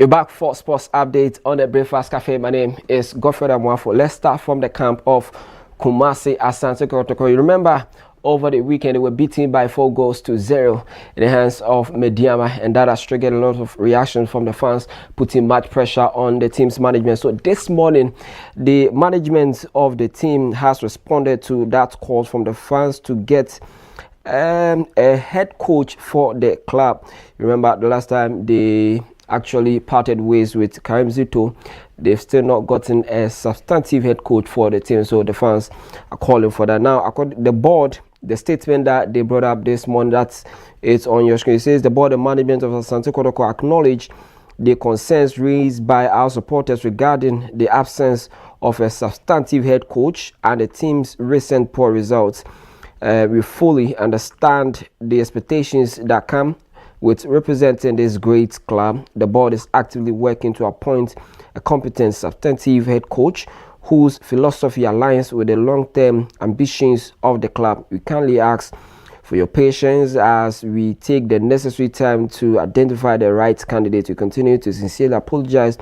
You're back for sports update on the Breakfast Cafe. My name is Godfrey Amwafo. Let's start from the camp of Kumasi Asante Kotoko. You remember over the weekend they were beaten by 4-0 in the hands of Mediama, and that has triggered a lot of reaction from the fans, putting much pressure on the team's management. So this morning, the management of the team has responded to that call from the fans to get a head coach for the club. Remember the last time they actually parted ways with Karim Zito, they've still not gotten a substantive head coach for the team, so the fans are calling for that. Now, according to the board, the statement that they brought up this morning, that it's on your screen, it says the board and management of Asante Kotoko acknowledge the concerns raised by our supporters regarding the absence of a substantive head coach and the team's recent poor results. We fully understand the expectations that come with representing this great club. The board is actively working to appoint a competent, substantive head coach whose philosophy aligns with the long-term ambitions of the club. We kindly ask for your patience as we take the necessary time to identify the right candidate. We continue to sincerely apologize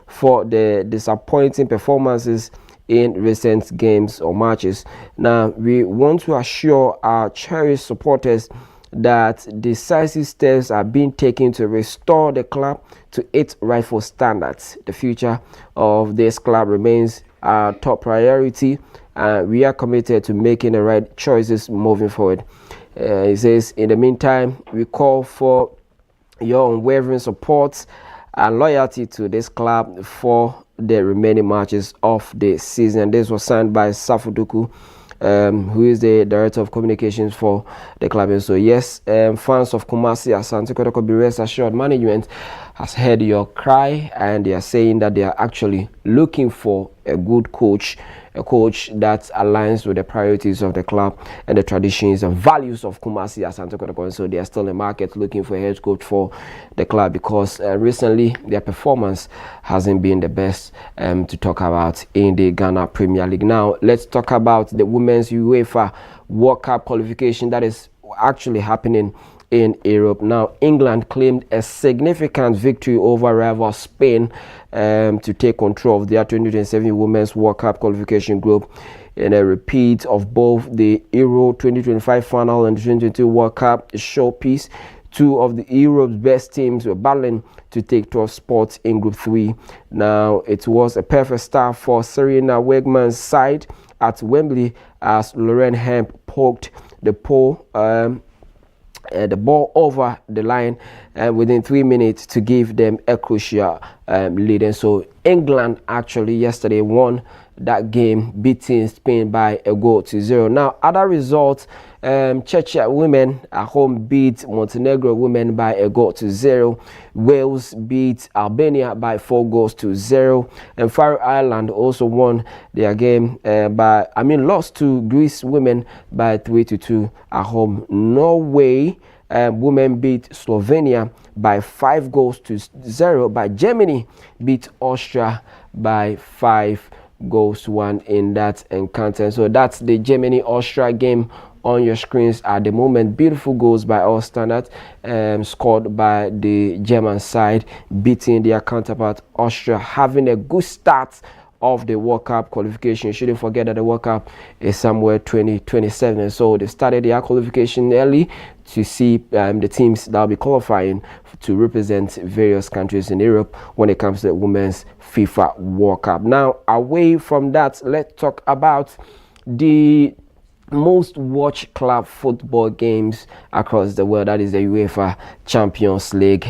for the disappointing performances in recent games or matches. Now, we want to assure our cherished supporters that decisive steps are being taken to restore the club to its rightful standards. The future of this club remains our top priority, and we are committed to making the right choices moving forward. It says, in the meantime, we call for your unwavering support and loyalty to this club for the remaining matches of the season. This was signed by Safuduku, who is the director of communications for the club. And so yes, fans of Kumasi Asante Kotoko, be rest assured, management has heard your cry, and they are saying that they are actually looking for a good coach, a coach that aligns with the priorities of the club and the traditions and values of Kumasi Asante Kotoko. And so they are still in the market looking for a head coach for the club, because recently their performance hasn't been the best to talk about in the Ghana Premier League. Now let's talk about the Women's UEFA World Cup qualification that is actually happening in Europe. Now, England claimed a significant victory over rival Spain to take control of their 2027 Women's World Cup qualification group in a repeat of both the Euro 2025 final and the 2022 World Cup showpiece. Two of the Europe's best teams were battling to take 12 spots in Group 3. Now, it was a perfect start for Serena Wegman's side at Wembley as Lauren Hemp poked the ball over the line within 3 minutes to give them a crucial lead. And so England actually yesterday won that game, beating Spain by 1-0. Now, other results, Czechia women at home beat Montenegro women by 1-0. Wales beat Albania by 4-0. And Faroe Island also won their game lost to Greece women by 3-2 at home. Norway women beat Slovenia by 5-0, but Germany beat Austria by 5-1 in that encounter. So that's the Germany-Austria game on your screens at the moment. Beautiful goals by all standards, scored by the German side, beating their counterpart Austria, having a good start of the World Cup qualification. You shouldn't forget that the World Cup is somewhere 2027, so they started their qualification early to see the teams that will be qualifying to represent various countries in Europe when it comes to the Women's FIFA World Cup. Now, away from that, let's talk about the most watched club football games across the world. That is the UEFA Champions League.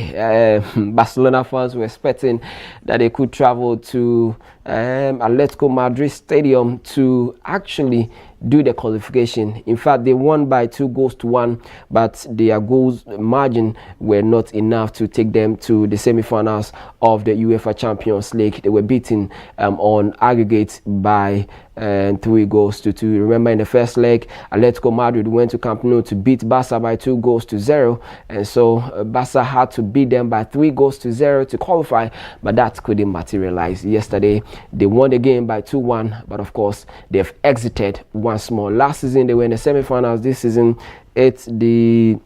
Barcelona fans were expecting that they could travel to Atletico Madrid Stadium to actually do the qualification. In fact, they won by 2-1, but their goals margin were not enough to take them to the semi-finals of the UEFA Champions League. They were beaten on aggregate by 3-2. Remember, in the first leg, Atletico Madrid went to Camp Nou to beat Barca by 2-0, and so Barca had to beat them by 3-0 to qualify, but that couldn't materialize. Yesterday, they won the game by 2-1, but of course, they've exited once more. Last season, they were in the semi-finals. This season, it's the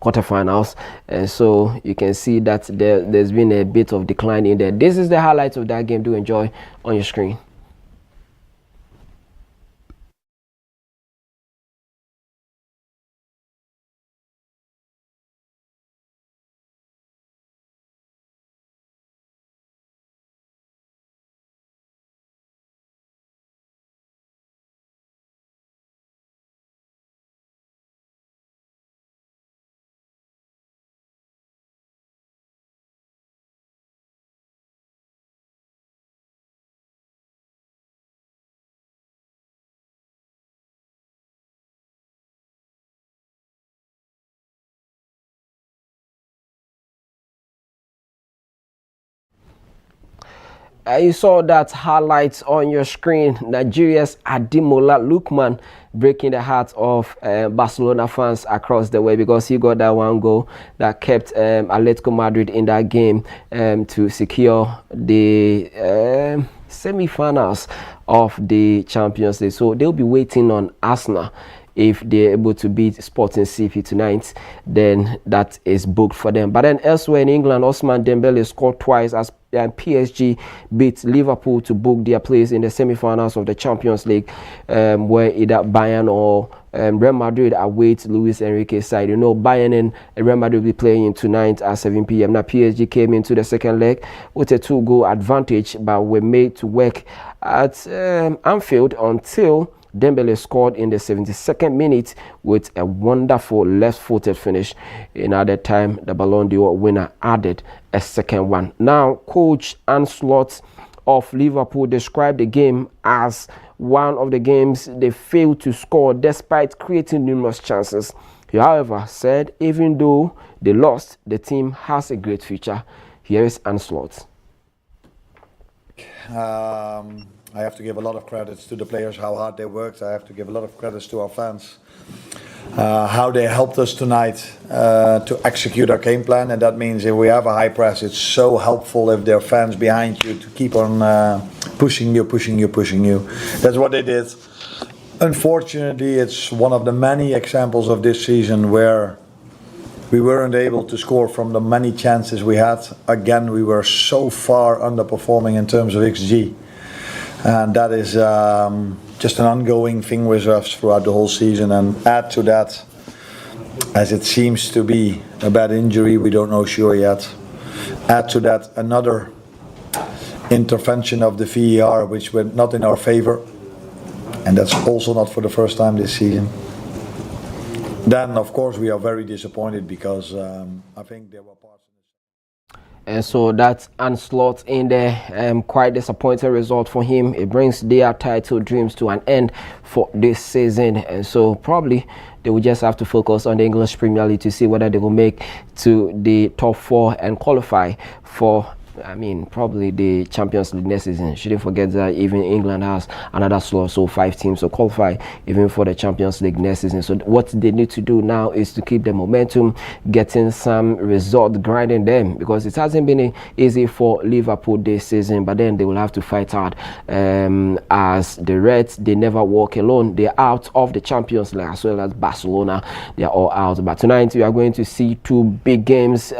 quarterfinals, and so you can see that there's been a bit of decline in there. This is the highlights of that game. Do enjoy on your screen. You saw that highlights on your screen. Nigeria's Ademola Lookman breaking the hearts of Barcelona fans across the way, because he got that one goal that kept Atletico Madrid in that game to secure the semi-finals of the Champions League. So they'll be waiting on Arsenal. If they're able to beat Sporting CP tonight, then that is booked for them. But then elsewhere in England, Ousmane Dembele scored twice as PSG beat Liverpool to book their place in the semi-finals of the Champions League, where either Bayern or Real Madrid await Luis Enrique's side. You know, Bayern and Real Madrid will be playing tonight at 7 p.m. Now, PSG came into the second leg with a 2-goal advantage, but were made to work at Anfield until Dembele scored in the 72nd minute with a wonderful left-footed finish. In added time, the Ballon d'Or winner added a second one. Now, coach Ancelotti of Liverpool described the game as one of the games they failed to score despite creating numerous chances. He, however, said even though they lost, the team has a great future. Here is Ancelotti. I have to give a lot of credits to the players, how hard they worked. I have to give a lot of credits to our fans, how they helped us tonight to execute our game plan. And that means if we have a high press, it's so helpful if there are fans behind you to keep on pushing you. That's what they did. Unfortunately, it's one of the many examples of this season where we weren't able to score from the many chances we had. Again, we were so far underperforming in terms of XG. And that is just an ongoing thing with us throughout the whole season. And add to that, as it seems to be a bad injury, we don't know sure yet. Add to that another intervention of the VAR, which went not in our favor. And that's also not for the first time this season. Then, of course, we are very disappointed because I think there were parts. And so that's Ancelotti in there. Quite disappointing result for him. It brings their title dreams to an end for this season. And so probably they will just have to focus on the English Premier League to see whether they will make to the top 4 and qualify for, I mean, probably the Champions League next season. Shouldn't forget that even England has another slot, so 5 teams to qualify even for the Champions League next season. So what they need to do now is to keep the momentum, getting some result, grinding them, because it hasn't been easy for Liverpool this season, but then they will have to fight hard. As the Reds, they never walk alone. They're out of the Champions League, as well as Barcelona. They're all out. But tonight we are going to see 2 big games.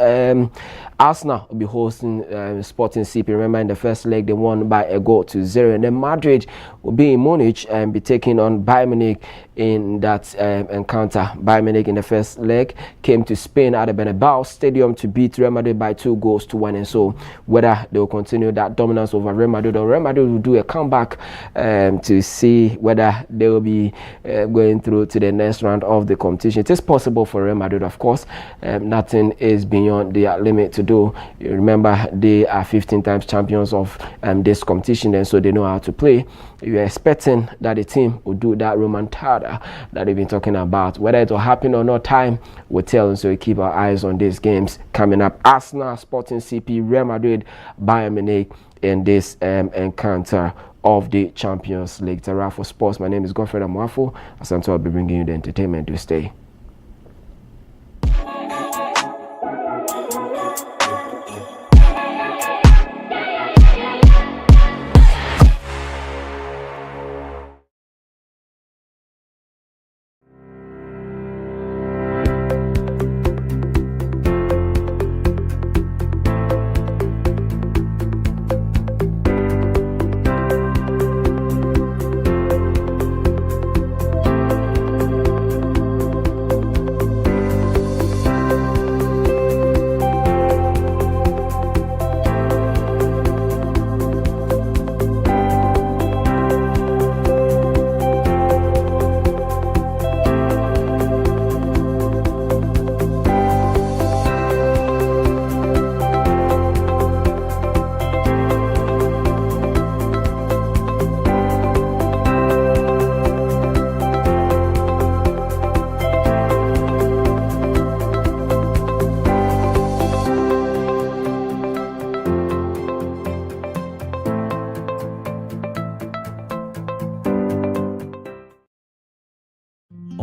Arsenal will be hosting Sporting CP. Remember, in the first leg, they won by 1-0. And then Madrid will be in Munich and be taking on Bayern Munich in that encounter. Bayern Munich in the first leg came to Spain at the Bernabeu Stadium to beat Real Madrid by 2-1. And so whether they will continue that dominance over Real Madrid, or Real Madrid will do a comeback to see whether they will be going through to the next round of the competition. It is possible for Real Madrid, of course. Nothing is beyond their limit to do. You remember, they are 15 times champions of this competition, and so they know how to play. You're expecting that the team will do that remontada that they've been talking about. Whether it will happen or not, time will tell. And so we keep our eyes on these games coming up. Arsenal, Sporting CP, Real Madrid, Bayern Munich in this encounter of the Champions League. Tara for Sports. My name is Godfrey Amwafo. Asanto will be bringing you the entertainment. Do stay.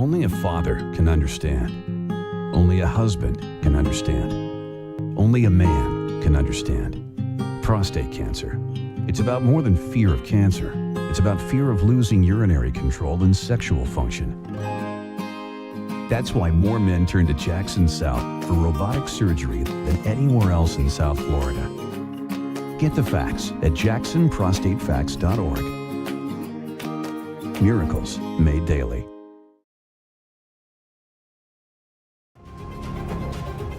Only a father can understand. Only a husband can understand. Only a man can understand. Prostate cancer. It's about more than fear of cancer. It's about fear of losing urinary control and sexual function. That's why more men turn to Jackson South for robotic surgery than anywhere else in South Florida. Get the facts at jacksonprostatefacts.org. Miracles made daily.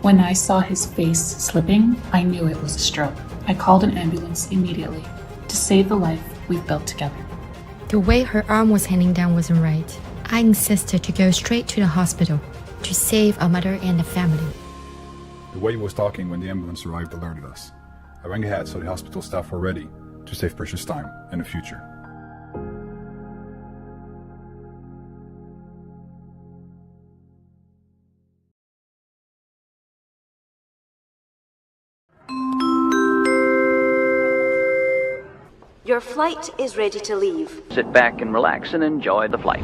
When I saw his face slipping, I knew it was a stroke. I called an ambulance immediately to save the life we've built together. The way her arm was hanging down wasn't right. I insisted to go straight to the hospital to save our mother and the family. The way he was talking when the ambulance arrived alerted us. I rang ahead so the hospital staff were ready to save precious time in the future. Your flight is ready to leave. Sit back and relax and enjoy the flight.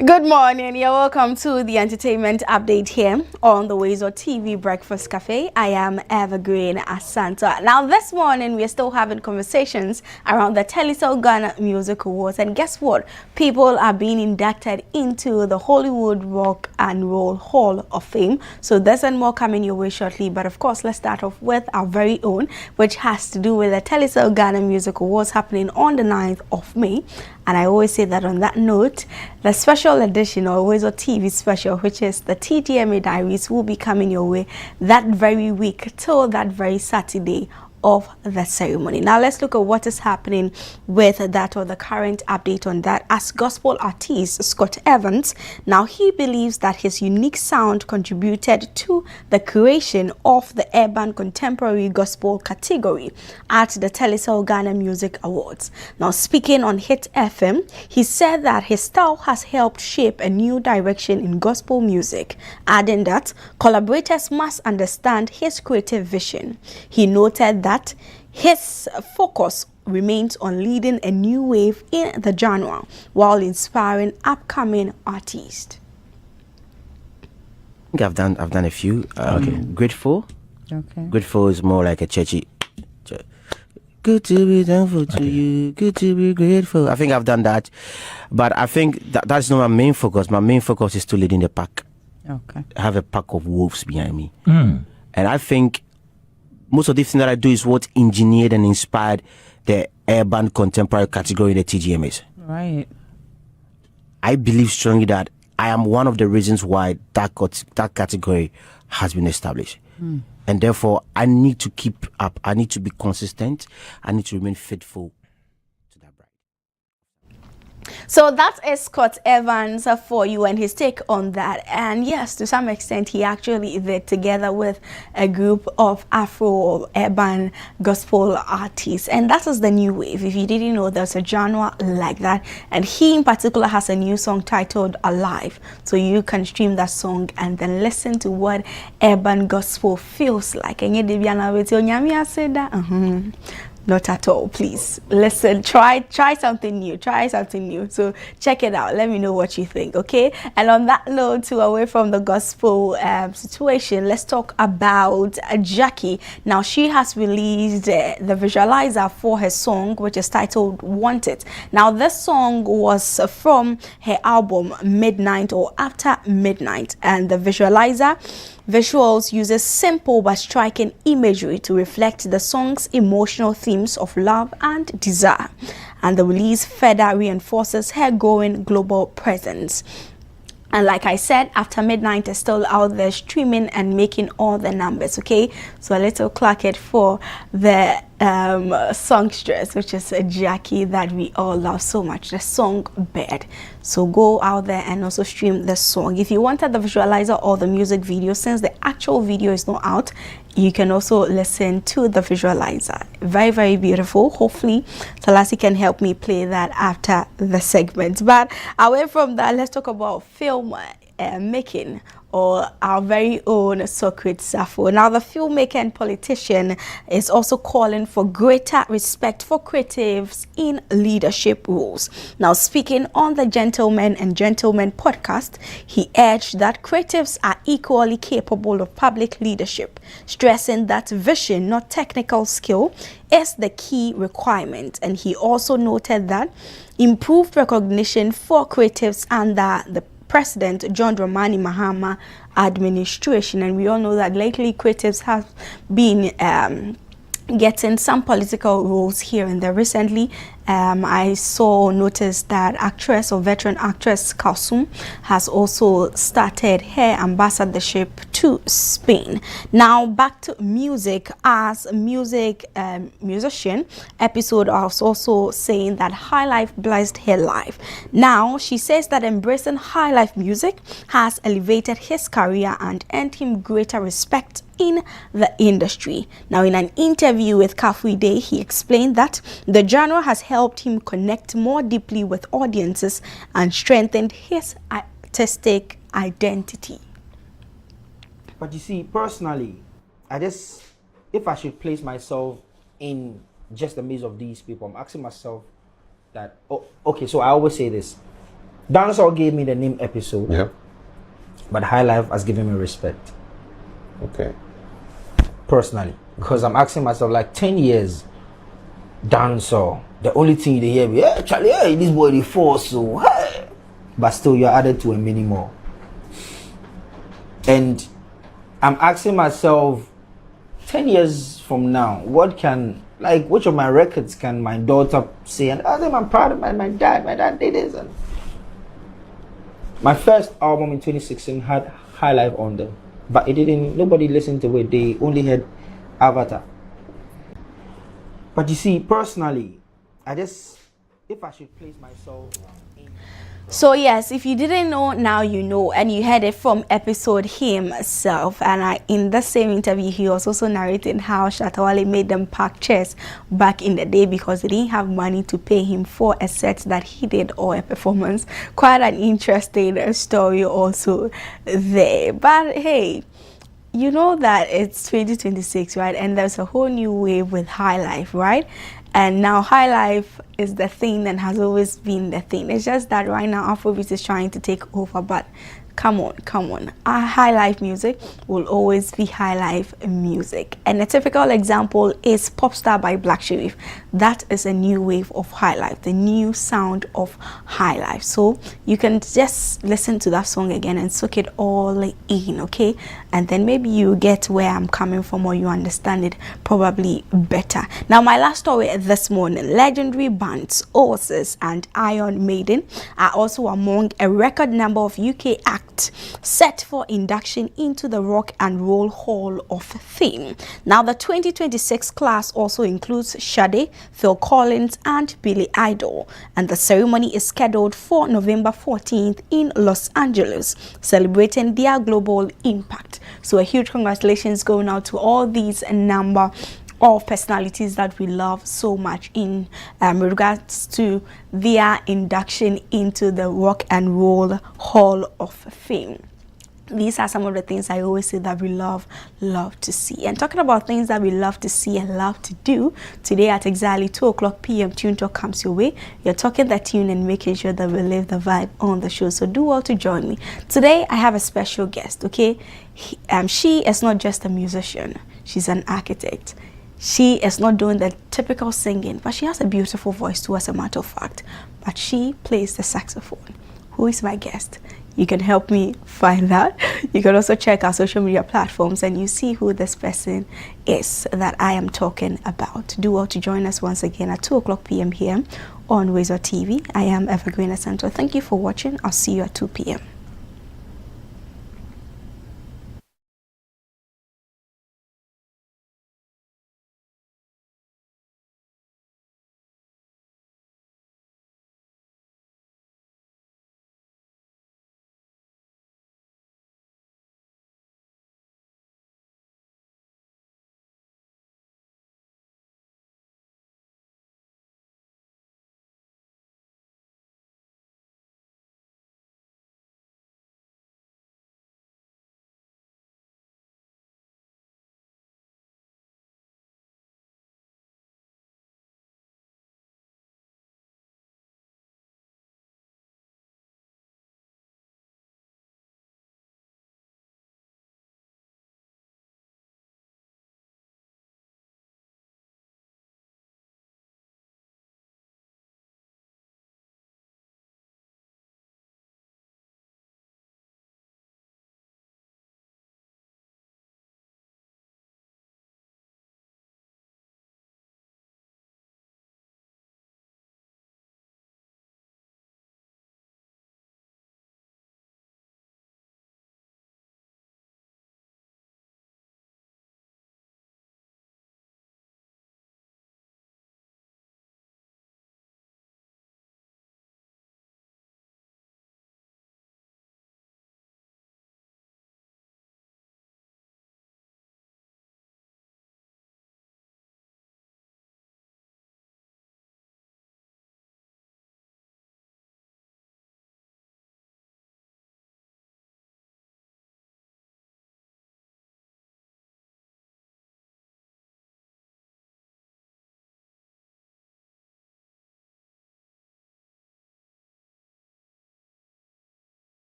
Good morning, you're welcome to the entertainment update here on the WoezorTV Breakfast Cafe. I am Evergreen Asanta. Now this morning we're still having conversations around the Telecel Ghana Music Awards, and guess what? People are being inducted into the Hollywood Rock and Roll Hall of Fame. So there's and more coming your way shortly, but of course let's start off with our very own, which has to do with the Telecel Ghana Music Awards happening on the 9th of May. And I always say that on that note, the special edition or WoezorTV special, which is the TGMA Diaries, will be coming your way that very week till that very Saturday of the ceremony. Now let's look at what is happening with that, or the current update on that. As gospel artist Scott Evans, now he believes that his unique sound contributed to the creation of the urban contemporary gospel category at the Telecel Ghana Music Awards. Now speaking on Hit FM, he said that his style has helped shape a new direction in gospel music, adding that collaborators must understand his creative vision. He noted that his focus remains on leading a new wave in the genre while inspiring upcoming artists. I think I've done a few. Okay, Grateful. Okay. Grateful is more like a churchy. Good to be thankful to you. Good to be grateful. I think I've done that, but I think that's not my main focus. My main focus is to leading the pack. Okay. I have a pack of wolves behind me, and I think most of the things that I do is what engineered and inspired the urban contemporary category in the TGMAs. Right. I believe strongly that I am one of the reasons why that category has been established. And therefore, I need to keep up. I need to be consistent. I need to remain faithful. So that is Scott Evans for you and his take on that. And yes, to some extent, he actually did together with a group of Afro urban gospel artists. And that is the new wave. If you didn't know, there's a genre like that. And he in particular has a new song titled Alive. So you can stream that song and then listen to what urban gospel feels like. Not at all, please. Listen, try something new. So check it out. Let me know what you think, okay? And on that note, too, away from the gospel situation, let's talk about Jackie. Now, she has released the visualizer for her song, which is titled Want It. Now, this song was from her album Midnight or After Midnight, and the visuals uses simple but striking imagery to reflect the song's emotional themes of love and desire. And the release further reinforces her growing global presence. And like I said, After Midnight is still out there streaming and making all the numbers, okay? So a little clacket for the songstress, which is a Jackie that we all love so much, the song Bed. So go out there and also stream the song. If you wanted the visualizer or the music video, since the actual video is not out, you can also listen to the visualizer. Very, very beautiful. Hopefully Salasi can help me play that after the segment. But away from that, let's talk about film making, or our very own Socrates Safo. Now, the filmmaker and politician is also calling for greater respect for creatives in leadership roles. Now, speaking on the Gentlemen and Gentlemen podcast, he urged that creatives are equally capable of public leadership, stressing that vision, not technical skill, is the key requirement. And he also noted that improved recognition for creatives under the President John Dramani Mahama administration, and we all know that lately creatives have been getting some political roles here and there. Recently, I noticed that actress or veteran actress Kalsum has also started her ambassadorship to Spain. Now back to music. As a musician, episode was also saying that high life blessed her life. Now she says that embracing high life music has elevated his career and earned him greater respect in the industry. Now, in an interview with Café Day, he explained that the genre has helped him connect more deeply with audiences and strengthened his artistic identity. But you see, personally, if I should place myself in just the midst of these people, I'm asking myself that, okay, so I always say this. Dancehall gave me the name episode, yeah, but High Life has given me respect. Okay. Personally, because I'm asking myself, like 10 years dancehall, the only thing you hear me, hey Charlie, hey, this boy the force, so hey, but still you're added to a minimal. And I'm asking myself, 10 years from now, which of my records can my daughter say, and I'm proud of my dad did this. And my first album in 2016 had High Life on them, but nobody listened to it. They only heard Avatar. But you see, personally, if I should place myself in... So yes, if you didn't know, now you know, and you heard it from episode himself. And in the same interview, he was also narrating how Shatawale made them pack chairs back in the day because they didn't have money to pay him for a set that he did or a performance. Quite an interesting story also there. But hey, you know that it's 2026, right? And there's a whole new wave with High Life, right? And now High Life is the thing and has always been the thing. It's just that right now Afrobeat is trying to take over, but come on. Our High Life music will always be High Life music. And a typical example is Popstar by Black Sherif. That is a new wave of High Life, the new sound of High Life. So you can just listen to that song again and soak it all in, okay? And then maybe you get where I'm coming from, or you understand it probably better. Now, my last story this morning, legendary bands Oasis and Iron Maiden are also among a record number of UK acts set for induction into the Rock and Roll Hall of Fame. Now, the 2026 class also includes Sade, Phil Collins, and Billy Idol, and the ceremony is scheduled for November 14th in Los Angeles, celebrating their global impact. So a huge congratulations going out to all these number of personalities that we love so much in regards to their induction into the Rock and Roll Hall of Fame. These are some of the things I always say that we love to see. And talking about things that we love to see and love to do, today at exactly 2:00 p.m. Tune Talk comes your way. You're talking the tune and making sure that we live the vibe on the show. So do well to join me. Today I have a special guest, okay? She is not just a musician. She's an architect. She is not doing the typical singing, but she has a beautiful voice too, as a matter of fact. But she plays the saxophone. Who is my guest? You can help me find that. You can also check our social media platforms and you see who this person is that I am talking about. Do well to join us once again at 2:00 p.m. here on WoezorTV. I am Evergreen Asante. Thank you for watching. I'll see you at 2 p.m.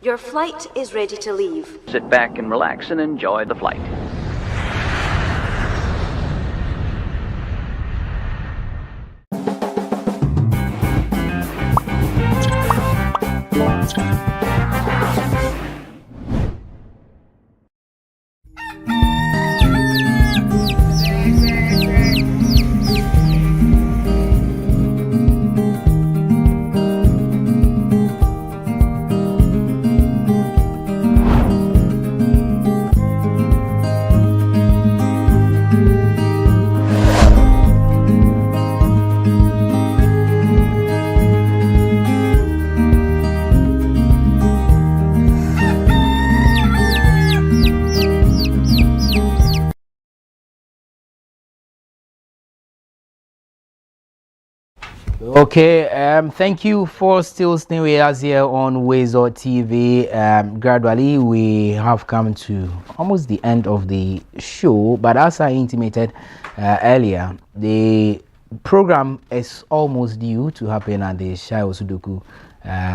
Your flight is ready to leave. Sit back and relax and enjoy the flight. Okay, thank you for still staying with us here on WoezorTV. Gradually, we have come to almost the end of the show, but as I intimated earlier, the program is almost due to happen at the Shai Osudoku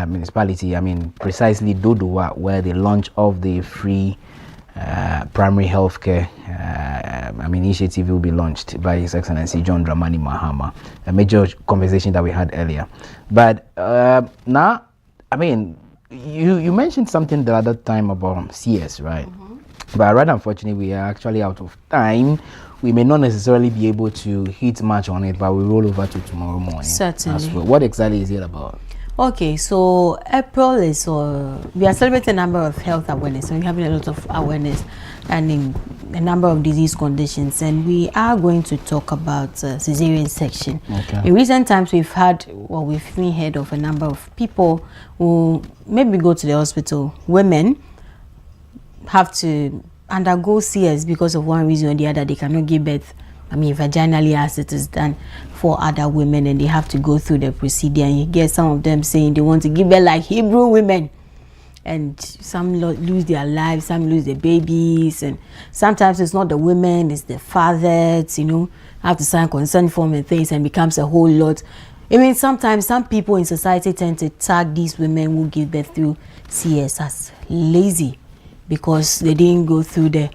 municipality, precisely Dodowa, where the launch of the free primary healthcare initiative will be launched by His Excellency John Dramani Mahama, a major conversation that we had earlier. But now, you mentioned something the other time about CS, right? But rather unfortunately, we are actually out of time. We may not necessarily be able to hit much on it, but we'll roll over to tomorrow morning. Certainly. Well. What exactly is it about? Okay, so April is we are celebrating a number of health awareness, so we're having a lot of awareness and in a number of disease conditions, and we are going to talk about cesarean section. Okay. In recent times, we've even heard of a number of people who maybe go to the hospital. Women have to undergo CS because of one reason or the other. They cannot give birth, vaginally, as it is done for other women, and they have to go through the procedure. And you get some of them saying they want to give birth like Hebrew women, and some lose their lives, some lose their babies, and sometimes it's not the women, it's the fathers, have to sign consent form and things, and becomes a whole lot. Sometimes some people in society tend to tag these women who give birth through CS as lazy because they didn't go through the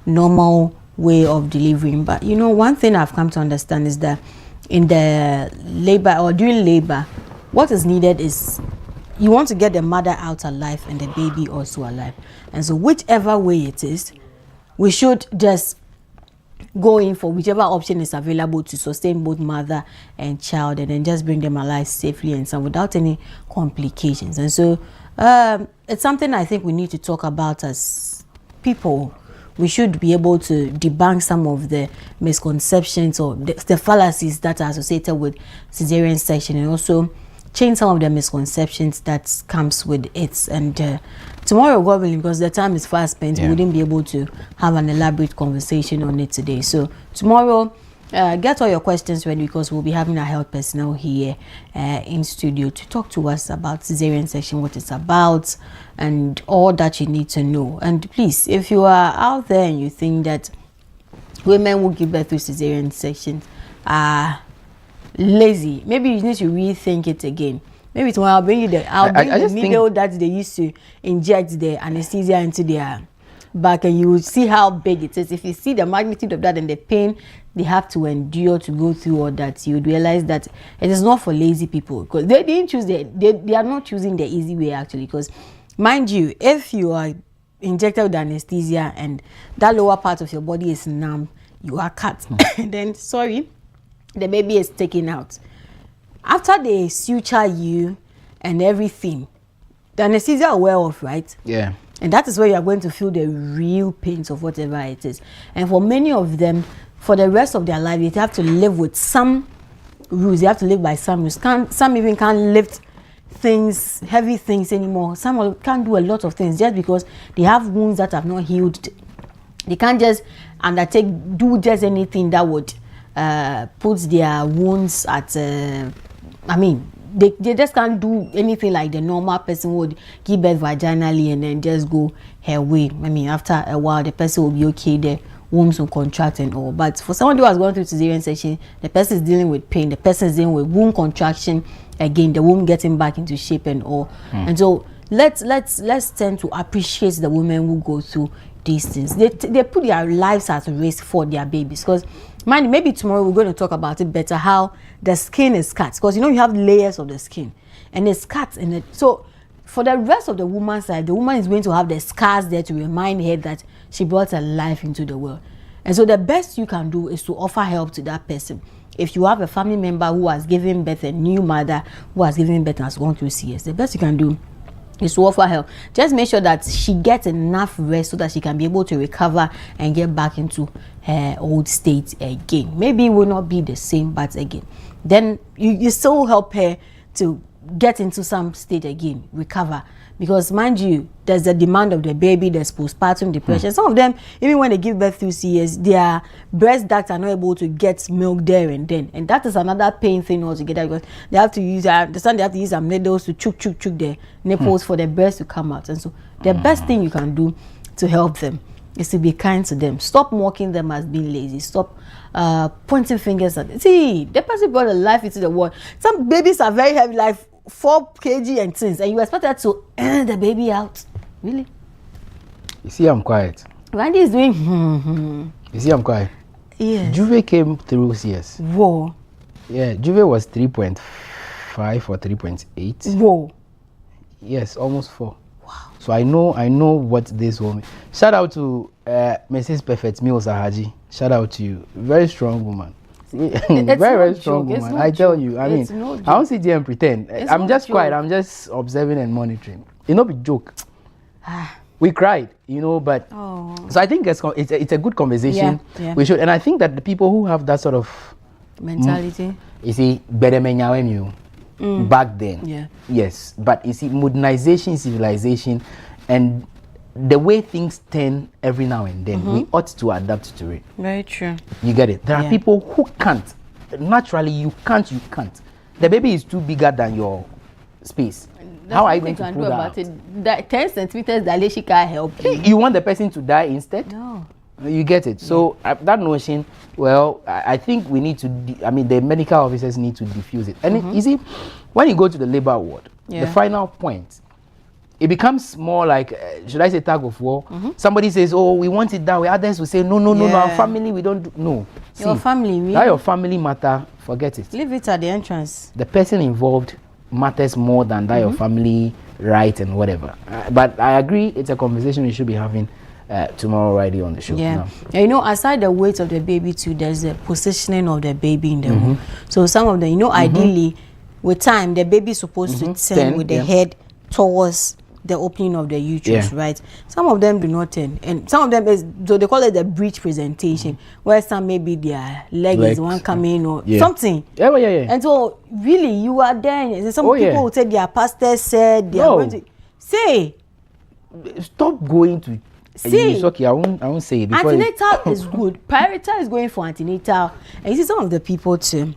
normal way of delivering. But one thing I've come to understand is that in the labor or during labor, what is needed is you want to get the mother out alive and the baby also alive. And so whichever way it is, we should just go in for whichever option is available to sustain both mother and child, and then just bring them alive safely and so without any complications. And so it's something I think we need to talk about as people. We should be able to debunk some of the misconceptions or the fallacies that are associated with cesarean section, and also change some of the misconceptions that comes with it. And tomorrow, God willing, because the time is fast spent, we wouldn't be able to have an elaborate conversation on it today. So tomorrow, get all your questions ready, because we'll be having our health personnel here in studio to talk to us about cesarean section, what it's about, and all that you need to know. And please, if you are out there and you think that women who give birth through cesarean section are lazy, maybe you need to rethink it again. Maybe tomorrow I'll bring you the needle that they used to inject the anesthesia into their back, and you will see how big it is. If you see the magnitude of that and the pain they have to endure to go through all that, you would realize that it is not for lazy people, because they didn't choose they are not choosing the easy way actually. Because mind you, if you are injected with anesthesia and that lower part of your body is numb, you are cut, and then the baby is taken out. After they suture you and everything, the anesthesia are aware of, right? Yeah. And that is where you are going to feel the real pains of whatever it is. And for many of them, for the rest of their life, they have to live with some rules. They have to live by some rules. Some even can't lift things, heavy things anymore. Some can't do a lot of things just because they have wounds that have not healed. They can't just do just anything that would put their wounds at they just can't do anything like the normal person would give birth vaginally and then just go her way. After a while the person will be okay, the wombs will contract and all. But for someone who has gone through cesarean section, the person is dealing with pain, the person is dealing with womb contraction again, the womb getting back into shape and all. And so let's tend to appreciate the women who go through these things. They put their lives at risk for their babies, because mind, maybe tomorrow we're going to talk about it better, how the skin is cut, because you know you have layers of the skin and it's cut in it. So for the rest of the woman's side, the woman is going to have the scars there to remind her that she brought her life into the world. And so the best you can do is to offer help to that person. If you have a family member who has given birth, a new mother who has given birth and has gone through CS, the best you can do is to offer help. Just make sure that she gets enough rest so that she can be able to recover and get back into her old state again. Maybe it will not be the same, but again, then you still help her to get into some state again, recover. Because mind you, there's the demand of the baby, there's postpartum depression. Some of them, even when they give birth through CS, their breast ducts are not able to get milk there and then. And that is another pain thing altogether, because they have to use, I understand they have to use some needles to chook their nipples for the breast to come out. And so the best thing you can do to help them is to be kind to them. Stop mocking them as being lazy. Stop pointing fingers at them. See, the person brought a life into the world. Some babies are very heavy, like 4 kg and things, and you expect her to the baby out. Really? You see, I'm quiet. Randy is doing You see, I'm quiet. Yes. Juve came through CS. Whoa. Yeah, Juve was 3.5 or 3.8. Whoa. Yes, almost 4. Wow. So I know what this woman. Shout out to Mrs. Perfect Meal Sahaji. Shout out to you. Very strong woman. very strong woman. I tell you. I mean, I don't sit here and pretend. I'm just quiet. I'm just observing and monitoring. It not be joke. We cried, you know, but so I think it's a good conversation. Yeah. We should, and I think that the people who have that sort of mentality, you see, better back then. Yeah. Yes, but you see, modernization, civilization, and the way things turn every now and then, we ought to adapt to it. Very true. You get it? There are people who can't. Naturally, you can't. The baby is too bigger than your space. How are you going to pull that out? That 10 centimeters dilation can't help you. You want the person to die instead? No. You get it? So that notion, well, I think we need to, the medical officers need to diffuse it. And you see, when you go to the labor ward, the final point, it becomes more like, should I say tug of war? Somebody says, oh, we want it that way. Others will say, no, our family, we don't do. No. Your family, really? That your family matter, forget it. Leave it at the entrance. The person involved matters more than that your family right and whatever. But I agree, it's a conversation we should be having tomorrow right here on the show. Yeah. And you know, aside the weight of the baby too, there's the positioning of the baby in the womb. So some of them, you know, ideally, with time, the baby is supposed to turn with the head towards the opening of the uterus, right? Some of them do not turn, and some of them is, so they call it the breech presentation, where some maybe their leg is one coming or something. Yeah. And so really, you are there. And some people will say their pastor said they are going to say. Stop going to. See, it's okay. I won't say it. Antenatal is good. Prioritize going for antenatal, and you see some of the people too.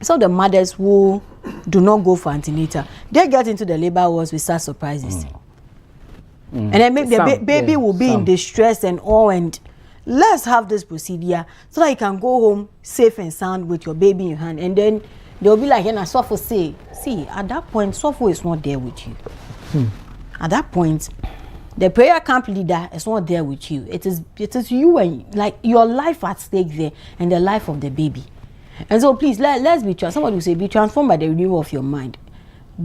Some of the mothers who do not go for antenatal, they get into the labor wards with such surprises. And then maybe the baby will be in distress and all, and let's have this procedure so that you can go home safe and sound with your baby in your hand. And then they'll be like, yeah, Sofo say, see, at that point, Sofo is not there with you. At that point, the prayer camp leader is not there with you. It is you and like your life at stake there and the life of the baby. And so please, let's be transformed. Somebody will say, be transformed by the renewal of your mind.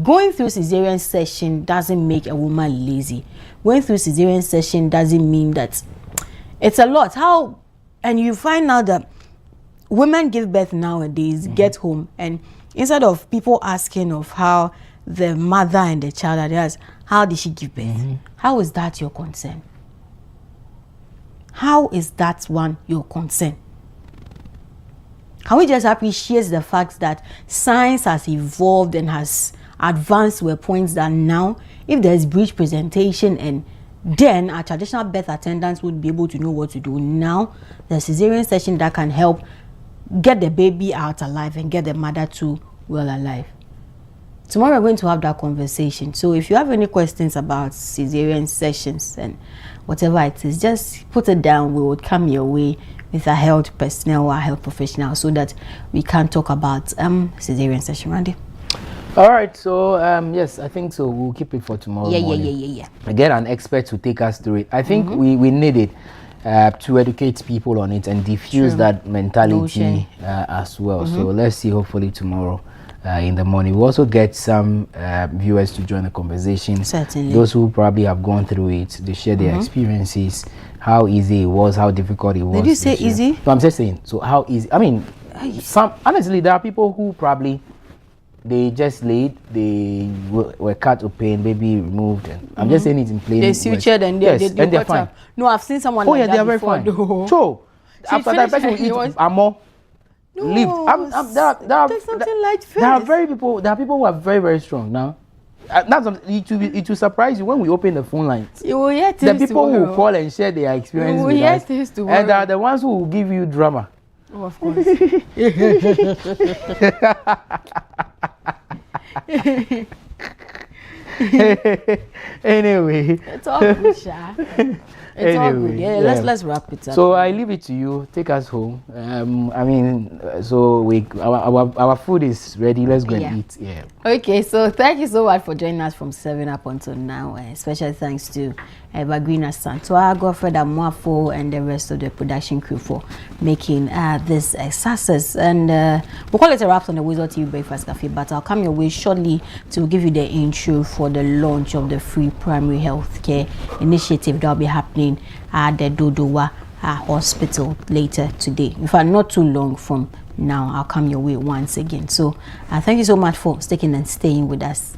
Going through cesarean section doesn't make a woman lazy. Going through cesarean section doesn't mean that it's a lot. And you find out that women give birth nowadays, get home, and instead of people asking of how the mother and the child are there, how did she give birth? How is that your concern? How is that one your concern? Can we just appreciate the fact that science has evolved and has advanced to a point that now, if there's breech presentation, and then our traditional birth attendants would be able to know what to do. Now, there's cesarean section that can help get the baby out alive and get the mother too well alive. Tomorrow we're going to have that conversation. So if you have any questions about cesarean sections and whatever it is, just put it down. We will come your way with our health personnel or our health professional so that we can talk about cesarean section. Randy? All right, so yes, I think so. We'll keep it for tomorrow morning. Yeah. I get an expert to take us through it. I think we need it to educate people on it and diffuse that mentality as well. So let's see. Hopefully tomorrow in the morning, we also get some viewers to join the conversation. Certainly, those who probably have gone through it, they share their experiences, how easy it was, how difficult it was. Did you say easy? No, I'm just saying. So how easy? I mean, honestly, there are people who probably. They just laid, they were cut open, baby removed. And I'm just saying it in plain. They sutured and they're fine. No, I've seen someone like that. They are very before, fine. Though. So, after that person will eat ammo, leave. Take something light first. There are people who are very, very strong now. It will surprise you when we open the phone lines. You will hear the people who will call and share their experience with us. And they are the ones who will give you drama. Oh, of course. Anyway, it's all good, Sha. It's all good. Yeah, let's wrap it up. So I leave it to you. Take us home. I mean, so our food is ready. Let's go and eat. Yeah. Okay. So thank you so much for joining us from 7 up until now. Special thanks to Evergreen Asantua, Godfred Amuafo, and the rest of the production crew for making this success. And we'll call it a wrap on the WoezorTV Breakfast Cafe. But I'll come your way shortly to give you the intro for the launch of the free primary health care initiative that will be happening at the Dodowa Hospital later today. In fact, not too long from now, I'll come your way once again. So thank you so much for sticking and staying with us.